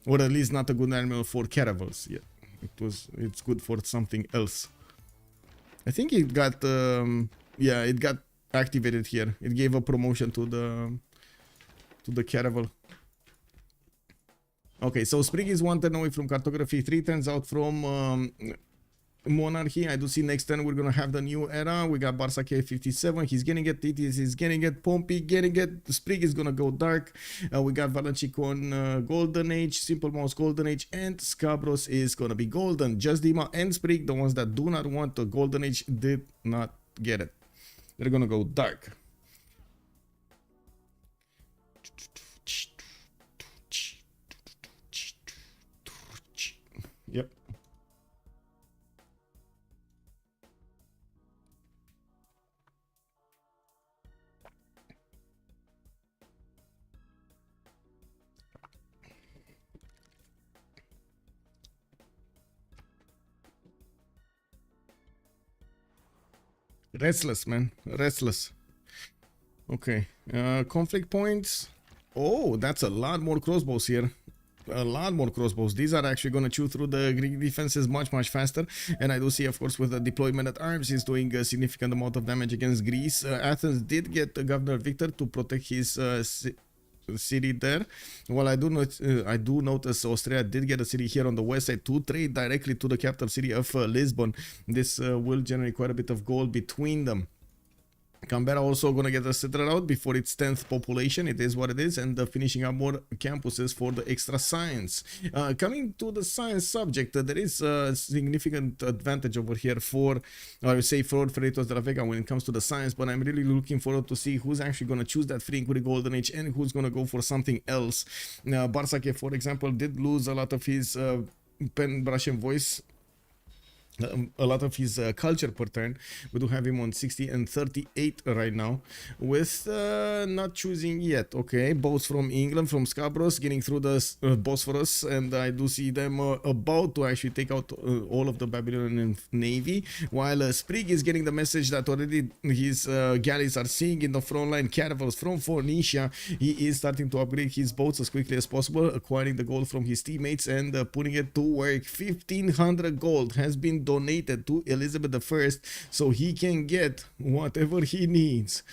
Or at least not a good admiral for caravels. Yeah. It's good for something else. I think it got, yeah, it got activated here. It gave a promotion to the caravel. Okay, so Sprig is 1 turn away from cartography, 3 turns out from monarchy. I do see next turn we're gonna have the new era. We got Bartsake 57. He's getting it. Titiits is getting it. Pompey getting it. Sprig is gonna go dark. We got Valanchik on Golden Age, Simple Mouse Golden Age, and Scabrous is gonna be golden. Jasdima and Sprig, the ones that do not want the Golden Age, did not get it. They're gonna go dark. Yep. Restless, man. Restless. Okay. Conflict points. Oh, that's a lot more crossbows here. A lot more crossbows. These are actually going to chew through the Greek defenses much faster. And I do see, of course, with the deployment at arms, he's doing a significant amount of damage against Greece. Athens did get Governor Victor to protect his city there. Well, I do notice Austria did get a city here on the west side to trade directly to the capital city of Lisbon. This will generate quite a bit of gold between them. Canberra also gonna get a settled out before its 10th population. It is what it is, and finishing up more campuses for the extra science. Coming to the science subject, there is a significant advantage over here for, I would say, for Freritos de la Vega when it comes to the science, but I'm really looking forward to see who's actually gonna choose that free inquiry golden age and who's gonna go for something else. Bartsake, for example, did lose a lot of his pen, brush, and voice. A lot of his culture per turn. We do have him on 60 and 38 right now, with not choosing yet. Okay, boats from England, from Scabrous, getting through the Bosphorus, and I do see them about to actually take out all of the Babylonian navy, while Sprig is getting the message that already his galleys are seeing in the front line caravels from Phoenicia. He is starting to upgrade his boats as quickly as possible, acquiring the gold from his teammates and putting it to work. 1500 gold has been donated to Elizabeth I, so he can get whatever he needs.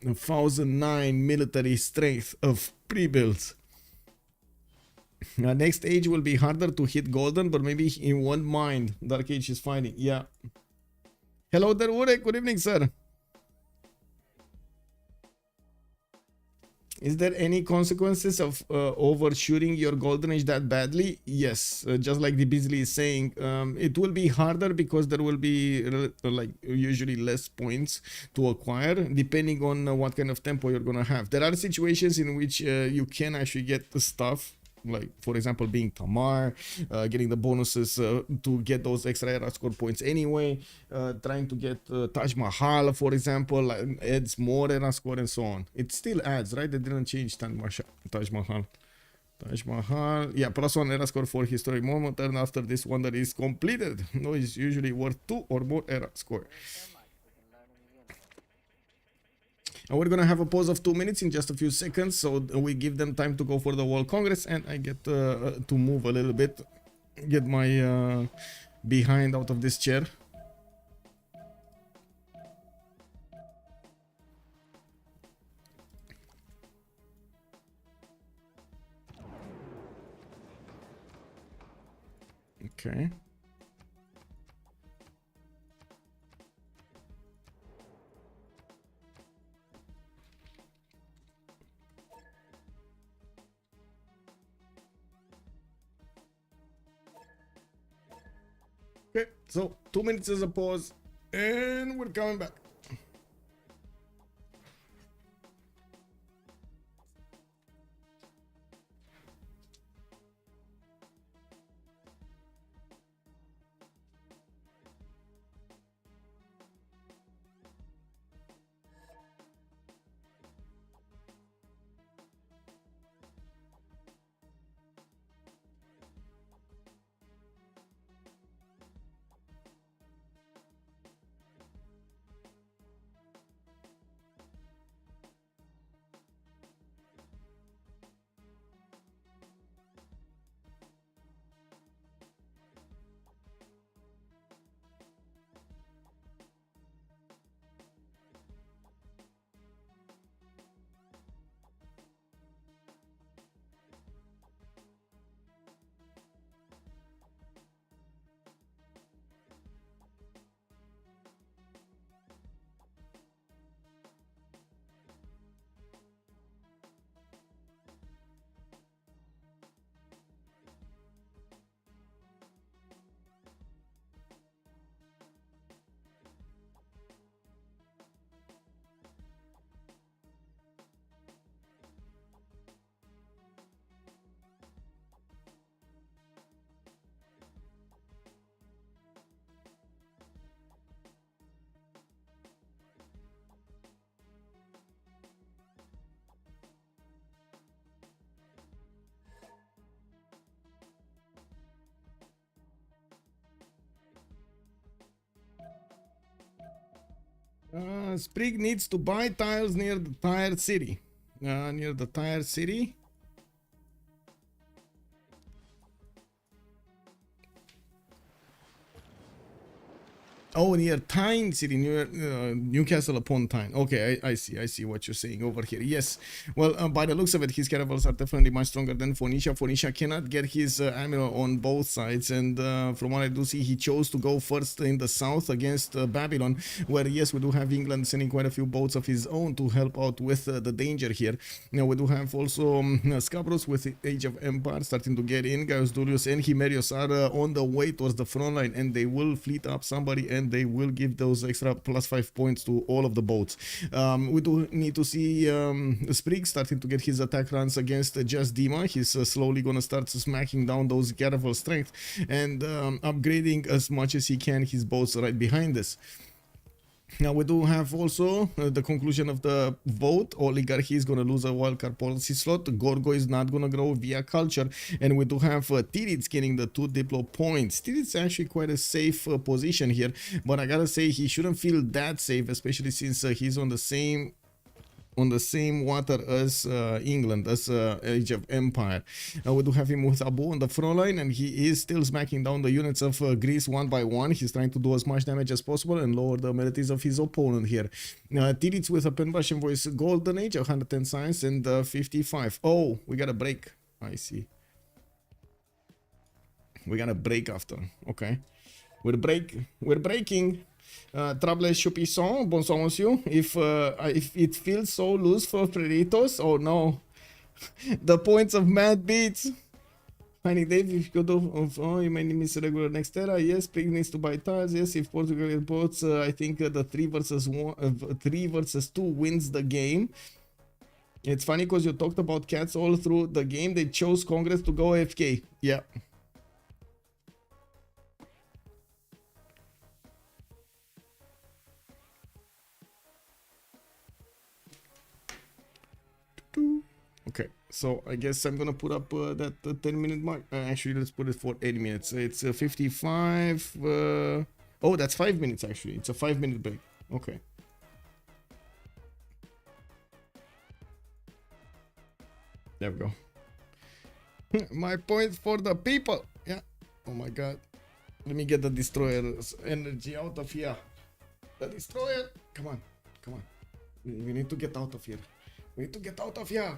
1009 military strength of pre-builds. Next age will be harder to hit golden, but maybe he won't mind. Dark Age is fighting. Yeah. Hello there, Urek. Good evening, sir. Is there any consequences of overshooting your golden age that badly? Yes, just like the Beasley is saying, it will be harder because there will be like usually less points to acquire depending on what kind of tempo you're gonna have. There are situations in which you can actually get the stuff, like for example being Tamar, getting the bonuses to get those extra era score points anyway, trying to get Taj Mahal, for example, adds more era score and so on. It still adds, right? They didn't change Taj Mahal. Yeah, +1 era score for historic moment, and after this wonder is completed, no, is usually worth 2 or more era score. And we're gonna have a pause of 2 minutes in just a few seconds, so we give them time to go for the World Congress, and I get to move a little bit, get my behind out of this chair. Okay. Okay, so 2 minutes is a pause, and we're coming back. Sprig needs to buy tiles near the tired city. Near the tired city. Oh, near Tyne City, near Newcastle upon Tyne. Okay, I see what you're saying over here. Yes, well, by the looks of it, his caravels are definitely much stronger than Phoenicia. Phoenicia cannot get his ammo on both sides, and from what I do see, he chose to go first in the south against Babylon, where, yes, we do have England sending quite a few boats of his own to help out with the danger here. Now, we do have also Scabrous with the Age of Empire starting to get in. Gaius Julius and Himerius are on the way towards the front line, and they will fleet up somebody, and they will give those extra +5 points to all of the boats. We do need to see Sprig starting to get his attack runs against just Dima. He's slowly gonna start smacking down those caravel strength and upgrading as much as he can his boats right behind this. Now we do have also the conclusion of the vote. Oligarchy is going to lose a wildcard policy slot. Gorgo is not going to grow via culture. And we do have Titiits getting the 2 Diplo points. Titiits actually quite a safe position here. But I gotta say, he shouldn't feel that safe, especially since he's on the same water as England, as Age of Empire. We do have him with Abu on the front line, and he is still smacking down the units of Greece one by one. He's trying to do as much damage as possible and lower the militaries of his opponent here. Titiits with a pen brush and voice Golden Age, 110 science and 55. Oh, we got a break. I see. We got a break after. Okay. We're breaking. Trouble Choupison, bonsoir monsieur. If it feels so loose for Freritos, oh no. The points of mad beats. Tiny Dave, if you go to, oh, you may miss regular next era. Yes, Sprig needs to buy tiles. Yes, if Portugal boats, I think the 3 versus 2 wins the game. It's funny because you talked about cats all through the game. They chose Congress to go AFK. Yeah. Okay, so I guess I'm gonna put up that 10-minute mark. Actually, let's put it for 80 minutes. It's 55. Oh, that's 5 minutes actually. It's a 5-minute break. Okay. There we go. My points for the people. Yeah. Oh my god. Let me get the destroyer's energy out of here. The destroyer. Come on. Come on. We need to get out of here. We need to get out of here.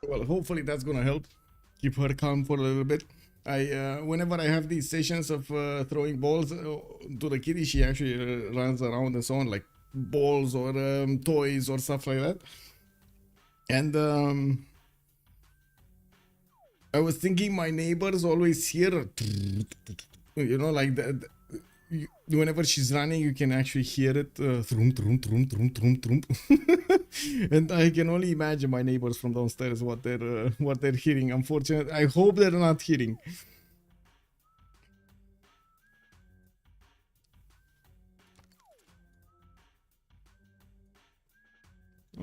Well, hopefully that's gonna help keep her calm for a little bit. Whenever I have these sessions of throwing balls to the kitty, she actually runs around and so on, like balls or toys or stuff like that. And I was thinking my neighbors always hear, you know, like that. Whenever she's running, you can actually hear it, thrum, thrum, thrum, thrum, thrum, thrum. And I can only imagine my neighbors from downstairs what they're hearing. Unfortunately, I hope they're not hearing.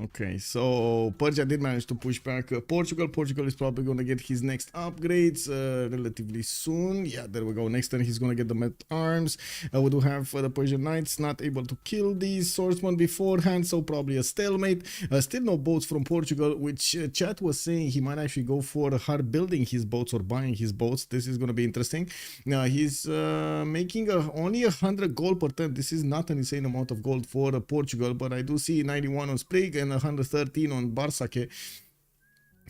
Okay, so Persia did manage to push back Portugal. Portugal is probably going to get his next upgrades relatively soon. Yeah, there we go. Next turn, he's going to get the metal arms. We do have the Persian knights not able to kill these swordsmen beforehand, so probably a stalemate. Still no boats from Portugal, which chat was saying he might actually go for hard building his boats or buying his boats. This is going to be interesting. Now, he's making only 100 gold per turn. This is not an insane amount of gold for Portugal, but I do see 91 on Sprig and 113 on Bartsake,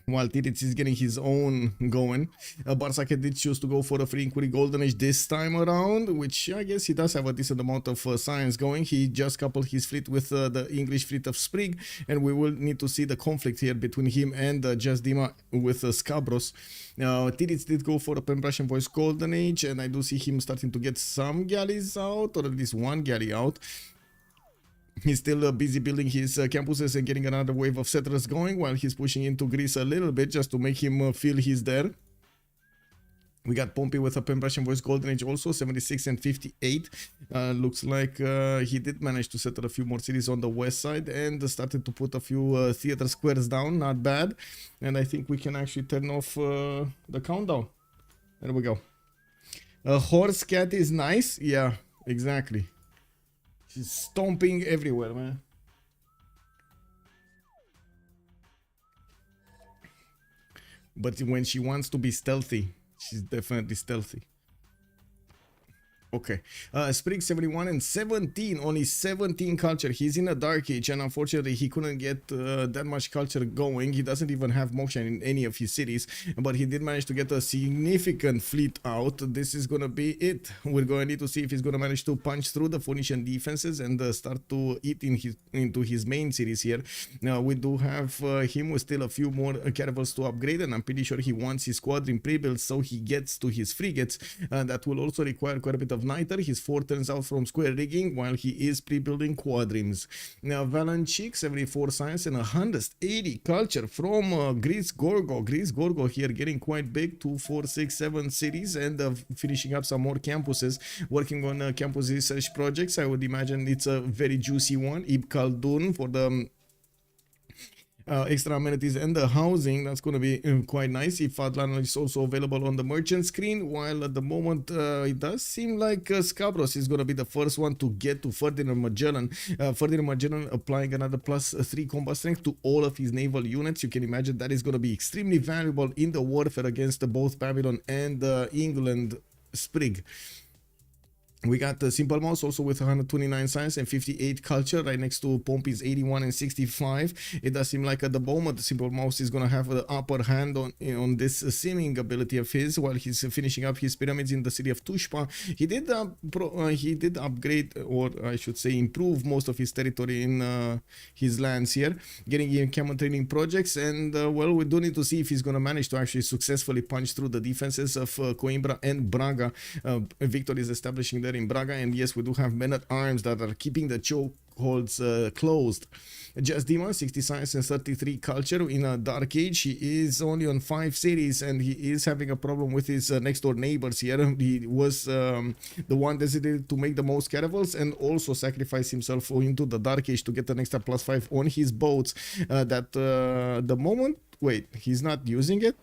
while Titiits is getting his own going. Bartsake did choose to go for a free inquiry golden age this time around, which I guess he does have a decent amount of science going. He just coupled his fleet with the English fleet of Sprig, and we will need to see the conflict here between him and Jasdima with Scabrous. Titiits did go for a Pembrasian voice golden age, and I do see him starting to get some galleys out, or at least one galley out. He's still busy building his campuses and getting another wave of settlers going, while he's pushing into Greece a little bit just to make him feel he's there. We got Pompey with a Pembrasian voice golden age also, 76 and 58. Looks like he did manage to settle a few more cities on the west side and started to put a few theater squares down. Not bad. And I think we can actually turn off the countdown. There we go. A horse cat is nice. Yeah, exactly. She's stomping everywhere, man. But when she wants to be stealthy, she's definitely stealthy. Okay, Sprig 71 and 17, only 17 culture. He's in a dark age, and unfortunately he couldn't get that much culture going. He doesn't even have motion in any of his cities, but he did manage to get a significant fleet out. This is gonna be it. We're gonna need to see if he's gonna manage to punch through the Phoenician defenses and start to eat into his main cities here. Now we do have him with still a few more caravels to upgrade, and I'm pretty sure he wants his squadron pre-built so he gets to his frigates. That will also require quite a bit of Nader. His 4 turns out from square rigging while he is pre-building quadrims. Now Valanchik 74 science and 180 culture from Greece Gorgo. Greece Gorgo here getting quite big, 2, 4, 6, 7 cities, and finishing up some more campuses, working on campus research projects. I would imagine it's a very juicy one. Ibn Khaldun for the extra amenities and the housing. That's going to be quite nice. If Adlan is also available on the merchant screen, while at the moment it does seem like Scabrous is going to be the first one to get to Ferdinand Magellan. Ferdinand Magellan applying another +3 combat strength to all of his naval units. You can imagine that is going to be extremely valuable in the warfare against both Babylon and England Sprig. We got the Simple Mouse also with 129 science and 58 culture right next to Pompey's 81 and 65. It does seem like at the moment the Simple Mouse is going to have the upper hand on this seeming ability of his while he's finishing up his pyramids in the city of Tushpa. He did upgrade, or I should say improve, most of his territory in his lands here, getting in camel training projects, and well, we do need to see if he's going to manage to actually successfully punch through the defenses of Coimbra and Braga. Victor is establishing in Braga, and yes, we do have men at arms that are keeping the chokeholds closed. Jasdima 60 science and 33 culture in a dark age. He is only on 5 cities, and he is having a problem with his next door neighbors here. He was the one designated to make the most caravels and also sacrifice himself into the dark age to get an extra +5 on his boats. That the moment, wait, he's not using it.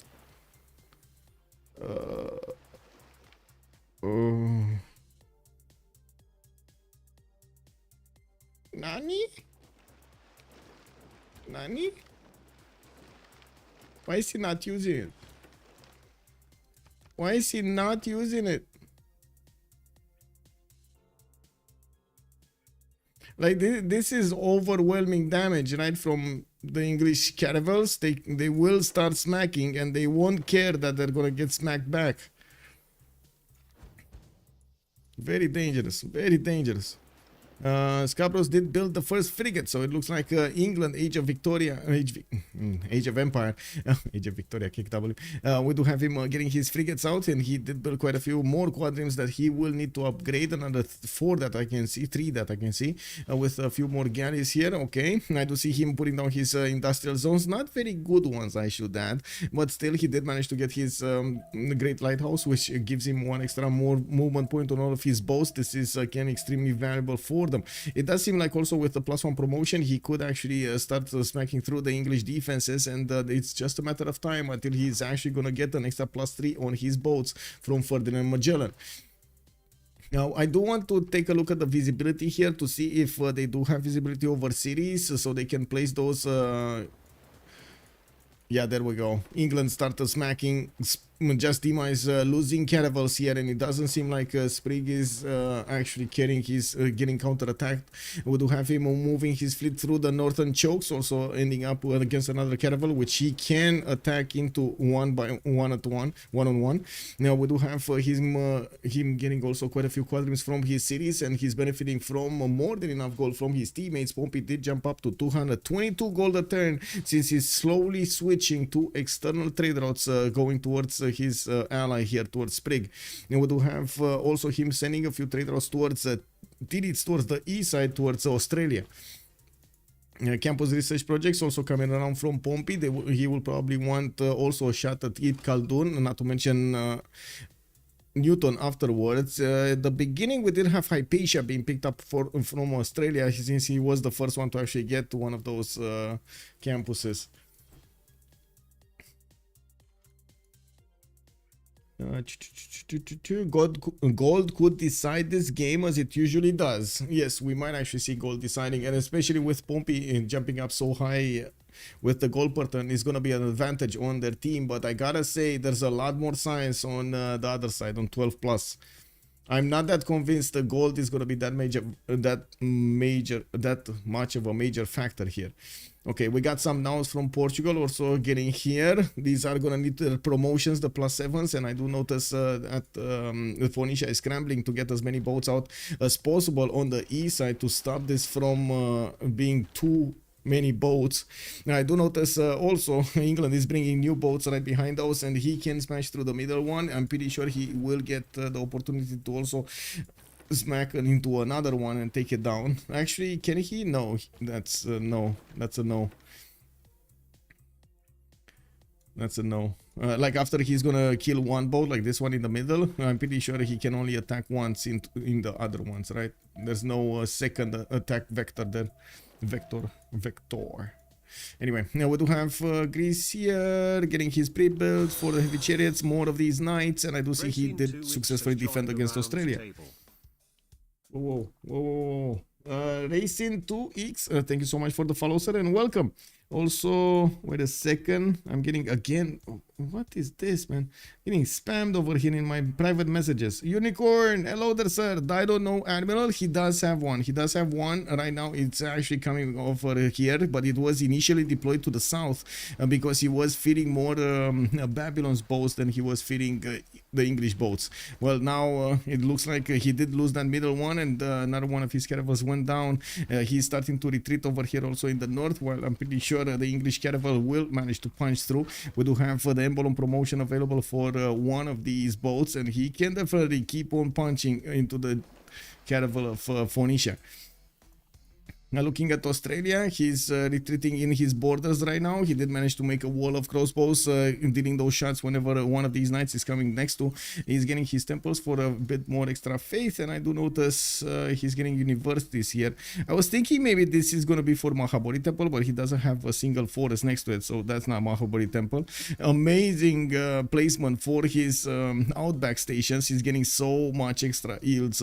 Nani? Why is he not using it? Why is he not using it? Like this is overwhelming damage, right? From the English caravels, they will start smacking, and they won't care that they're gonna get smacked back. Very dangerous, very dangerous. Scabrous did build the first frigate, so it looks like England, Age of Victoria, Age of Empire, Age of Victoria, KW. We do have him getting his frigates out, and he did build quite a few more quadrims that he will need to upgrade. Another 4 that I can see, 3 that I can see, with a few more galleys here. Okay, I do see him putting down his industrial zones, not very good ones, I should add, but still he did manage to get his great lighthouse, which gives him 1 extra more movement point on all of his boats. This is again extremely valuable for them. It does seem like also with the +1 promotion he could actually start smacking through the English defenses, and it's just a matter of time until he's actually gonna get an extra +3 on his boats from Ferdinand Magellan. Now, I do want to take a look at the visibility here to see if they do have visibility over cities, so they can place those. Yeah, there we go. England started smacking. Just Dima is losing caravels here, and it doesn't seem like Sprig is actually carrying his getting counterattacked. We do have him moving his fleet through the northern chokes, also ending up against another caravel, which he can attack into one on one. Now we do have him getting also quite a few quadrims from his cities, and he's benefiting from more than enough gold from his teammates. Pompey did jump up to 222 gold a turn, since he's slowly switching to external trade routes, going towards his ally here, towards Sprig. And we do have also him sending a few trade routes towards Titiits, towards the east side, towards Australia. Campus research projects also coming around from Pompey. He will probably want also a shot at Eid Khaldun, not to mention Newton afterwards. At the beginning we did have Hypatia being picked up from Australia, since he was the first one to actually get to one of those campuses. Gold could decide this game, as it usually does. Yes, we might actually see gold deciding, and especially with Pompey jumping up so high with the gold per turn is going to be an advantage on their team. But I gotta say, there's a lot more science on the other side, on 12 plus. I'm not that convinced the gold is going to be that much of a major factor here. Okay, we got some nows from Portugal also getting here. These are going to need their promotions, the +7s, and I do notice that Phoenicia is scrambling to get as many boats out as possible on the east side to stop this from being too many boats. Now I do notice also England is bringing new boats right behind those, and he can smash through the middle one. I'm pretty sure he will get the opportunity to also smack into another one and take it down. Actually, can he? No, that's no. That's a no. That's a no. Like after he's gonna kill one boat, like this one in the middle, I'm pretty sure he can only attack once in the other ones, right? There's no second attack vector there. Vector. Anyway, now we do have Greece here getting his pre-build for the heavy chariots, more of these knights, and I do see he did successfully defend against Australia. Whoa. Racing 2X, thank you so much for the follow, sir, and welcome. Also, wait a second, I'm getting again, what is this, man? Getting spammed over here in my private messages. Unicorn, hello there, sir. I don't know, Admiral. He does have one. Right now. It's actually coming over here, but it was initially deployed to the south because he was feeding more Babylon's boats than he was feeding the English boats. Well, now it looks like he did lose that middle one, and another one of his caravels went down. He's starting to retreat over here also in the north, while I'm pretty sure the English caravel will manage to punch through. We do have the emblem promotion available for one of these boats, and he can definitely keep on punching into the caravel of Phoenicia. Now looking at Australia, he's retreating in his borders right now. He did manage to make a wall of crossbows, dealing those shots whenever one of these knights is coming next to. He's getting his temples for a bit more extra faith, and I do notice he's getting universities here. I was thinking maybe this is going to be for Mahabodhi Temple, but he doesn't have a single forest next to it, so that's not Mahabodhi Temple. Amazing placement for his outback stations. He's getting so much extra yields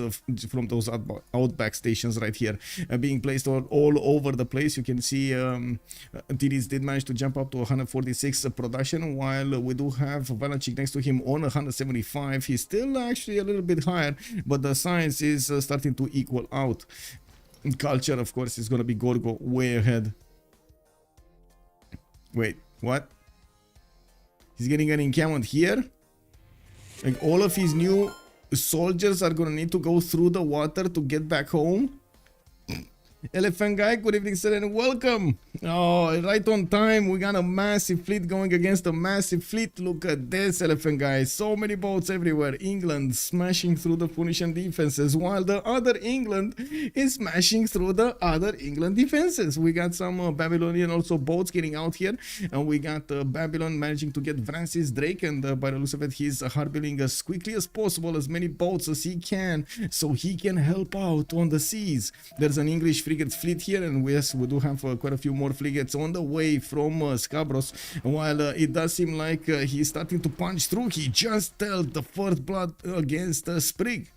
from those outback stations right here, being placed all over the place. You can see Titiits did manage to jump up to 146 production, while we do have Valanchik next to him on 175. He's still actually a little bit higher, but the science is starting to equal out. Culture, of course, is going to be Gorgo way ahead. Wait, what? He's getting an encampment here? Like all of his new soldiers are going to need to go through the water to get back home? Elephant guy, good evening, sir, and welcome. Oh, right on time. We got a massive fleet going against a massive fleet. Look at this, Elephant guy. So many boats everywhere. England smashing through the Phoenician defenses, while the other England is smashing through the other England defenses. We got some Babylonian also boats getting out here, and we got Babylon managing to get Francis Drake, and by the looks of it, he's harboring as quickly as possible as many boats as he can, so he can help out on the seas. There's an English frigate fleet here, and yes, we do have quite a few more frigates on the way from Scabrous. While it does seem like he's starting to punch through, he just dealt the first blood against Sprig.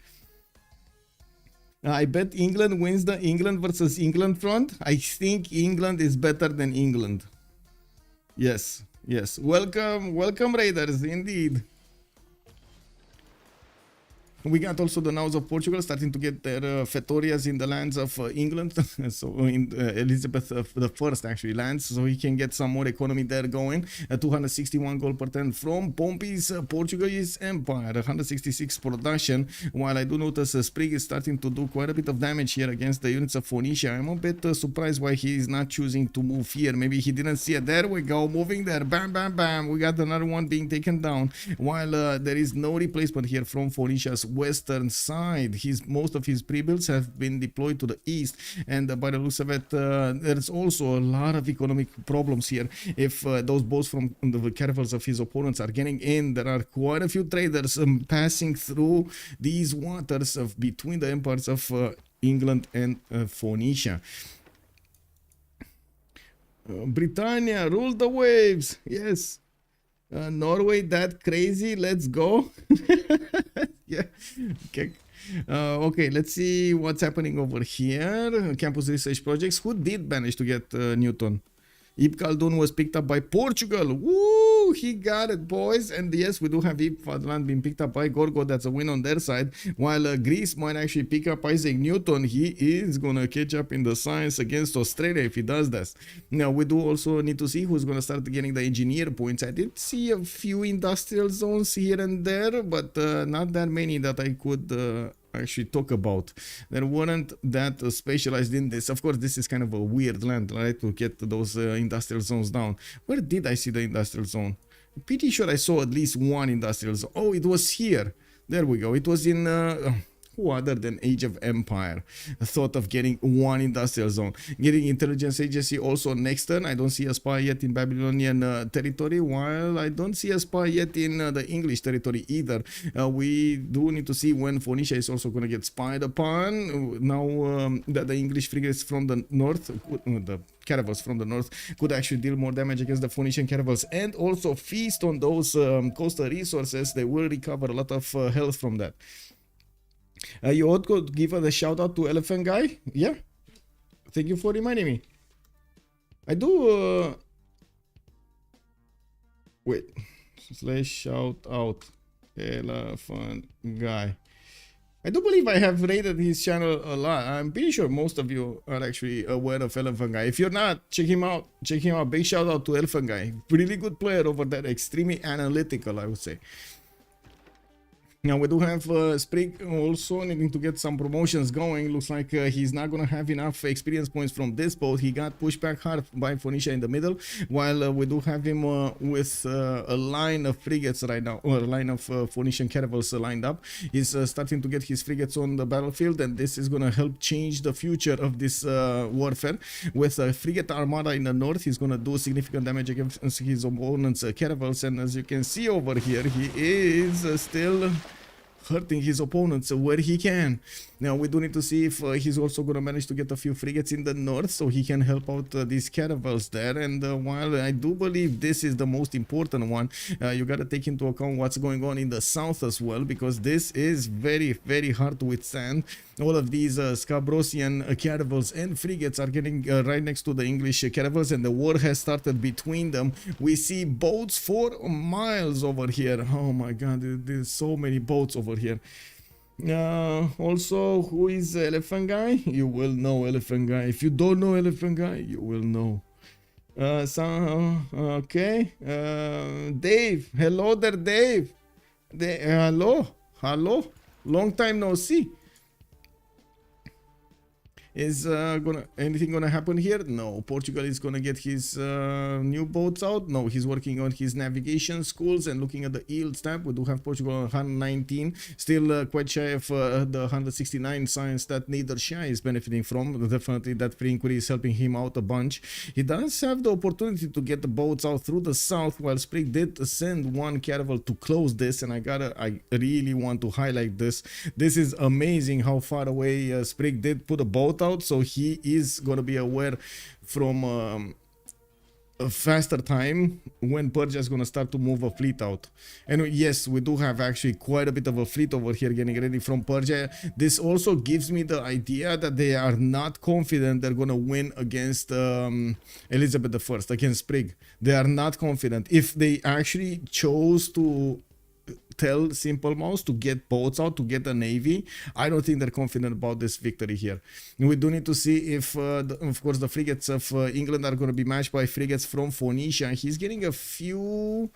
I bet England wins the England versus England front. I think England is better than England. Yes, yes. Welcome, welcome, Raiders, indeed. We got also the nows of Portugal starting to get their fetorias in the lands of England. So in Elizabeth the First actually lands, so he can get some more economy there going. 261 gold per turn from Pompey's Portuguese Empire, 166 production. While I do notice Sprig is starting to do quite a bit of damage here against the units of Phoenicia. I'm a bit surprised why he is not choosing to move here. Maybe he didn't see it. There we go, moving there. Bam, bam, bam. We got another one being taken down. While there is no replacement here from Phoenicia's western side. Most of his pre-builds have been deployed to the east, and by the looks of it, there's also a lot of economic problems here. If those boats from the caravels of his opponents are getting in, there are quite a few traders passing through these waters of between the empires of England and Phoenicia. Britannia, rule the waves. Yes. Norway, that crazy. Let's go. Yeah. Okay. Okay, let's see what's happening over here. Campus research projects. Who did manage to get Newton? Ibn Khaldun was picked up by Portugal. Woo! He got it, boys. And yes, we do have Ibn being picked up by Gorgo. That's a win on their side. While Greece might actually pick up Isaac Newton. He is going to catch up in the science against Australia if he does this. Now, we do also need to see who's going to start getting the engineer points. I did see a few industrial zones here and there, but not that many that I could actually talk about. There weren't that specialized in this. Of course, this is kind of a weird land, right, to get those industrial zones down. Where did I see the industrial zone? I'm pretty sure I saw at least one industrial zone. Oh, it was here. There we go. It was in who other than Age of Empire thought of getting one industrial zone? Getting intelligence agency also next turn. I don't see a spy yet in Babylonian territory, while I don't see a spy yet in the English territory either. We do need to see when Phoenicia is also going to get spied upon. Now that the English frigates from the north, the caravels from the north, could actually deal more damage against the Phoenician caravels and also feast on those coastal resources. They will recover a lot of health from that. You ought to give a shout out to Elephant Guy. Yeah, thank you for reminding me. I do wait, slash shout out Elephant Guy. I do believe I have rated his channel a lot. I'm pretty sure most of you are actually aware of Elephant Guy. If you're not, check him out. Check him out. Big shout out to Elephant Guy. Really good player over there. Extremely analytical, I would say. Now we do have Sprig also needing to get some promotions going. Looks like he's not going to have enough experience points from this boat. He got pushed back hard by Phoenicia in the middle, while we do have him with a line of frigates right now, or a line of Phoenician caravels lined up. He's starting to get his frigates on the battlefield, and this is going to help change the future of this warfare. With a frigate armada in the north, he's going to do significant damage against his opponent's caravels, and as you can see over here, he is still hurting his opponents where he can. Now we do need to see if he's also going to manage to get a few frigates in the north so he can help out these caravels there. And while I do believe this is the most important one, you got to take into account what's going on in the south as well, because this is very, very hard to withstand. All of these Scabrosian caravels and frigates are getting right next to the English caravels, and the war has started between them. We see boats for miles over here. Oh my god, there's so many boats over here. Also, who is Elephant Guy? You will know Elephant Guy. If you don't know Elephant Guy, you will know. Okay. Dave. Hello there, Dave. Hello. Long time no see. Is anything gonna happen here? No. Portugal is gonna get his new boats out. No, he's working on his navigation schools and looking at the yield stamp. We do have Portugal on 119, still quite shy of the 169 science that neither Shah is benefiting from. Definitely that free inquiry is helping him out a bunch. He does have the opportunity to get the boats out through the south, while Sprig did send one caravel to close this, and I really want to highlight this. This is amazing how far away Sprig did put a boat out, so he is going to be aware from a faster time when Persia is going to start to move a fleet out. And yes, we do have actually quite a bit of a fleet over here getting ready from Persia. This also gives me the idea that they are not confident they're going to win against Elizabeth I, against Sprig. They are not confident. If they actually chose to tell Simple Mouse to get boats out, to get a navy, I don't think they're confident about this victory here. We do need to see if, of course, the frigates of England are going to be matched by frigates from Phoenicia. He's getting a few...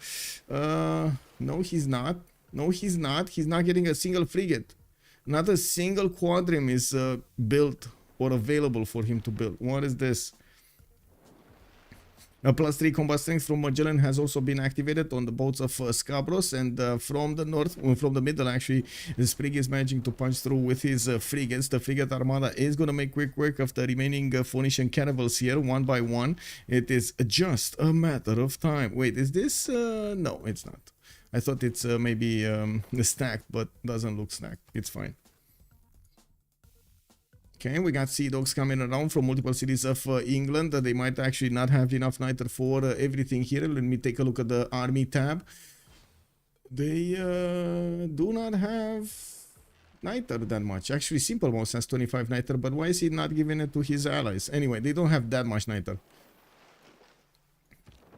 no, he's not. No, he's not. He's not getting a single frigate. Not a single quadrim is built or available for him to build. What is this? A +3 combat strength from Magellan has also been activated on the boats of Scabrous, and from the north, from the middle actually, Sprig is managing to punch through with his frigates. The frigate armada is going to make quick work of the remaining Phoenician caravels here, one by one. It is just a matter of time. Wait, is this? No, it's not. I thought it's maybe stacked, but doesn't look stacked. It's fine. Okay, we got Sea Dogs coming around from multiple cities of England. They might actually not have enough niter for everything here. Let me take a look at the army tab. They do not have niter that much. Actually, Simple Mouse has 25 niter, but why is he not giving it to his allies? Anyway, they don't have that much niter.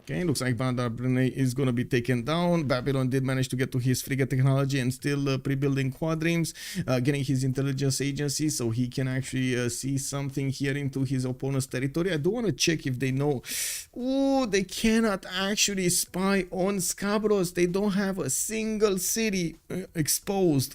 Okay, looks like Brunei is going to be taken down. Babylon did manage to get to his frigate technology and still pre-building quadrims, getting his intelligence agency so he can actually see something here into his opponent's territory. I do want to check if they know. Oh, they cannot actually spy on Scabrous. They don't have a single city exposed.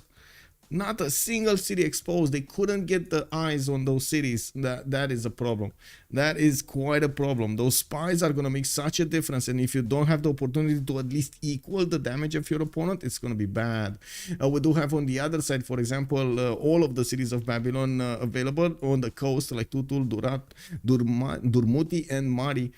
Not a single city exposed. They couldn't get the eyes on those cities. That is a problem. That is quite a problem. Those spies are going to make such a difference, and if you don't have the opportunity to at least equal the damage of your opponent, it's going to be bad. We do have on the other side, for example, all of the cities of Babylon available on the coast, like Tutul, Durat, Durmuti, and Mari.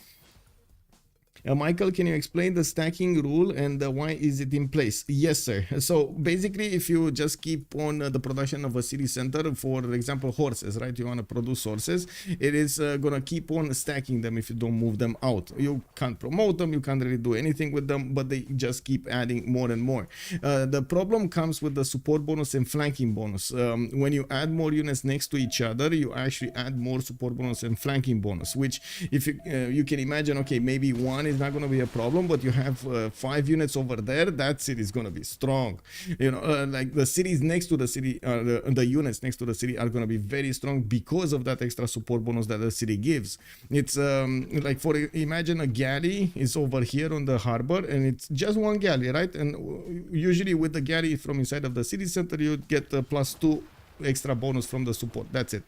Michael, can you explain the stacking rule and why is it in place? Yes, sir. So basically, if you just keep on the production of a city center, for example, horses, right? You want to produce horses, it is going to keep on stacking them if you don't move them out. You can't promote them, you can't really do anything with them, but they just keep adding more and more. The problem comes with the support bonus and flanking bonus. When you add more units next to each other, you actually add more support bonus and flanking bonus, which if you can imagine, okay, maybe one is not going to be a problem, but you have 5 units over there, that city is going to be strong. You know, like the cities next to the city, the units next to the city are going to be very strong because of that extra support bonus that the city gives. It's like, for imagine a galley is over here on the harbor and it's just one galley, right? And usually with the galley from inside of the city center, you get +2 extra bonus from the support. That's it.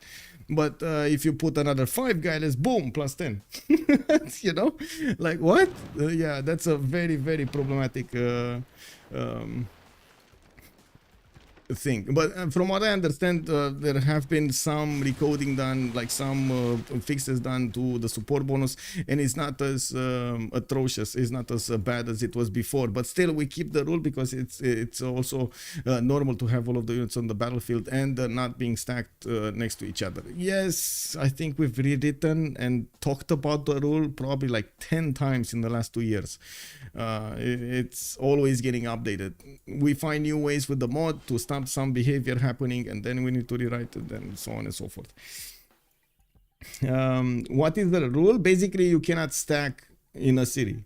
But if you put another 5 guys, boom, +10. You know, like what? Yeah, that's a very, very problematic thing. But from what I understand, there have been some recoding done, like some fixes done to the support bonus, and it's not as atrocious, it's not as bad as it was before. But still, we keep the rule because it's also normal to have all of the units on the battlefield and not being stacked next to each other. Yes, I think we've rewritten and talked about the rule probably like 10 times in the last 2 years. It's always getting updated. We find new ways with the mod to stop some behavior happening, and then we need to rewrite it, and so on and so forth. What is the rule? Basically, you cannot stack in a city.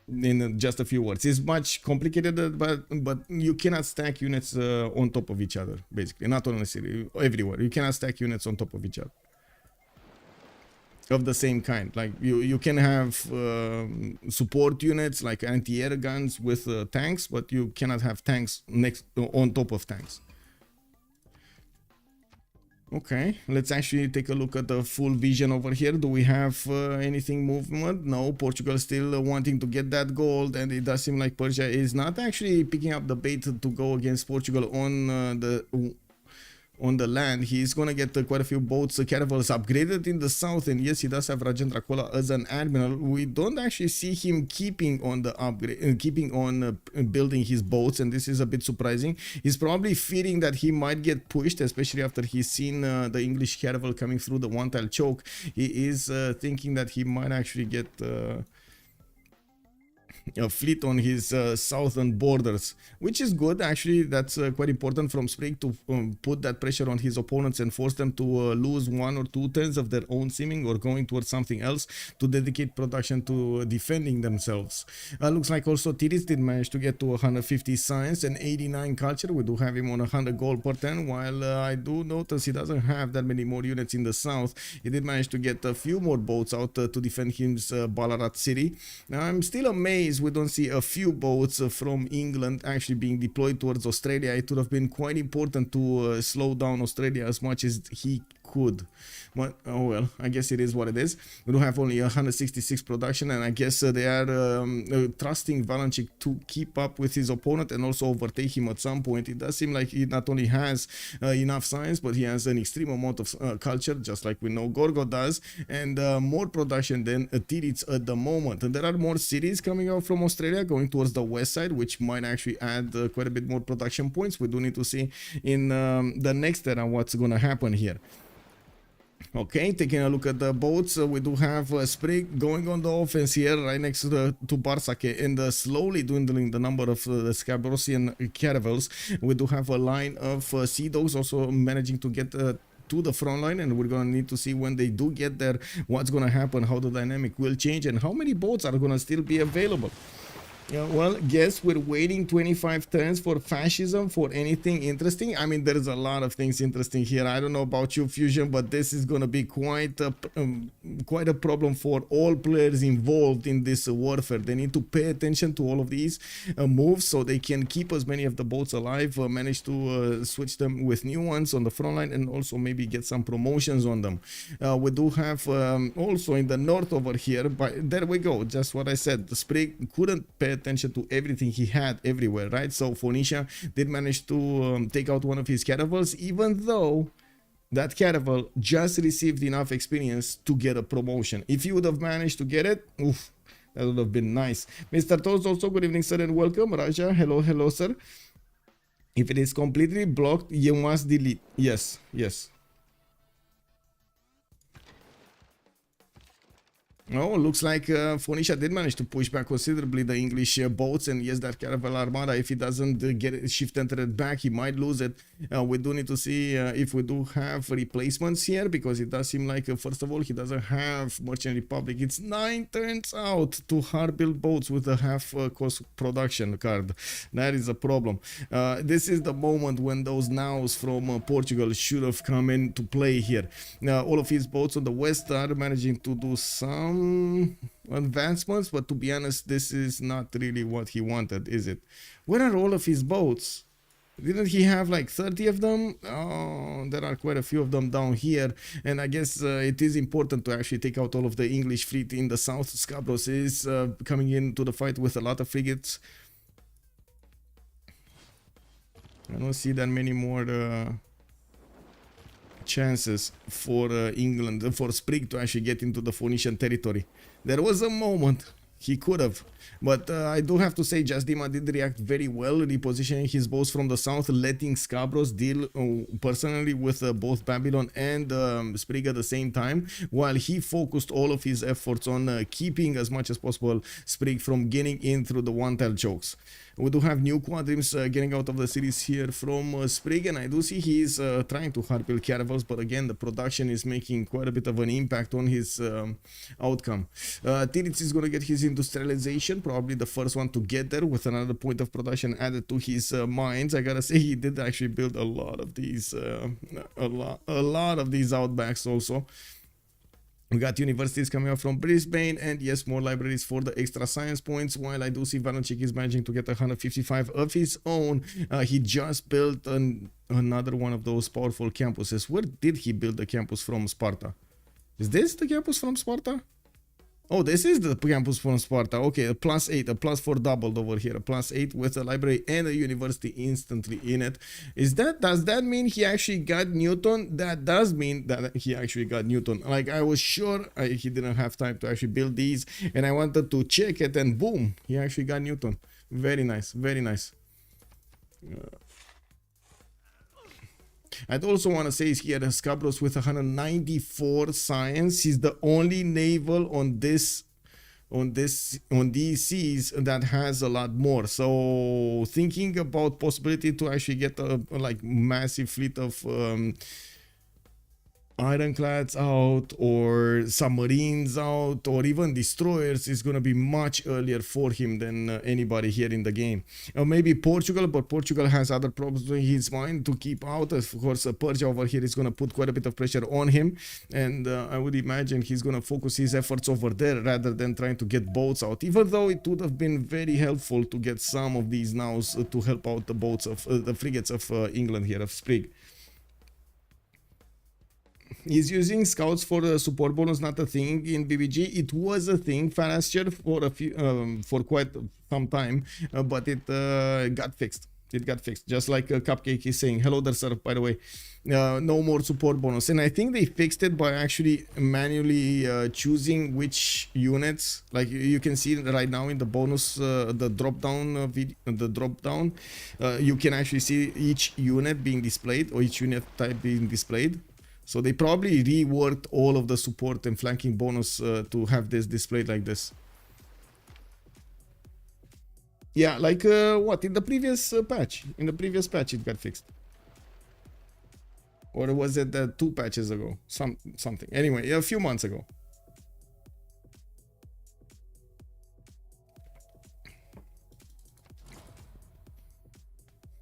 In just a few words, it's much complicated, but you cannot stack units on top of each other. Basically, not only a city, everywhere you cannot stack units on top of each other of the same kind. Like you can have support units like anti-air guns with tanks, but you cannot have tanks next on top of tanks. Okay, let's actually take a look at the full vision over here. Do we have anything movement? No, Portugal still wanting to get that gold, and it does seem like Persia is not actually picking up the bait to go against Portugal on the land. He's gonna get quite a few boats, caravels upgraded in the south, and yes, he does have Rajendra Kola as an admiral. We don't actually see him keeping on the upgrade, building his boats, and this is a bit surprising. He's probably fearing that he might get pushed, especially after he's seen the English caravel coming through the one-tile choke. He is thinking that he might actually get a fleet on his southern borders, which is good. Actually, that's quite important from Sprig to put that pressure on his opponents and force them to lose 1 or 2 turns of their own simming or going towards something else to dedicate production to defending themselves. Looks like also Titiits did manage to get to 150 science and 89 culture. We do have him on 100 gold per turn, while I do notice he doesn't have that many more units in the south. He did manage to get a few more boats out to defend his Ballarat city. Now, I'm still amazed we don't see a few boats from England actually being deployed towards Australia. It would have been quite important to slow down Australia as much as he could. But oh well, I guess it is what it is. We do have only 166 production, and I guess they are trusting Valanchik to keep up with his opponent and also overtake him at some point. It does seem like he not only has enough science, but he has an extreme amount of culture, just like we know Gorgo does, and more production than Titiits at the moment. And there are more cities coming out from Australia going towards the west side, which might actually add quite a bit more production points. We do need to see in the next era what's gonna happen here. Okay, taking a look at the boats, we do have Sprig going on the offense here right next to Bartsake, and slowly dwindling the number of Scabrous caravels. We do have a line of sea dogs also managing to get to the front line, and we're gonna need to see when they do get there what's gonna happen, how the dynamic will change, and how many boats are gonna still be available. Yeah, well, guess we're waiting 25 turns for fascism, for anything interesting. I mean, there's a lot of things interesting here. I don't know about you, Fusion, but this is gonna be quite a problem for all players involved in this warfare. They need to pay attention to all of these moves so they can keep as many of the boats alive, manage to switch them with new ones on the front line, and also maybe get some promotions on them. We do have also in the north over here, but there we go, just what I said. The Sprig couldn't pay attention to everything he had everywhere, right? So Phoenicia did manage to take out one of his caravels, even though that caravel just received enough experience to get a promotion. If he would have managed to get it, oof, that would have been nice. Mr. Toast also, good evening, sir, and welcome. Raja, hello, sir. If it is completely blocked, you must delete. Yes. Oh, looks like Phoenicia did manage to push back considerably the English boats, and yes, that caravel armada, if he doesn't get it shift entered back, he might lose it. We do need to see if we do have replacements here, because it does seem like first of all he doesn't have Merchant Republic. It's 9 turns out to hard build boats with a half cost production card. That is a problem. This is the moment when those nows from Portugal should have come into play here. Now all of his boats on the west are managing to do some advancements, but to be honest, this is not really what he wanted, is it? Where are all of his boats? Didn't he have like 30 of them? Oh, there are quite a few of them down here, and I guess it is important to actually take out all of the English fleet in the south. Scabrous is coming into the fight with a lot of frigates. I don't see that many more chances for England, for Sprig to actually get into the Phoenician territory. There was a moment he could have, but I do have to say Jasdima did react very well, repositioning his boats from the south, letting Scabrous deal personally with both Babylon and Sprig at the same time, while he focused all of his efforts on keeping as much as possible Sprig from getting in through the one-tile chokes. We do have new quadrims getting out of the series here from Sprig, and I do see he's trying to hard build caravels, but again the production is making quite a bit of an impact on his outcome. Titiits is going to get his industrialization, probably the first one to get there, with another point of production added to his mines. I gotta say he did actually build a lot of these outbacks also. We got universities coming up from Brisbane, and yes, more libraries for the extra science points, while I do see Valanchik is managing to get 155 of his own. He just built another one of those powerful campuses. Where did he build the campus from Sparta? Is this the campus from Sparta? Oh, this is the campus from Sparta. Okay, a +8, a +4 doubled over here. A +8 with a library and a university instantly in it. Does that mean he actually got Newton? That does mean that he actually got Newton. Like, I was sure he didn't have time to actually build these, and I wanted to check it, and boom, he actually got Newton. Very nice, very nice. I'd also want to say here that Scabrous with 194 science. He's the only naval on these seas that has a lot more. So thinking about possibility to actually get a like massive fleet of ironclads out, or submarines out, or even destroyers is going to be much earlier for him than anybody here in the game. Maybe Portugal, but Portugal has other problems in his mind to keep out. Of course, Persia over here is going to put quite a bit of pressure on him, and I would imagine he's going to focus his efforts over there rather than trying to get boats out, even though it would have been very helpful to get some of these nows to help out the boats of the frigates of England here, of Sprig. He's using scouts for the support bonus, not a thing in BBG. It was a thing, faster for quite some time, but it got fixed. It got fixed, just like Cupcake is saying. Hello there, sir, by the way. No more support bonus, and I think they fixed it by actually manually choosing which units. Like you can see right now in the bonus, the drop down you can actually see each unit being displayed, or each unit type being displayed. So they probably reworked all of the support and flanking bonus to have this displayed like this. Yeah, like what, in the previous patch? In the previous patch it got fixed. Or was it 2 patches ago? Something. Anyway, a few months ago.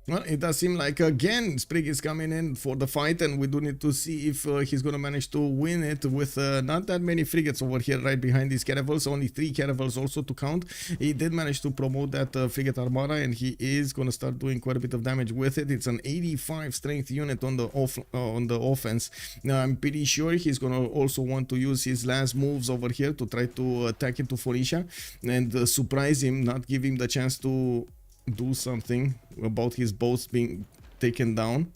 Well, it does seem like again Sprig is coming in for the fight, and we do need to see if he's going to manage to win it with not that many frigates over here right behind these caravels. Only 3 caravels also to count. He did manage to promote that frigate armada, and he is going to start doing quite a bit of damage with it. It's an 85 strength unit on the offense. Now I'm pretty sure he's going to also want to use his last moves over here to try to attack into Phoenicia and surprise him, not give him the chance to do something about his boats being taken down.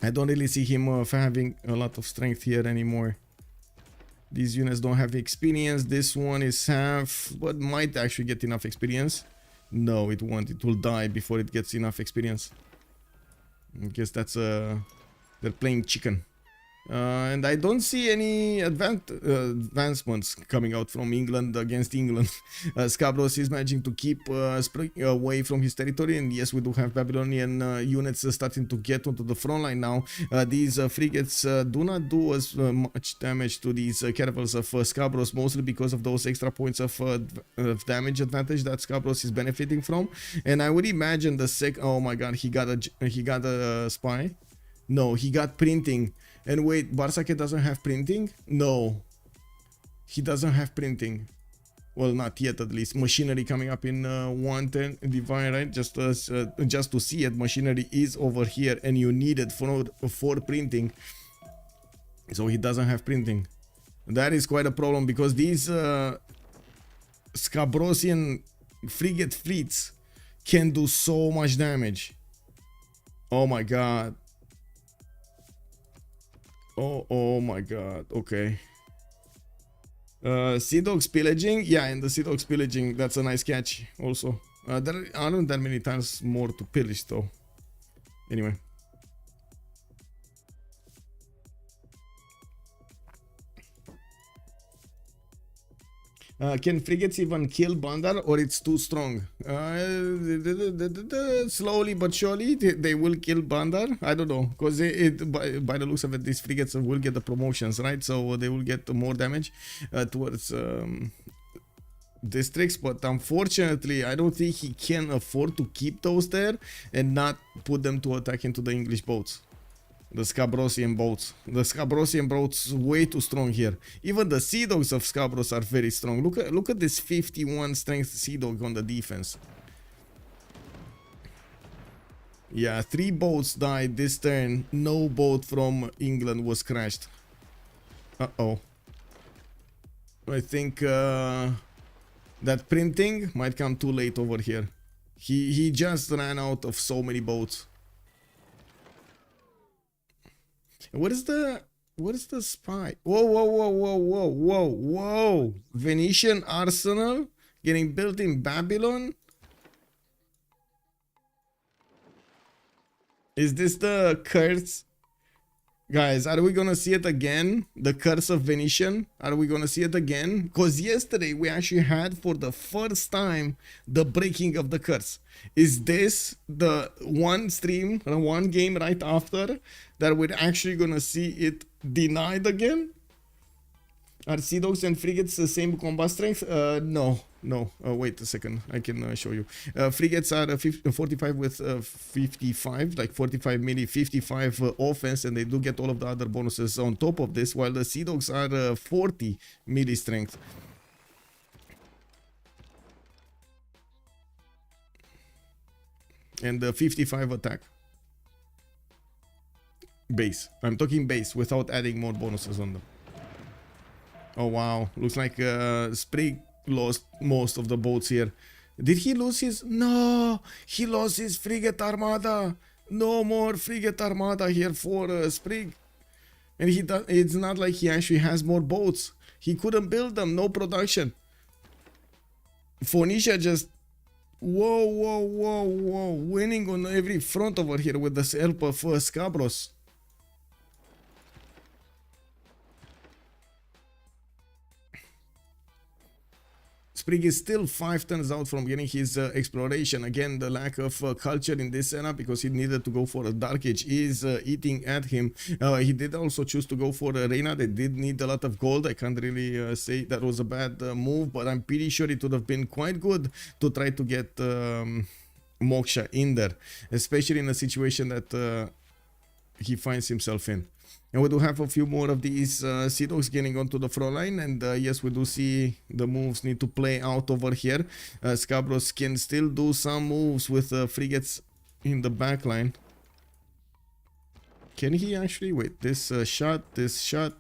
I don't really see him having a lot of strength here anymore. These units don't have experience. This one is half, but might actually get enough experience. No, it won't. It will die before it gets enough experience. I guess that's they're playing chicken. And I don't see any advancements coming out from England against England. Scabrous is managing to keep Sprig away from his territory, and yes, we do have Babylonian units starting to get onto the front line now. These frigates do not do as much damage to these caravels of Scabrous, mostly because of those extra points of damage advantage that Scabrous is benefiting from. And I would imagine the oh my god, he got a spy. No, he got printing. And wait, Bartsake doesn't have printing? No, he doesn't have printing. Well, not yet, at least. Machinery coming up in 110 divine, right? Just to see it, machinery is over here, and you need it for printing. So he doesn't have printing. That is quite a problem, because these Scabrosian frigate fleets can do so much damage. Oh my god. Oh my god, okay. Sea Dogs pillaging? Yeah, and the Sea Dogs pillaging, that's a nice catch also. There aren't that many times more to pillage though. Anyway. Can frigates even kill Bandar, or it's too strong? Slowly but surely they will kill Bandar. I don't know, because by the looks of it, these frigates will get the promotions, right? So they will get more damage towards districts. But unfortunately, I don't think he can afford to keep those there and not put them to attack into the English boats. The Scabrosian boats. The Scabrosian boats way too strong here. Even the Sea Dogs of Scabrous are very strong. Look at this 51 strength Sea Dog on the defense. Yeah, 3 boats died this turn. No boat from England was crashed. Uh-oh. I think that printing might come too late over here. He just ran out of so many boats. What is the spy? Whoa. Venetian arsenal getting built in Babylon? Is this the curse? Guys, are we gonna see it again? The curse of Venetian? Are we gonna see it again? Because yesterday we actually had for the first time the breaking of the curse. Is this the one stream, one game right after that we're actually gonna see it denied again? Are Sea Dogs and Frigates the same combat strength? No. Wait a second. I can show you. Frigates are 45 with 55, like 45 melee, 55 offense, and they do get all of the other bonuses on top of this, while the Sea Dogs are 40 melee strength. And 55 attack. Base. I'm talking base without adding more bonuses on them. Oh wow, looks like Sprig lost most of the boats here. Did he lose his? No, he lost his frigate armada. No more frigate armada here for Sprig. And it's not like he actually has more boats. He couldn't build them, no production. Phoenicia just, whoa, winning on every front over here with the help of Scabrous. Sprig is still 5 turns out from getting his exploration. Again, the lack of culture in this setup, because he needed to go for a Dark Age, is eating at him. He did also choose to go for a Reina. They did need a lot of gold. I can't really say that was a bad move, but I'm pretty sure it would have been quite good to try to get Moksha in there, especially in a situation that he finds himself in. And we do have a few more of these Sea Dogs getting onto the front line, and yes, we do see the moves need to play out over here. Scabrous can still do some moves with frigates in the back line. Can he actually wait? This shot,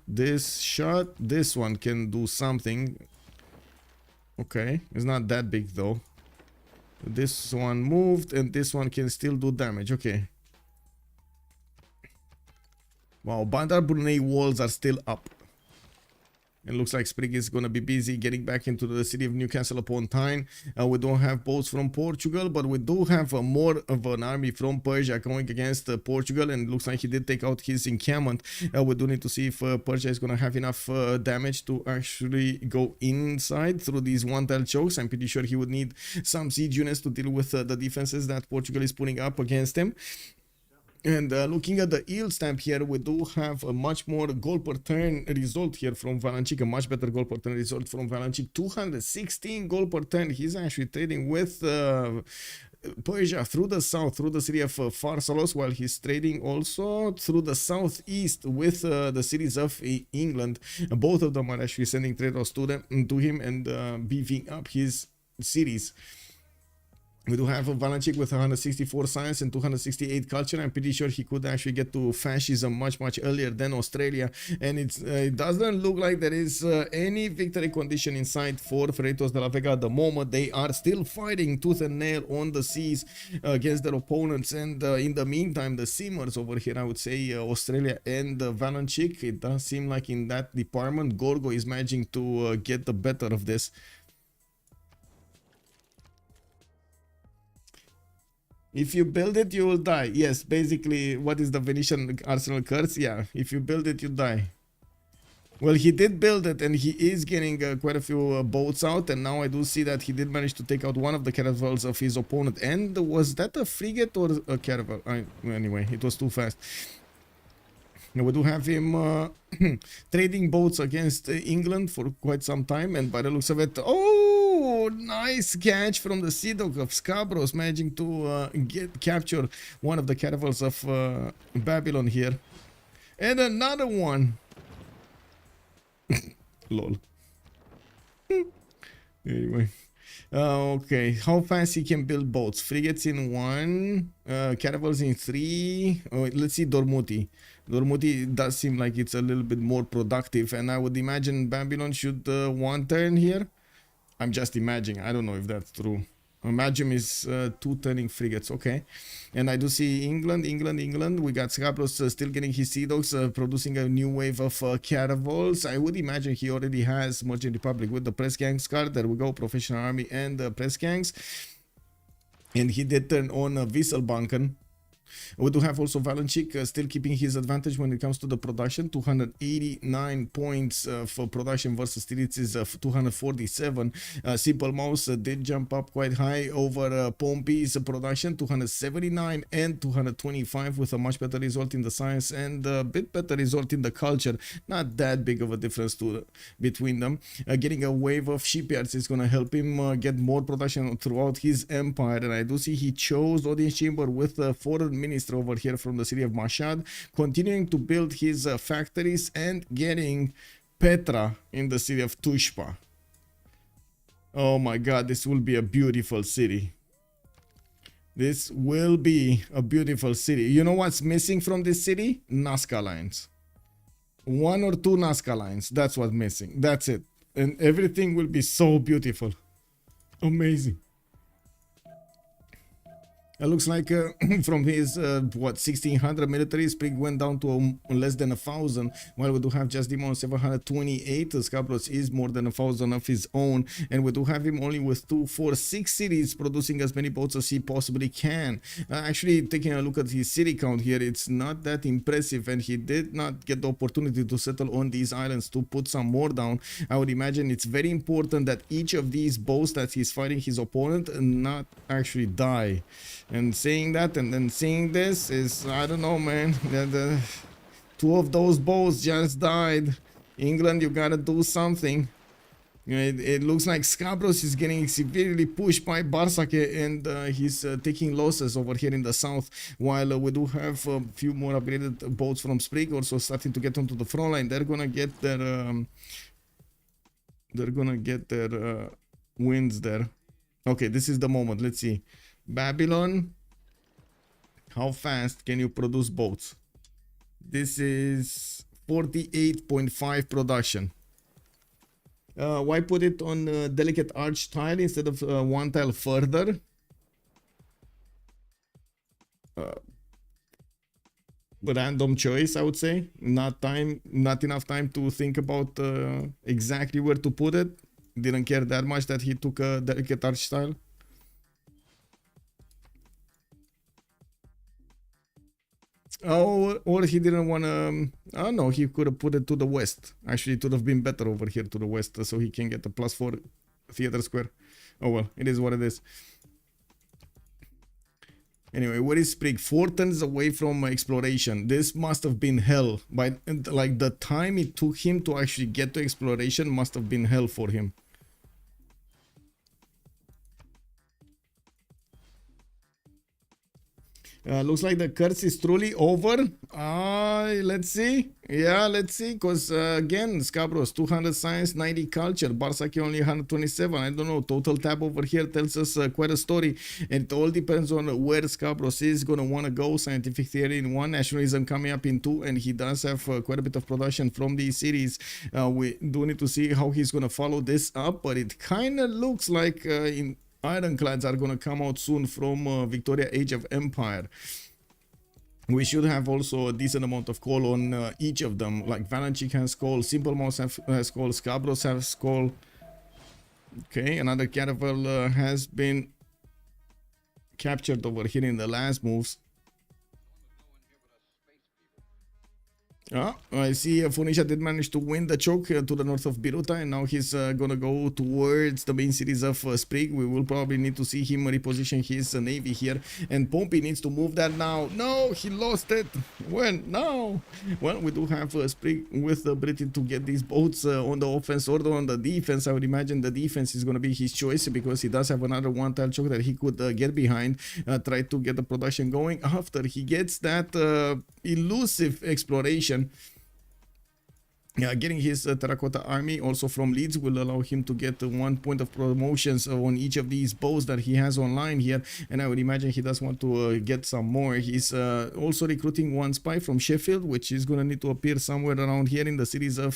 this one can do something. Okay, it's not that big though. This one moved, and this one can still do damage. Okay. Wow, Bandar Brunei walls are still up. It looks like Sprig is going to be busy getting back into the city of Newcastle upon Tyne. We don't have boats from Portugal, but we do have more of an army from Persia going against Portugal, and it looks like he did take out his encampment. We do need to see if Persia is going to have enough damage to actually go inside through these one-tile chokes. I'm pretty sure he would need some siege units to deal with the defenses that Portugal is putting up against him. And looking at the yield stamp here, we do have a much more gold per turn result here from Valanchik, a much better gold per turn result from Valanchik, 216 gold per turn. He's actually trading with Persia through the south, through the city of Pharsalos, while he's trading also through the southeast with the cities of England. Both of them are actually sending traders to him and beefing up his cities. We do have a Valanchik with 164 science and 268 culture. I'm pretty sure he could actually get to fascism much earlier than Australia. And it doesn't look like there is any victory condition in sight for Freritos de la Vega at the moment. They are still fighting tooth and nail on the seas against their opponents. And in the meantime, the Simmers over here, I would say Australia and Valanchik, it does seem like in that department, Gorgo is managing to get the better of this. If you build it, you will die. Yes, basically, what is the Venetian arsenal curse? Yeah, if you build it, you die. Well, he did build it, and he is getting quite a few boats out, and now I do see that he did manage to take out one of the caravels of his opponent. And was that a frigate or a caravel? Anyway, it was too fast. Now we do have him trading boats against England for quite some time, and by the looks of it, oh, Ooh, nice catch from the Sea Dog of Scabrous, managing to capture one of the caravels of Babylon here. And another one. Lol. Anyway. Okay, how fast he can build boats? Frigates in 1, caravels in 3. Oh, let's see Dormuti. Dormuti does seem like it's a little bit more productive, and I would imagine Babylon should one turn here. I'm just imagining. I don't know if that's true. Imagine is 2 turning frigates, okay. And I do see England. We got Scabrous still getting his Sea Dogs, producing a new wave of caravels. I would imagine he already has Merchant Republic with the press gangs card. There we go, professional army and press gangs. And he did turn on Wieselbanken. We do have also Valanchik still keeping his advantage when it comes to the production. 289 points for production versus Titiits is 247. Simple Mouse did jump up quite high over Pompey's production, 279 and 225, with a much better result in the science and a bit better result in the culture. Not that big of a difference between them. Getting a wave of shipyards is going to help him get more production throughout his empire. And I do see he chose audience chamber with foreign minister over here from the city of Mashhad, continuing to build his factories and getting Petra in the city of Tushpa. Oh my god, this will be a beautiful city. This will be a beautiful city. You know what's missing from this city? Nazca lines. 1 or 2 Nazca lines. That's what's missing. That's it. And everything will be so beautiful. Amazing. It looks like from his, 1600 military, Sprig went down to less than 1,000, while we do have just him on 728. Scabrous is more than 1,000 of his own, and we do have him only with 6 cities, producing as many boats as he possibly can. Actually, taking a look at his city count here, it's not that impressive, and he did not get the opportunity to settle on these islands to put some more down. I would imagine it's very important that each of these boats that he's fighting his opponent not actually die. And saying that and then seeing this is, I don't know, man. The 2 of those boats just died. England, you gotta do something. It looks like Scabrous is getting severely pushed by Bartsake, and he's taking losses over here in the south, while we do have a few more upgraded boats from Sprig also starting to get onto the front line. They're gonna get their wins there. Okay, this is the moment. Let's see. Babylon, how fast can you produce boats? This is 48.5 production. Why put it on delicate arch tile instead of 1 tile further? Random choice, I would say. Not enough time to think about exactly where to put it. Didn't care that much that he took a delicate arch tile. Oh, or he didn't want to. Oh no, he could have put it to the west. Actually, it would have been better over here to the west, so he can get a +4 theater square. Oh well, it is what it is. Anyway, where is Sprig? 4 turns away from exploration. This must have been hell. By like the time it took him to actually get to exploration must have been hell for him. Looks like the curse is truly over. Let's see. Yeah, let's see. Because again, Scabrous 200 science, 90 culture. Bartsake only 127. I don't know. Total tab over here tells us quite a story. And it all depends on where Scabrous is going to want to go. Scientific theory in 1, nationalism coming up in 2. And he does have quite a bit of production from these cities. We do need to see how he's going to follow this up. But it kind of looks like ironclads are going to come out soon from Victoria Age of Empire. We should have also a decent amount of coal on each of them. Like Valanchik has coal, Simple Mouse has coal, Scabrous has coal. Okay, another caravel has been captured over here in the last moves. I see Phoenicia did manage to win the choke to the north of Biruta, and now he's gonna go towards the main cities of Sprig. We will probably need to see him reposition his navy here, and Pompey needs to move that now. No, he lost it. When? No. Well, we do have Sprig with the ability to get these boats on the offense or on the defense. I would imagine the defense is gonna be his choice because he does have another one-tile choke that he could get behind, try to get the production going after he gets that elusive exploration. Yeah, getting his terracotta army also from Leeds will allow him to get 1 point of promotions on each of these bows that he has online here, and I would imagine he does want to get some more. He's also recruiting one spy from Sheffield, which is going to need to appear somewhere around here in the cities of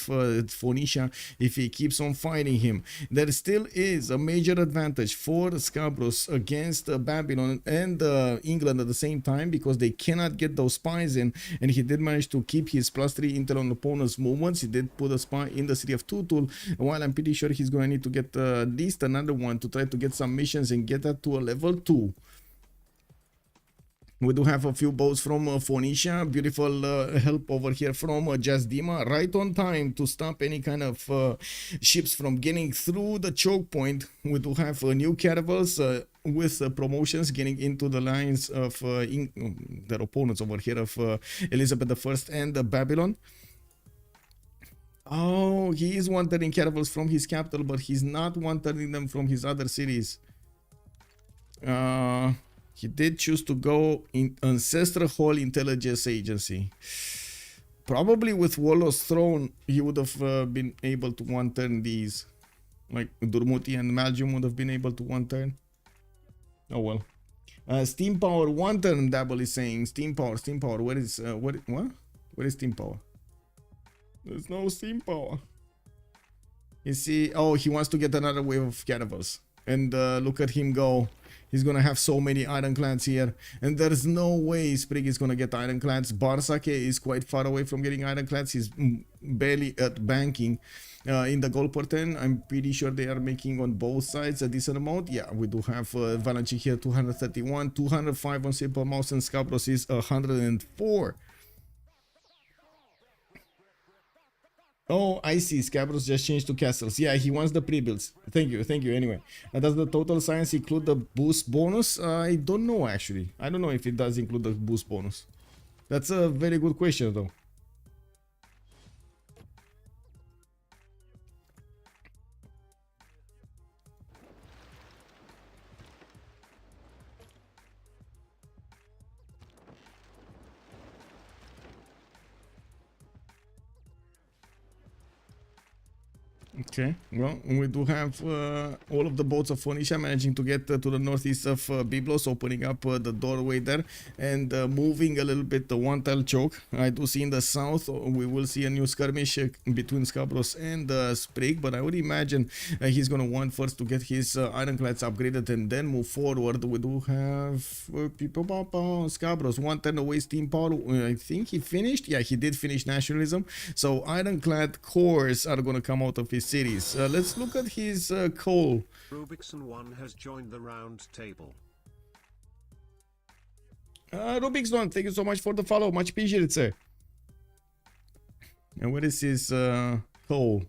Phoenicia if he keeps on fighting him. There still is a major advantage for Scabrous against Babylon and England at the same time because they cannot get those spies in, and he did manage to keep his +3 intel on opponent's movements. He did put a spy in the city of Tutul, while I'm pretty sure he's going to need to get at least another one to try to get some missions and get that to a level 2. We do have a few boats from Phoenicia. Beautiful help over here from Jasdima, right on time to stop any kind of ships from getting through the choke point. We do have new caravels with promotions getting into the lines of their opponents over here of Elizabeth I and Babylon. Oh, he is one-turning caravels from his capital, but he's not one-turning them from his other cities. He did choose to go in Ancestral Hall Intelligence Agency. Probably with Warlord's Throne, he would have been able to one-turn these. Like Durmuti and Malgium would have been able to one-turn. Oh well. Steam Power, one-turn, Dabble is saying. Steam Power. Where is, what? Where is Steam Power? There's no steam power. You see, oh, he wants to get another wave of caravels. And look at him go. He's gonna have so many ironclads here. And there's no way Sprig is gonna get ironclads. Bartsake is quite far away from getting ironclads. He's barely at banking. In the Golporten, I'm pretty sure they are making on both sides a decent amount. Yeah, we do have Valanchik here, 231, 205 on Simple Mouse, and Scabrous is 104. Oh, I see. Scabrous just changed to castles. Yeah, he wants the pre-builds. Thank you anyway. Does the total science include the boost bonus? I don't know actually. I don't know if it does include the boost bonus. That's a very good question though. Okay, well, we do have all of the boats of Phoenicia managing to get to the northeast of Byblos, opening up the doorway there and moving a little bit the one-tile choke. I do see in the south we will see a new skirmish between Scabrous and Sprig, but I would imagine he's going to want first to get his ironclads upgraded and then move forward. We do have Scabrous, 110 away steam power. I think he finished. Yeah, he did finish nationalism. So ironclad cores are going to come out of his cities. Let's look at his coal. Rubikson1 has joined the round table. Rubikson, thank you so much for the follow. Much appreciated, sir. And what is his coal?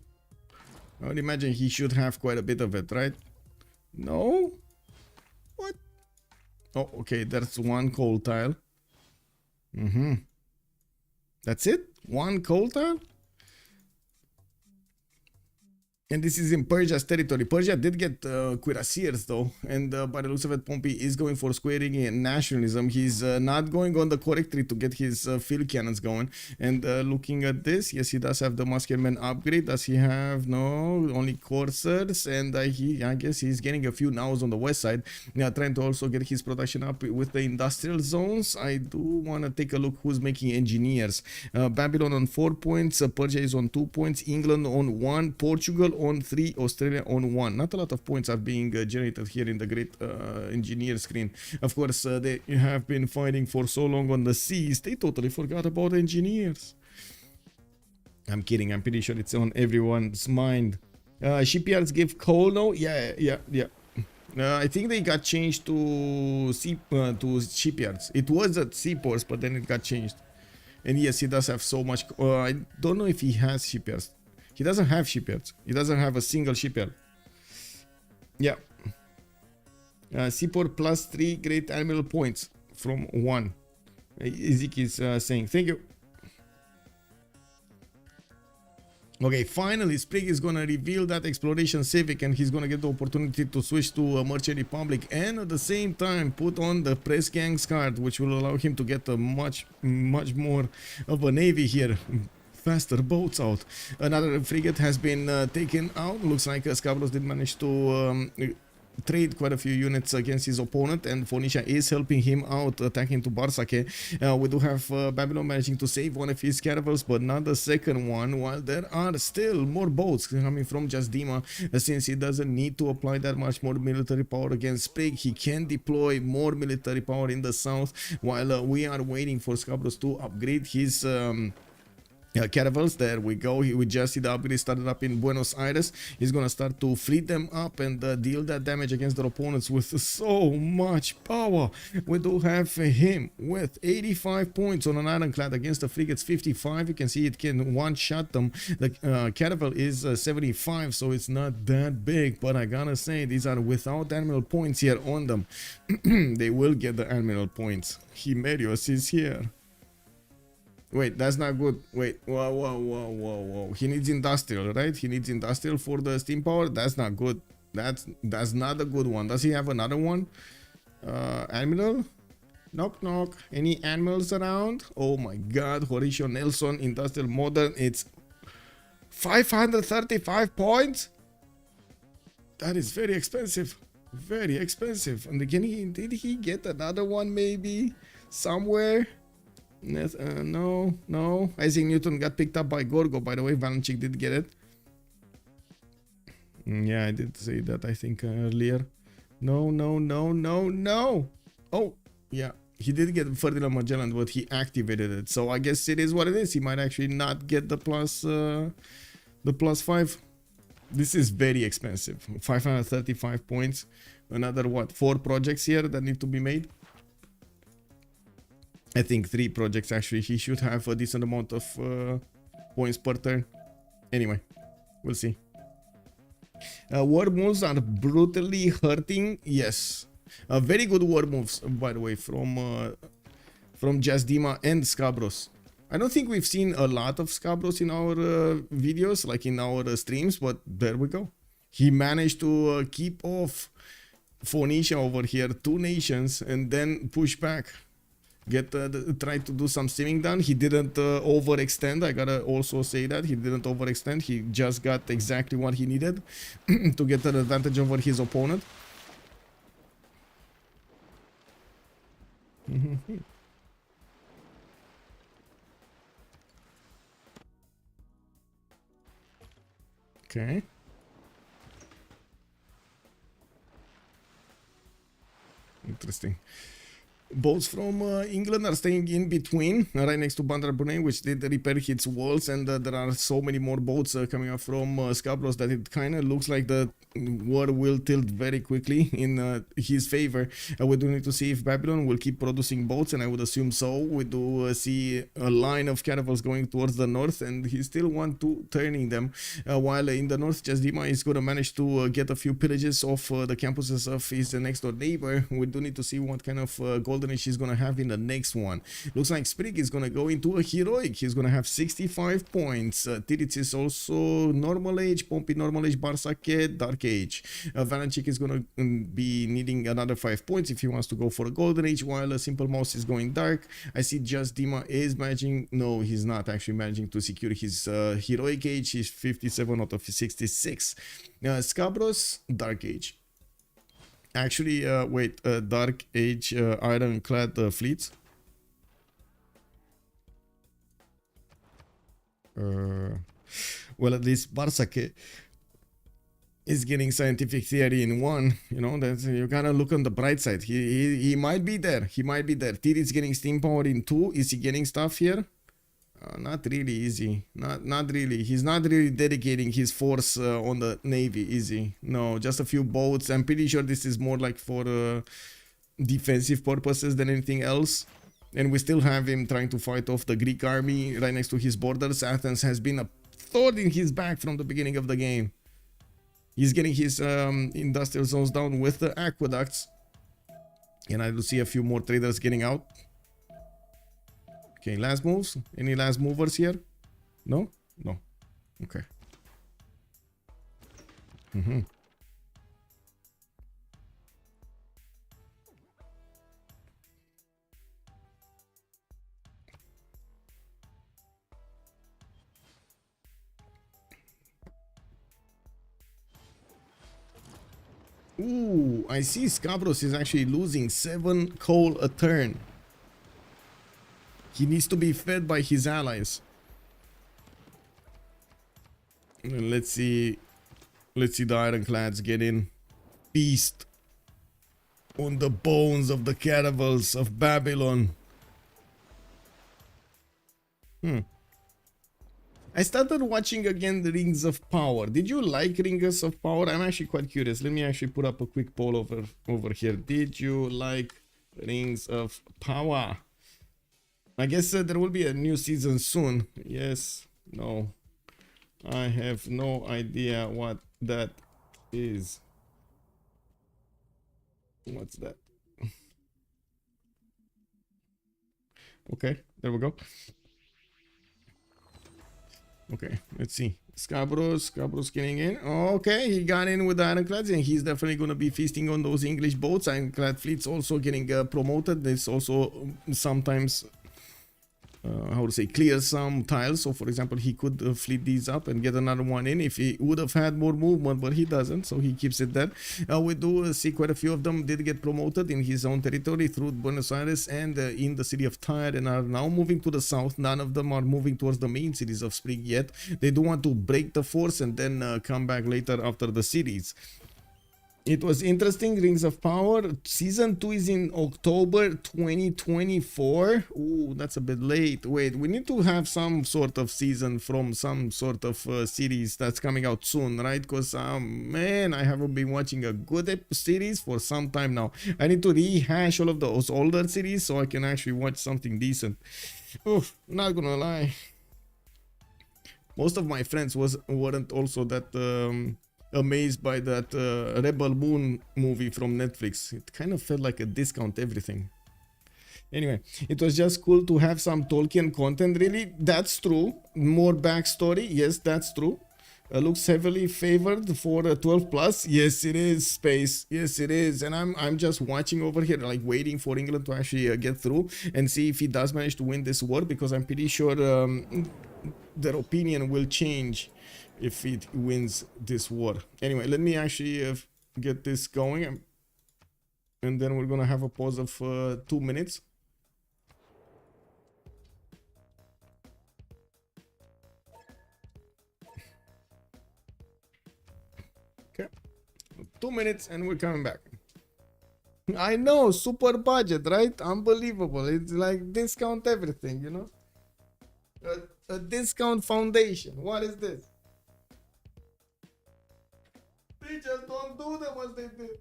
I would imagine he should have quite a bit of it, right? No? What? Oh, okay, that's one coal tile. That's it? One coal tile? And this is in Persia's territory. Persia did get cuirassiers though, and by the looks of it, Pompey is going for squaring in nationalism. He's not going on the correct tree to get his field cannons going. And looking at this, yes, he does have the musketeer upgrade. Does he have? No, only coursers, and I guess he's getting a few nows on the west side. Yeah, trying to also get his production up with the industrial zones. I do want to take a look who's making engineers. Babylon on 4 points, Persia is on 2 points, England on 1, Portugal on 3, Australia on 1. Not a lot of points are being generated here in the great engineer screen. Of course, they have been fighting for so long on the seas, they totally forgot about engineers. I'm kidding, I'm pretty sure it's on everyone's mind. Shipyards give coal now? Yeah. I think they got changed to shipyards. It was at seaports, but then it got changed. And yes, he does have so much. I don't know if he has shipyards. He doesn't have shipyards. He doesn't have a single shipyard. Yeah. Seaport plus 3 great admiral points from 1. Ezik is saying thank you. Okay, finally Sprig is gonna reveal that exploration civic, and he's gonna get the opportunity to switch to a Merchant Republic, and at the same time put on the press gangs card, which will allow him to get a much more of a navy here. Faster boats out. Another frigate has been taken out. Looks like Scabrous did manage to trade quite a few units against his opponent, and Phoenicia is helping him out, attacking to Bartsake. We do have Babylon managing to save one of his caravels, but not the second one, while there are still more boats coming from Jasdima. Since he doesn't need to apply that much more military power against Sprig, he can deploy more military power in the south, while we are waiting for Scabrous to upgrade his caravels. There we go. We just see the upgrade started up in Buenos Aires. He's gonna start to fleet them up and deal that damage against their opponents with so much power. We do have him with 85 points on an ironclad against the frigates 55. You can see it can one-shot them. The caravel is 75, so it's not that big, but I gotta say these are without admiral points here on them. They will get the admiral points. Himerios is here. Wait, that's not good. Wait, whoa. He needs industrial, right? He needs industrial for the steam power. That's not good. That's not a good one. Does he have another one? Admiral? Knock knock. Any admirals around? Oh my god, Horatio Nelson, industrial modern. It's 535 points? That is very expensive. Very expensive. And again, did he get another one maybe? Somewhere? No. Isaac Newton got picked up by Gorgo, by the way. Valanchik did get it. Yeah, I did say that, I think, earlier. No. Oh, yeah. He did get Ferdinand Magellan, but he activated it. So I guess it is what it is. He might actually not get the plus 5. This is very expensive. 535 points. Another, what, 4 projects here that need to be made? I think 3 projects actually. He should have a decent amount of points per turn. Anyway, we'll see. War moves are brutally hurting. Yes, very good war moves, by the way, from Jasdima and Scabrous. I don't think we've seen a lot of Scabrous in our videos, like in our streams, but there we go. He managed to keep off Phoenicia over here, 2 nations, and then push back. Try to do some steaming done. He didn't overextend. I gotta also say that he didn't overextend. He just got exactly what he needed to get an advantage over his opponent. Okay. Interesting. Boats from England are staying in between, right next to Bandar Brunei, which did repair its walls, and there are so many more boats coming up from Scabrous that it kind of looks like the war will tilt very quickly in his favor. We do need to see if Babylon will keep producing boats, and I would assume so. We do see a line of caravels going towards the north, and he still wants to turning them, while in the north, Jasdima is going to manage to get a few pillages off the campuses of his next door neighbor. We do need to see what kind of golden age he's gonna have in the next one. Looks like Sprig is gonna go into a heroic. He's gonna have 65 points. Titiits is also normal age, Pompilidae normal age, Bartsake dark age. Valanchik is gonna be needing another 5 points if he wants to go for a golden age, while a simple mouse is going dark. I see Jasdima is managing. No, he's not actually managing to secure his heroic age. He's 57 out of 66. Scabrous dark age. Actually, wait, Dark Age ironclad fleets. Well, at least Bartsake is getting scientific theory in 1. You know, that you gotta look on the bright side. He might be there. He might be there. Titiits getting steam power in 2. Is he getting stuff here? Not really, is he? Not really. He's not really dedicating his force on the navy, is he? No, just a few boats. I'm pretty sure this is more like for defensive purposes than anything else. And we still have him trying to fight off the Greek army right next to his borders. Athens has been a thorn in his back from the beginning of the game. He's getting his industrial zones down with the aqueducts. And I do see a few more traders getting out. Okay, last moves. Any last movers here? No? No. Okay. Ooh, I see Scabrous is actually losing 7 coal a turn. He needs to be fed by his allies. And let's see the ironclads get in. Feast on the bones of the caravels of Babylon. I started watching again the Rings of Power. Did you like Rings of Power? I'm actually quite curious. Let me actually put up a quick poll over here. Did you like Rings of Power? I guess there will be a new season soon. Yes, no. I have no idea what that is. What's that? Okay, there we go. Okay, let's see. Scabrous getting in. Okay, he got in with the ironclads, and he's definitely going to be feasting on those English boats. Ironclad fleet's also getting promoted. There's also sometimes, how to say, clear some tiles. So, for example, he could fleet these up and get another one in if he would have had more movement, but he doesn't, so he keeps it there. We do see quite a few of them did get promoted in his own territory through Buenos Aires and in the city of Tyre, and are now moving to the south. None of them are moving towards the main cities of Sprig yet. They do want to break the force and then come back later after the cities. It was interesting. Rings of Power season 2 is in October 2024. Ooh, that's a bit late. Wait, we need to have some sort of season from some sort of series that's coming out soon, right? Because man, I haven't been watching a good series for some time now. I need to rehash all of those older series so I can actually watch something decent. Oof, not gonna lie, most of my friends weren't also that amazed by that Rebel Moon movie from Netflix. It kind of felt like a discount everything. Anyway, it was just cool to have some Tolkien content. Really, that's true. More backstory, yes, that's true. Looks heavily favored for 12 plus. Yes, it is. Space, yes, it is. And I'm just watching over here, like waiting for England to actually get through and see if he does manage to win this war, because I'm pretty sure their opinion will change if it wins this war. Anyway, let me actually get this going, and then we're gonna have a pause of 2 minutes. Okay, 2 minutes and we're coming back. I know, super budget, right? Unbelievable. It's like discount everything, you know? A discount foundation. What is this? Bitches don't do them as they did.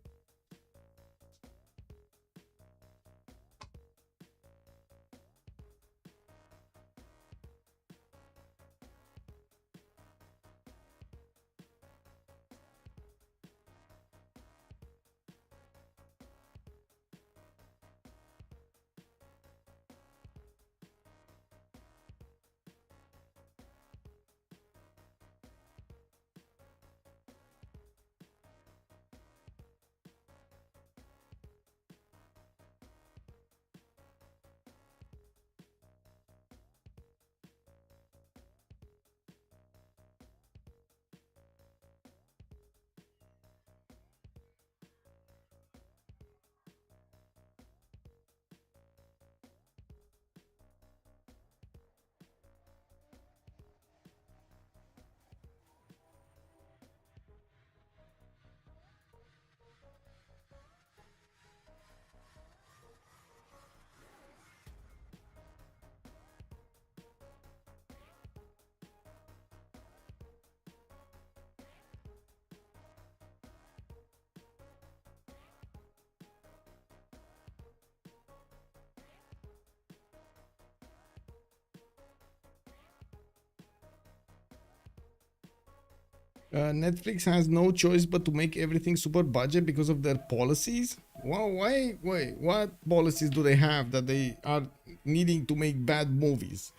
Netflix has no choice but to make everything super budget because of their policies. Well, wait, what policies do they have that they are needing to make bad movies?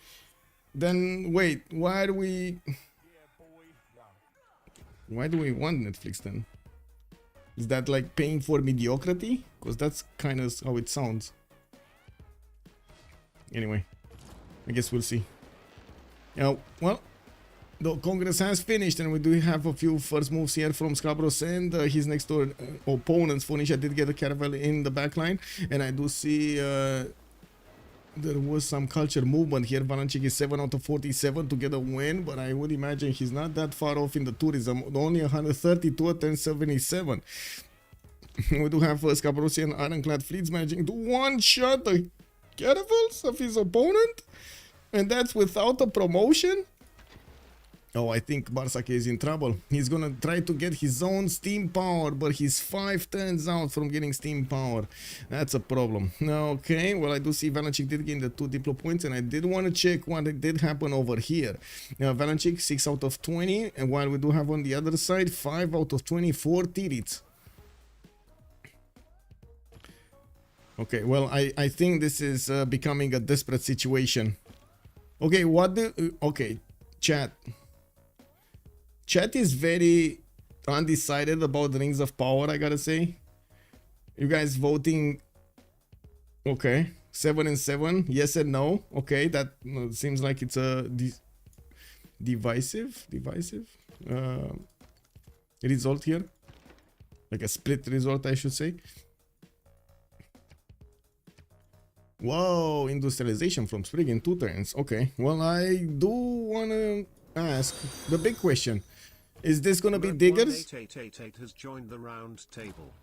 Then wait, why do we want Netflix then? Is that like paying for mediocrity? Because that's kind of how it sounds. Anyway, I guess we'll see. Well, the Congress has finished, and we do have a few first moves here from Scabrous and his next door opponents. Phoenicia did get a caravel in the backline, and I do see there was some culture movement here. Valanchik is 7 out of 47 to get a win, but I would imagine he's not that far off in the tourism. Only 132 at 1077. We do have Scabrous and Ironclad fleets managing to one-shot the caravels of his opponent, and that's without a promotion. Oh, I think Bartsake is in trouble. He's gonna try to get his own steam power, but he's 5 turns out from getting steam power. That's a problem. Okay, well, I do see Valanchik did gain the 2 Diplo points, and I did want to check what did happen over here. Now, Valanchik 6 out of 20, and while we do have on the other side 5 out of 24 Titiits. Okay, well, I think this is becoming a desperate situation. Okay, okay, chat. Chat is very undecided about the Rings of Power, I gotta say. You guys voting... Okay, 7 and 7, yes and no. Okay, that seems like it's a divisive result here. Like a split result, I should say. Whoa, industrialization from Sprig in 2 turns. Okay, well, I do want to ask the big question. Is this gonna be diggers? 8888 has joined the round table.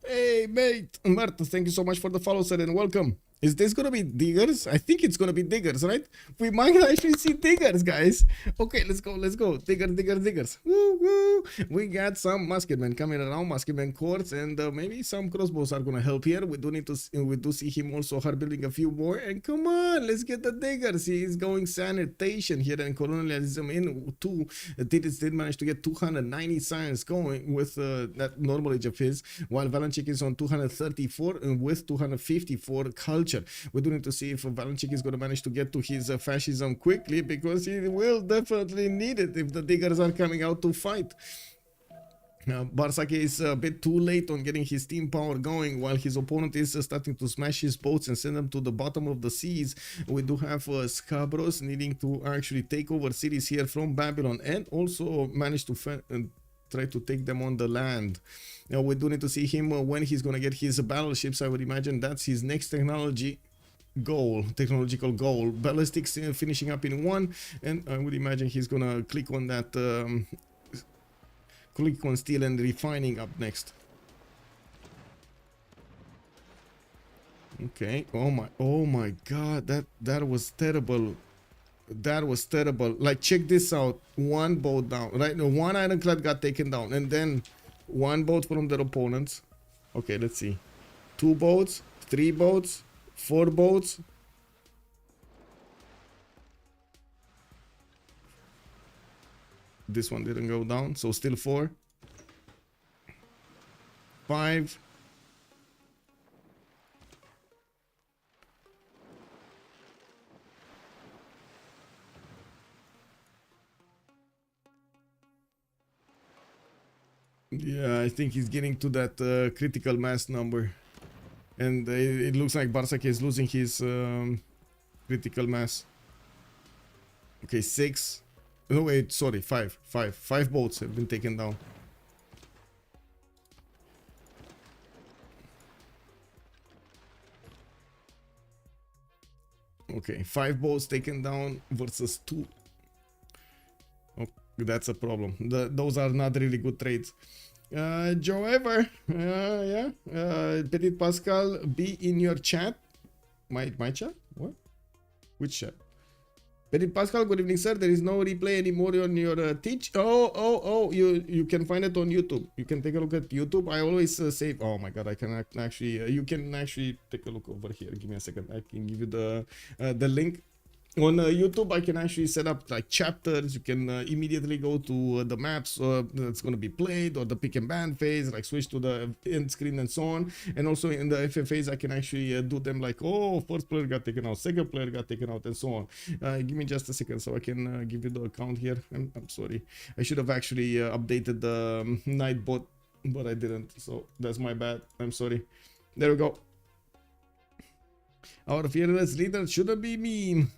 Hey mate, Marta, thank you so much for the follow, sir, and welcome. Is this gonna be diggers? I think it's gonna be diggers, right? We might actually see diggers, guys. Okay, let's go. Diggers. Woo woo. We got some musketmen coming around, musketmen courts, and maybe some crossbows are gonna help here. We do see him also hard building a few more. And come on, let's get the diggers. He's going sanitation here and colonialism in 2. Titiits did manage to get 290 science going with that normal age of his, while Valanchik is on 234 and with 254 culture. We do need to see if Valanchik is going to manage to get to his fascism quickly, because he will definitely need it if the diggers are coming out to fight. Bartsake is a bit too late on getting his steam power going, while his opponent is starting to smash his boats and send them to the bottom of the seas. We do have Scabrous needing to actually take over cities here from Babylon, and also manage to try to take them on the land. Now we do need to see him when he's gonna get his battleships. I would imagine that's his next technological goal. Ballistics finishing up in 1, and I would imagine he's gonna click on that click on steel and refining up next. Okay, oh my god, that was terrible. That was terrible. Like, check this out. 1 boat down, right? No, 1 ironclad got taken down, and then 1 boat from their opponents. Okay, let's see. 2 boats, 3 boats, 4 boats. This one didn't go down, so still 4. 5. Yeah, I think he's getting to that critical mass number. And it looks like Bartsake is losing his critical mass. Okay, 6. No, wait, sorry, 5. 5 boats have been taken down. Okay, 5 boats taken down versus 2. Okay, that's a problem. Those are not really good trades. However, yeah, Petit Pascal, be in your chat. My chat? What? Which chat? Petit Pascal, good evening, sir. There is no replay anymore on your teach. Oh, you can find it on YouTube. You can take a look at YouTube. I always save. Oh my god, I can actually. You can actually take a look over here. Give me a second. I can give you the link. On YouTube, I can actually set up like chapters. You can immediately go to the maps that's going to be played, or the pick and ban phase, like switch to the end screen and so on. And also in the FFAs, I can actually do them like, oh, first player got taken out, second player got taken out, and so on. Give me just a second so I can give you the account here. I'm sorry. I should have actually updated the night bot, but I didn't. So that's my bad. I'm sorry. There we go. Our fearless leader shouldn't be mean.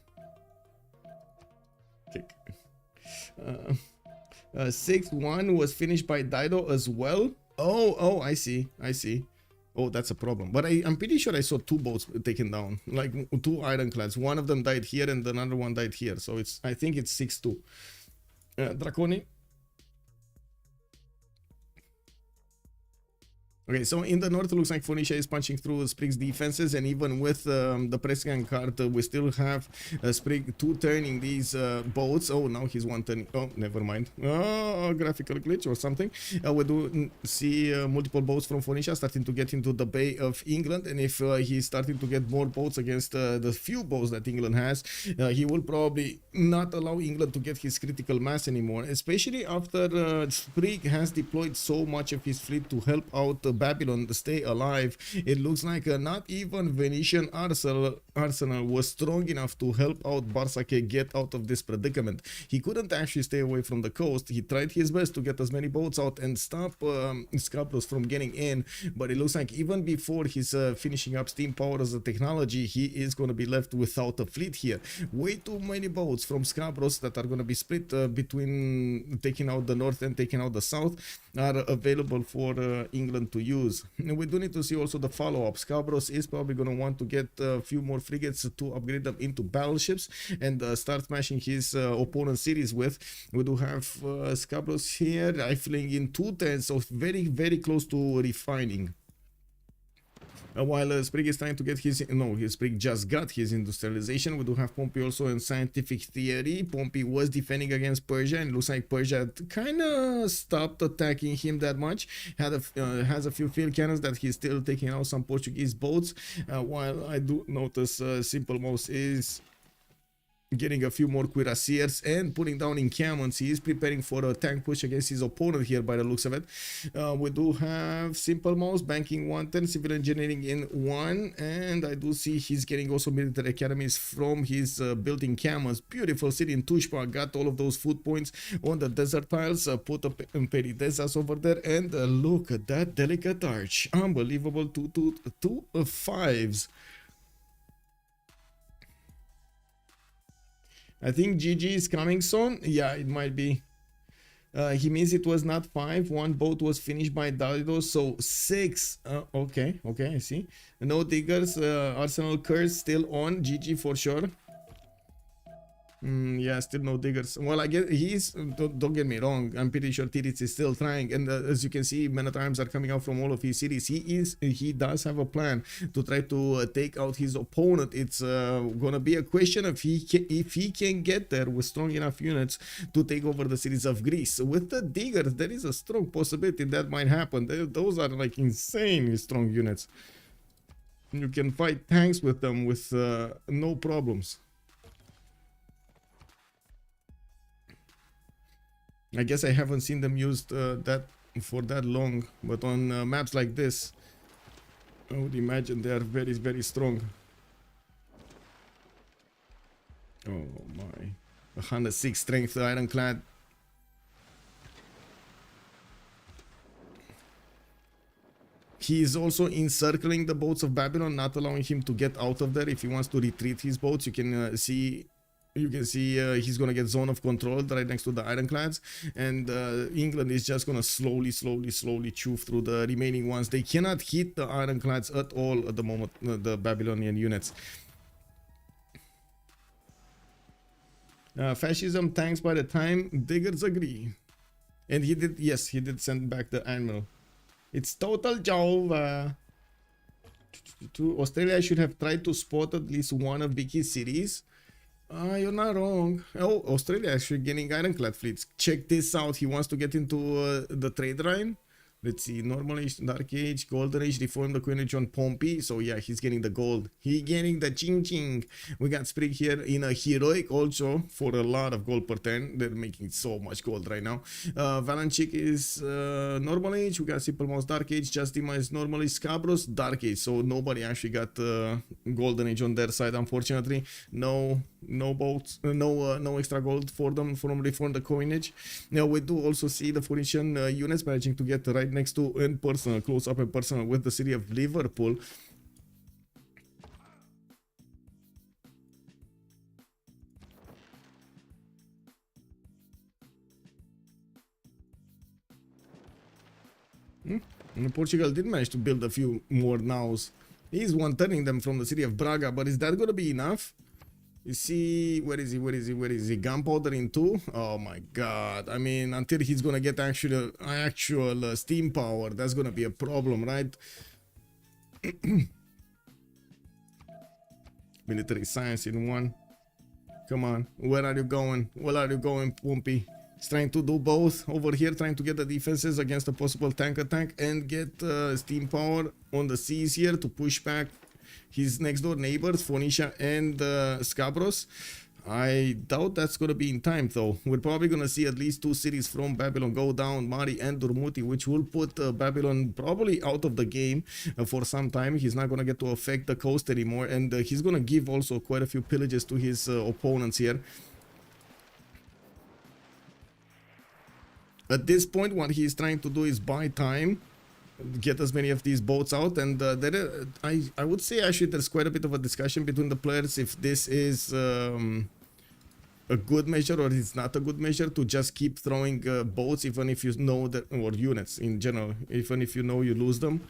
6-1 was finished by Dido as well. Oh, I see. Oh, that's a problem. But I'm pretty sure I saw 2 boats taken down, like 2 ironclads. One of them died here and another one died here. So I think it's 6-2. Draconi. Okay, so in the north, it looks like Phoenicia is punching through Sprig's defenses, and even with the pressing card, we still have Sprig 2 turning these boats. Oh, now he's 1 turning. Oh, never mind. Oh, graphical glitch or something. We do see multiple boats from Phoenicia starting to get into the Bay of England, and if he's starting to get more boats against the few boats that England has, he will probably not allow England to get his critical mass anymore, especially after Sprig has deployed so much of his fleet to help out Babylon to stay alive. It looks like not even Venetian arsenal was strong enough to help out Bartsake get out of this predicament. He couldn't actually stay away from the coast. He tried his best to get as many boats out and stop Scabrous from getting in, but it looks like even before he's finishing up steam power as a technology, he is going to be left without a fleet here. Way too many boats from Scabrous that are going to be split between taking out the north and taking out the south are available for England to use. And we do need to see also the follow-up. Scabrous is probably going to want to get a few more frigates to upgrade them into battleships and start smashing his opponent's cities with. We do have Scabrous here rifling in 2/10, so very, very close to refining. While Sprig is trying to get his Sprig just got his industrialization. We do have Pompey also in scientific theory. Pompey was defending against Persia, and it looks like Persia kind of stopped attacking him that much. Has a few field cannons that he's still taking out some Portuguese boats. While I do notice Simple Mouse is getting a few more cuirassiers and putting down encampments. He is preparing for a tank push against his opponent here by the looks of it. We do have Simple Mouse banking 110, civil engineering in 1, and I do see he's getting also military academies from his built encampments. Beautiful city in Tushpa, got all of those food points on the desert tiles, put up Peridesas over there, and look at that delicate arch. Unbelievable, two 5s. I think GG is coming soon. Yeah, it might be. He means it was not 5. 1 boat was finished by Dido, so 6. Okay, I see. No diggers. Arsenal curse still on. GG for sure. Yeah, still no diggers. Well, I guess he's, don't get me wrong, I'm pretty sure Titiits is still trying, and as you can see, men at arms are coming out from all of his cities. He does have a plan to try to take out his opponent. It's gonna be a question of if he can get there with strong enough units to take over the cities of Greece. With the diggers, there is a strong possibility that might happen. Those are like insanely strong units. You can fight tanks with them with no problems. I guess I haven't seen them used for that long, but on maps like this, I would imagine they are very, very strong. Oh my. 106 strength ironclad. He is also encircling the boats of Babylon, not allowing him to get out of there. If he wants to retreat his boats, you can see he's gonna get zone of control right next to the ironclads, and England is just gonna slowly chew through the remaining ones. They cannot hit the ironclads at all at the moment, the Babylonian units. Fascism tanks by the time diggers agree, and he did send back the admiral. It's total job. Australia should have tried to spot at least one of Vicky's cities. You're not wrong. Oh, Australia actually getting ironclad fleets. Check this out. He wants to get into the trade line. Let's see, normal age, dark age, golden age, reform the coinage on Pompey. So yeah, he's getting the gold. He getting the ching ching. We got Sprig here in a heroic also for a lot of gold per turn. They're making so much gold right now. Valanchik is normal age. We got simple mouse dark age. Justima is normal age. Scabrous dark age. So nobody actually got golden age on their side, unfortunately. No bolts, no extra gold for them from reform the coinage. Now we do also see the Phoenician units managing to get right next to in person, close up in person with the city of Liverpool. And Portugal did manage to build a few more nows. He's one turning them from the city of Braga, but is that gonna be enough? You see, where is he? Gunpowder in 2? Oh my god. I mean, until he's gonna get actual steam power, that's gonna be a problem, right? Military science in 1. Come on, where are you going? Where are you going, Pompey? He's trying to do both over here, trying to get the defenses against a possible tank attack and get steam power on the seas here to push back his next door neighbors, Phoenicia and Scabrous. I doubt that's going to be in time though. We're probably going to see at least 2 cities from Babylon go down, Mari and Durmuti, which will put Babylon probably out of the game for some time. He's not going to get to affect the coast anymore, and he's going to give also quite a few pillages to his opponents here. At this point, what he's trying to do is buy time, get as many of these boats out, and I would say actually there's quite a bit of a discussion between the players if this is a good measure or it's not a good measure to just keep throwing boats even if you know that, or units in general, even if you know you lose them,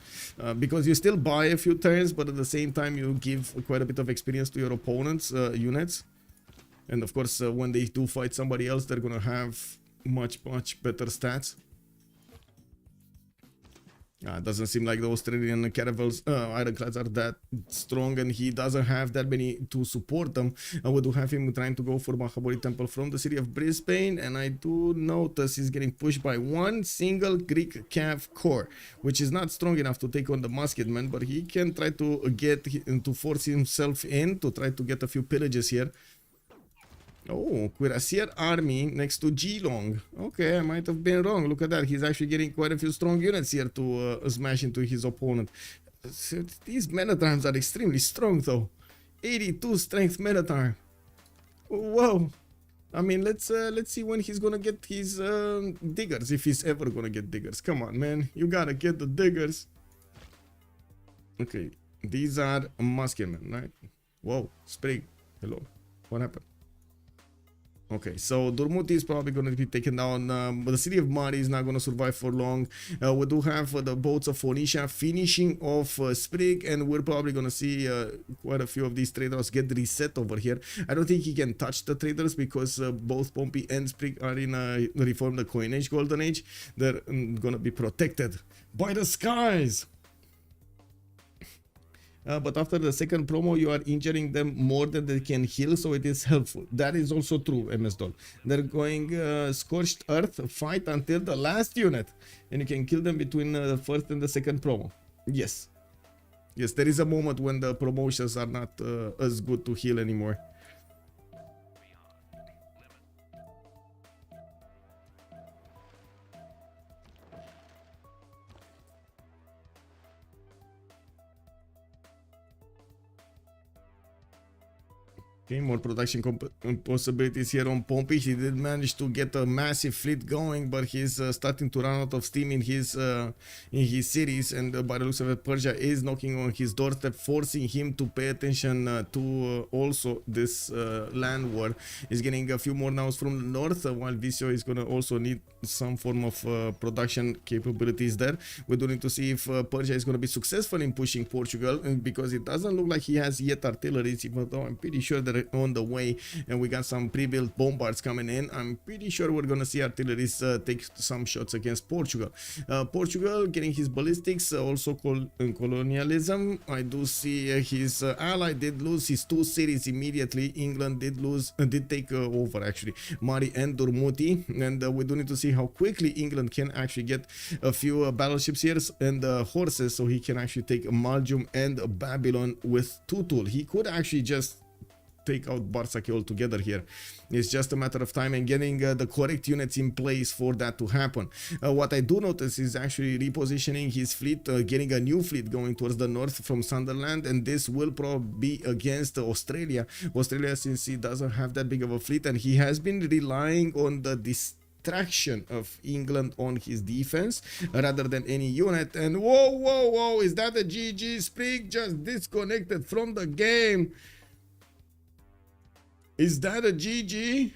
because you still buy a few turns, but at the same time you give quite a bit of experience to your opponents' units, and of course when they do fight somebody else, they're gonna have much better stats. It doesn't seem like those Australian caravels, ironclads are that strong, and he doesn't have that many to support them. We do have him trying to go for Mahabali Temple from the city of Brisbane, and I do notice he's getting pushed by one single Greek cav corps, which is not strong enough to take on the musketmen, but he can try to get to force himself in to try to get a few pillages here. Oh, Cuirassier army next to Geelong. Okay, I might have been wrong. Look at that. He's actually getting quite a few strong units here to smash into his opponent. So these men-at-arms are extremely strong, though. 82 strength men-at-arm. Whoa. I mean, let's see when he's gonna get his diggers, if he's ever gonna get diggers. Come on, man. You gotta get the diggers. Okay, these are musketmen, right? Whoa, Sprig. Hello. What happened? Okay, so Durmuti is probably going to be taken down, but the city of Mari is not going to survive for long. We do have the boats of Phoenicia finishing off Sprig, and we're probably going to see quite a few of these traders get reset over here. I don't think he can touch the traders because both Pompey and Sprig are in a reform the coinage golden age. They're going to be protected by the skies. But after the second promo, you are injuring them more than they can heal, so it is helpful. That is also true, MS Doll. They're going Scorched Earth, fight until the last unit, and you can kill them between the first and the second promo. Yes. Yes, there is a moment when the promotions are not as good to heal anymore. Okay, more production possibilities here on Pompey. He did manage to get a massive fleet going, but he's starting to run out of steam in his cities, and by the looks of it, Persia is knocking on his doorstep, forcing him to pay attention to also this land war. He's getting a few more nows from the north, while Visio is going to also need some form of production capabilities there. We do need to see if Persia is going to be successful in pushing Portugal, because it doesn't look like he has yet artillery, even though I'm pretty sure there on the way, and we got some pre-built bombards coming in. I'm pretty sure we're gonna see artilleries take some shots against Portugal. Portugal getting his ballistics, also colonialism. I do see his ally did lose his 2 cities immediately. England did take over actually Mari and Durmuti, and we do need to see how quickly England can actually get a few battleships here and horses, so he can actually take Maljum and Babylon with Tutul. He could actually just take out Bartsake altogether here. It's just a matter of time and getting the correct units in place for that to happen. What I do notice is actually repositioning his fleet, getting a new fleet going towards the north from Sunderland, and this will probably be against Australia. Australia, since he doesn't have that big of a fleet, and he has been relying on the distraction of England on his defense rather than any unit. And whoa, is that a GG? Sprig just disconnected from the game. Is that a GG?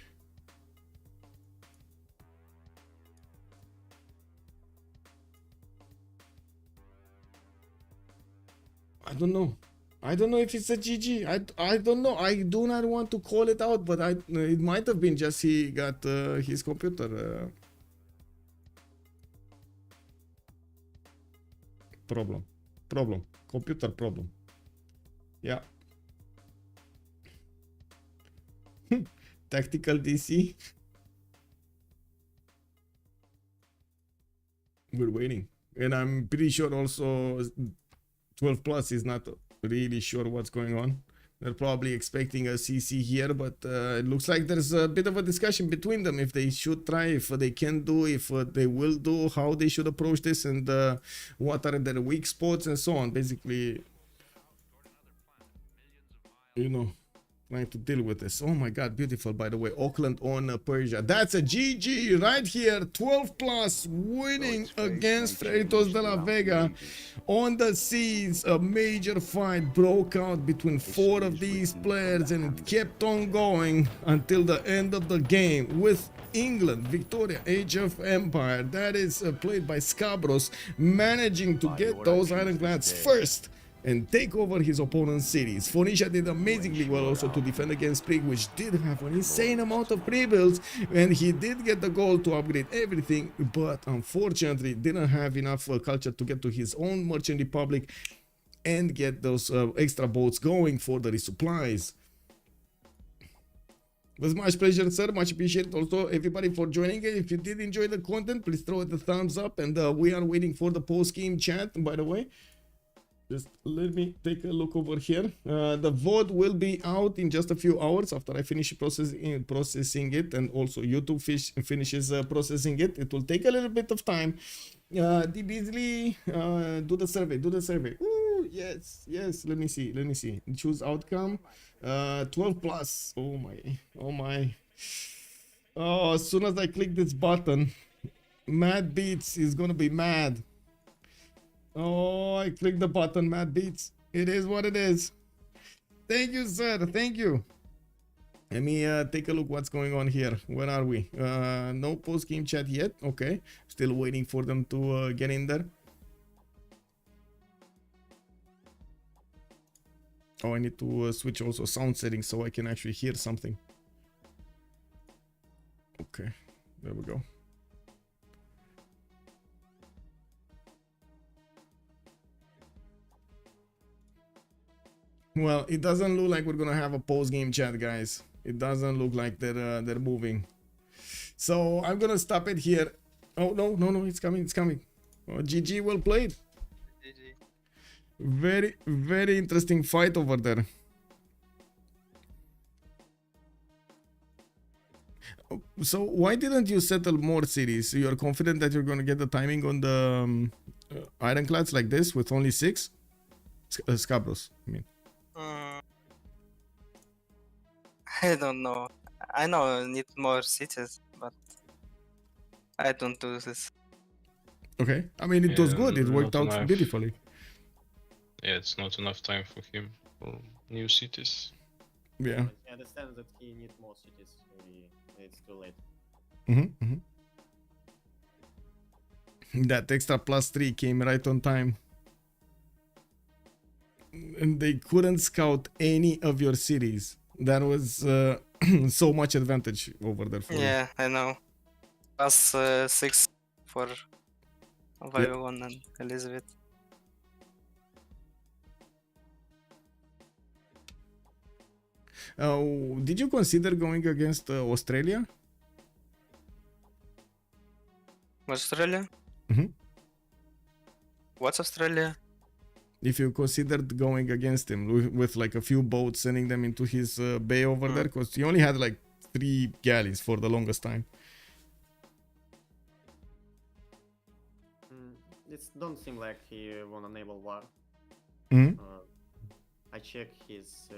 I don't know. I don't know if it's a GG. I don't know. I do not want to call it out, but it might have been just he got his computer problem. Computer problem. Yeah. Tactical DC. We're waiting, and I'm pretty sure also 12 plus is not really sure what's going on. They're probably expecting a CC here, but it looks like there's a bit of a discussion between them if they should try, if they can do, if they will do, how they should approach this, and what are their weak spots and so on. Basically, you know, trying to deal with this. Oh my god, beautiful, by the way. Auckland on Persia. That's a GG right here. 12 plus winning against Freritos de la Vega on the seas. A major fight broke out between 4 of these players, and it kept on going until the end of the game with England, Victoria, Age of Empire. That is played by Scabrous, managing to get those ironclads first and take over his opponent's cities. Phoenicia did amazingly well also to defend against Sprig, which did have an insane amount of pre-builds, and he did get the goal to upgrade everything, but unfortunately didn't have enough culture to get to his own merchant republic and get those extra boats going for the resupplies. It was much pleasure, sir. Much appreciated also everybody for joining. If you did enjoy the content, please throw it a thumbs up, and we are waiting for the post-game chat, by the way. Just let me take a look over here. The VOD will be out in just a few hours after I finish processing it, and also YouTube finishes processing it. It will take a little bit of time. Beasley, do the survey. Ooh, yes. Let me see. Choose outcome. 12 plus. Oh my. Oh, as soon as I click this button, Mad Beats is gonna be mad. Oh, I clicked the button, Mad Beats. It is what it is. Thank you, sir. Thank you. Let me take a look what's going on here. Where are we? No post-game chat yet. Okay. Still waiting for them to get in there. Oh, I need to switch also sound settings so I can actually hear something. Okay. There we go. Well, it doesn't look like we're gonna have a post-game chat, guys. It doesn't look like they're moving. So I'm gonna stop it here. Oh no, it's coming. Oh, GG, well played. GG. Very interesting fight over there. So why didn't you settle more cities? You're confident that you're gonna get the timing on the ironclads like this with only 6? Scabrous, I mean. I don't know. I know I need more cities, but I don't do this. Okay. I mean, it was good. It worked out enough. beautifully. Yeah, it's not enough time for him for new cities. Yeah. I understand that he needs more cities. It's too late. That extra +3 came right on time. And they couldn't scout any of your cities. That was so much advantage over there for you. Yeah, I know. Plus 6 for Viola and Elizabeth. Did you consider going against Australia? Australia? Mhm. What's Australia? If you considered going against him with like a few boats, sending them into his bay over there, because he only had like 3 galleys for the longest time. It don't seem like he won a naval war. Mhm. I check his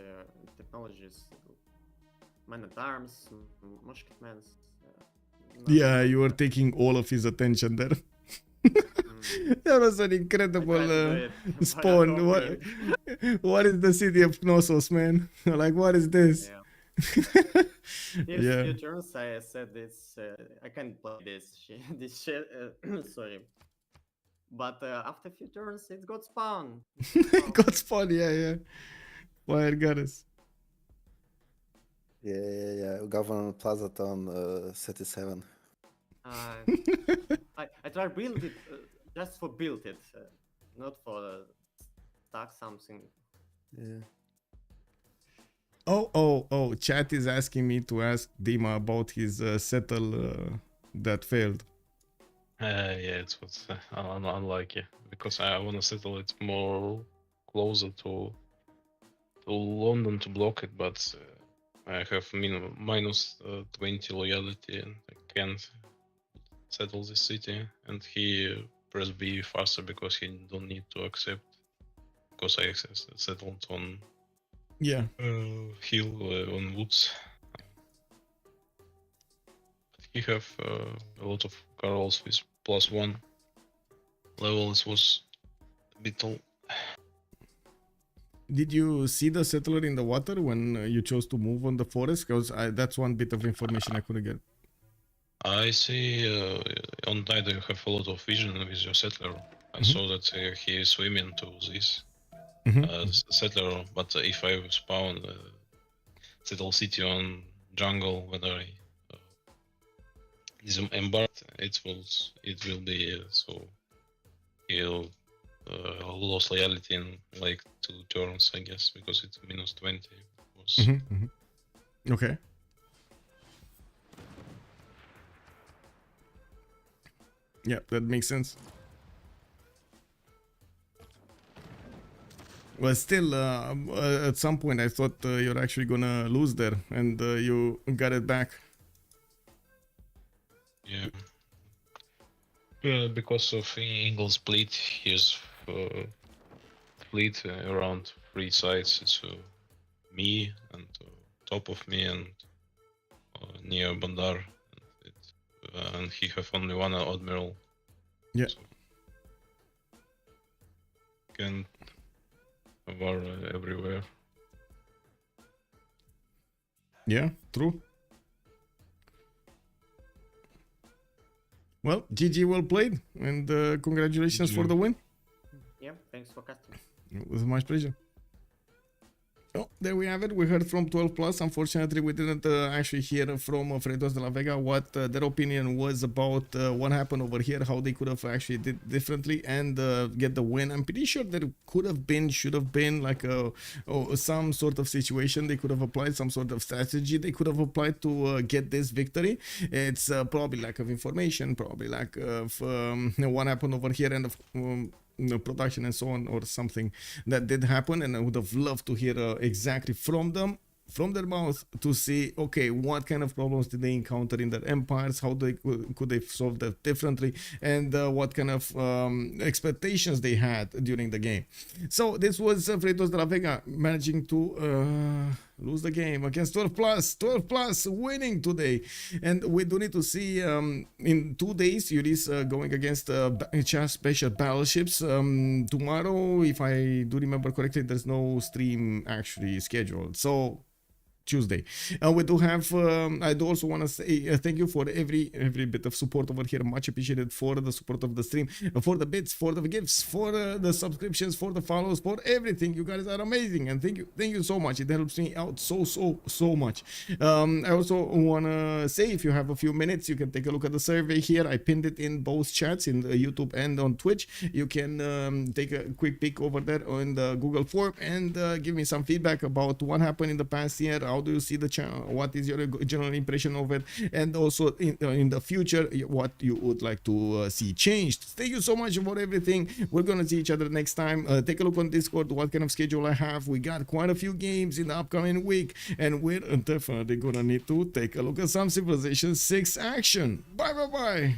technologies, man at arms, musketmen. Yeah, you were taking all of his attention there. That was an incredible spawn. What is the city of Knossos, man? Like, what is this? Yeah. Yeah. Few turns I said this. I can't play this. This shit. Sorry. But after few turns, it got spawn. Got spawn, yeah. Fire goddess. Yeah. Governor Plazaton, 37. I try build it just for build it, not for stack something. Yeah. Oh, chat is asking me to ask Dima about his settle that failed. Yeah, it's what's unlucky because I want to settle it more closer to London to block it, but I have minus 20 loyalty and I can't settle this city. And he press B faster because he don't need to accept, because I settled on hill on woods. He have a lot of carols with +1 level. It was a bit Did you see the settler in the water when you chose to move on the forest? Because that's one bit of information I couldn't get. I see on Nader you have a lot of vision with your settler. I saw that he is swimming to this settler, but if I spawn settle city on jungle, whether I is embarked, it will be so he'll lose loyalty in like 2 turns, I guess, because it's -20 was. Okay. Yeah, that makes sense. Well, still, at some point I thought you're actually gonna lose there, and you got it back. Yeah. Because of Ingle's split, his fleet around 3 sides. It's me and top of me and near Bandar, and he have only 1 admiral. Yeah. So can war everywhere. Yeah, true. Well, GG, well played, and congratulations for the win. Yeah, thanks for casting. It was my pleasure. Oh, there we have it. We heard from 12 Plus. Unfortunately, we didn't actually hear from Freritos de la Vega what their opinion was about what happened over here, how they could have actually did differently and get the win. I'm pretty sure there could have been, should have been like some sort of situation. They could have applied some sort of strategy. They could have applied to get this victory. It's probably lack of information, probably lack of what happened over here and of production and so on, or something that did happen. And I would have loved to hear exactly from them, from their mouth, to see, okay, what kind of problems did they encounter in their empires, how they could they solve that differently, and what kind of expectations they had during the game. So this was Freritos de la Vega managing to lose the game against 12 plus winning today. And we do need to see in 2 days Yuri's going against Shah special battleships. Tomorrow, if I do remember correctly, there's no stream actually scheduled, so Tuesday. We do have. I do also want to say thank you for every bit of support over here. Much appreciated for the support of the stream, for the bits, for the gifts, for the subscriptions, for the follows, for everything. You guys are amazing, and thank you so much. It helps me out so much. I also want to say, if you have a few minutes, you can take a look at the survey here. I pinned it in both chats, in YouTube and on Twitch. You can take a quick peek over there on the Google form and give me some feedback about what happened in the past year. How do you see the channel? What is your general impression of it? And also in the future, what you would like to see changed. Thank you so much for everything. We're gonna see each other next time. Take a look on Discord, what kind of schedule I have. We got quite a few games in the upcoming week, and we're definitely gonna need to take a look at some Civilization 6 action. Bye.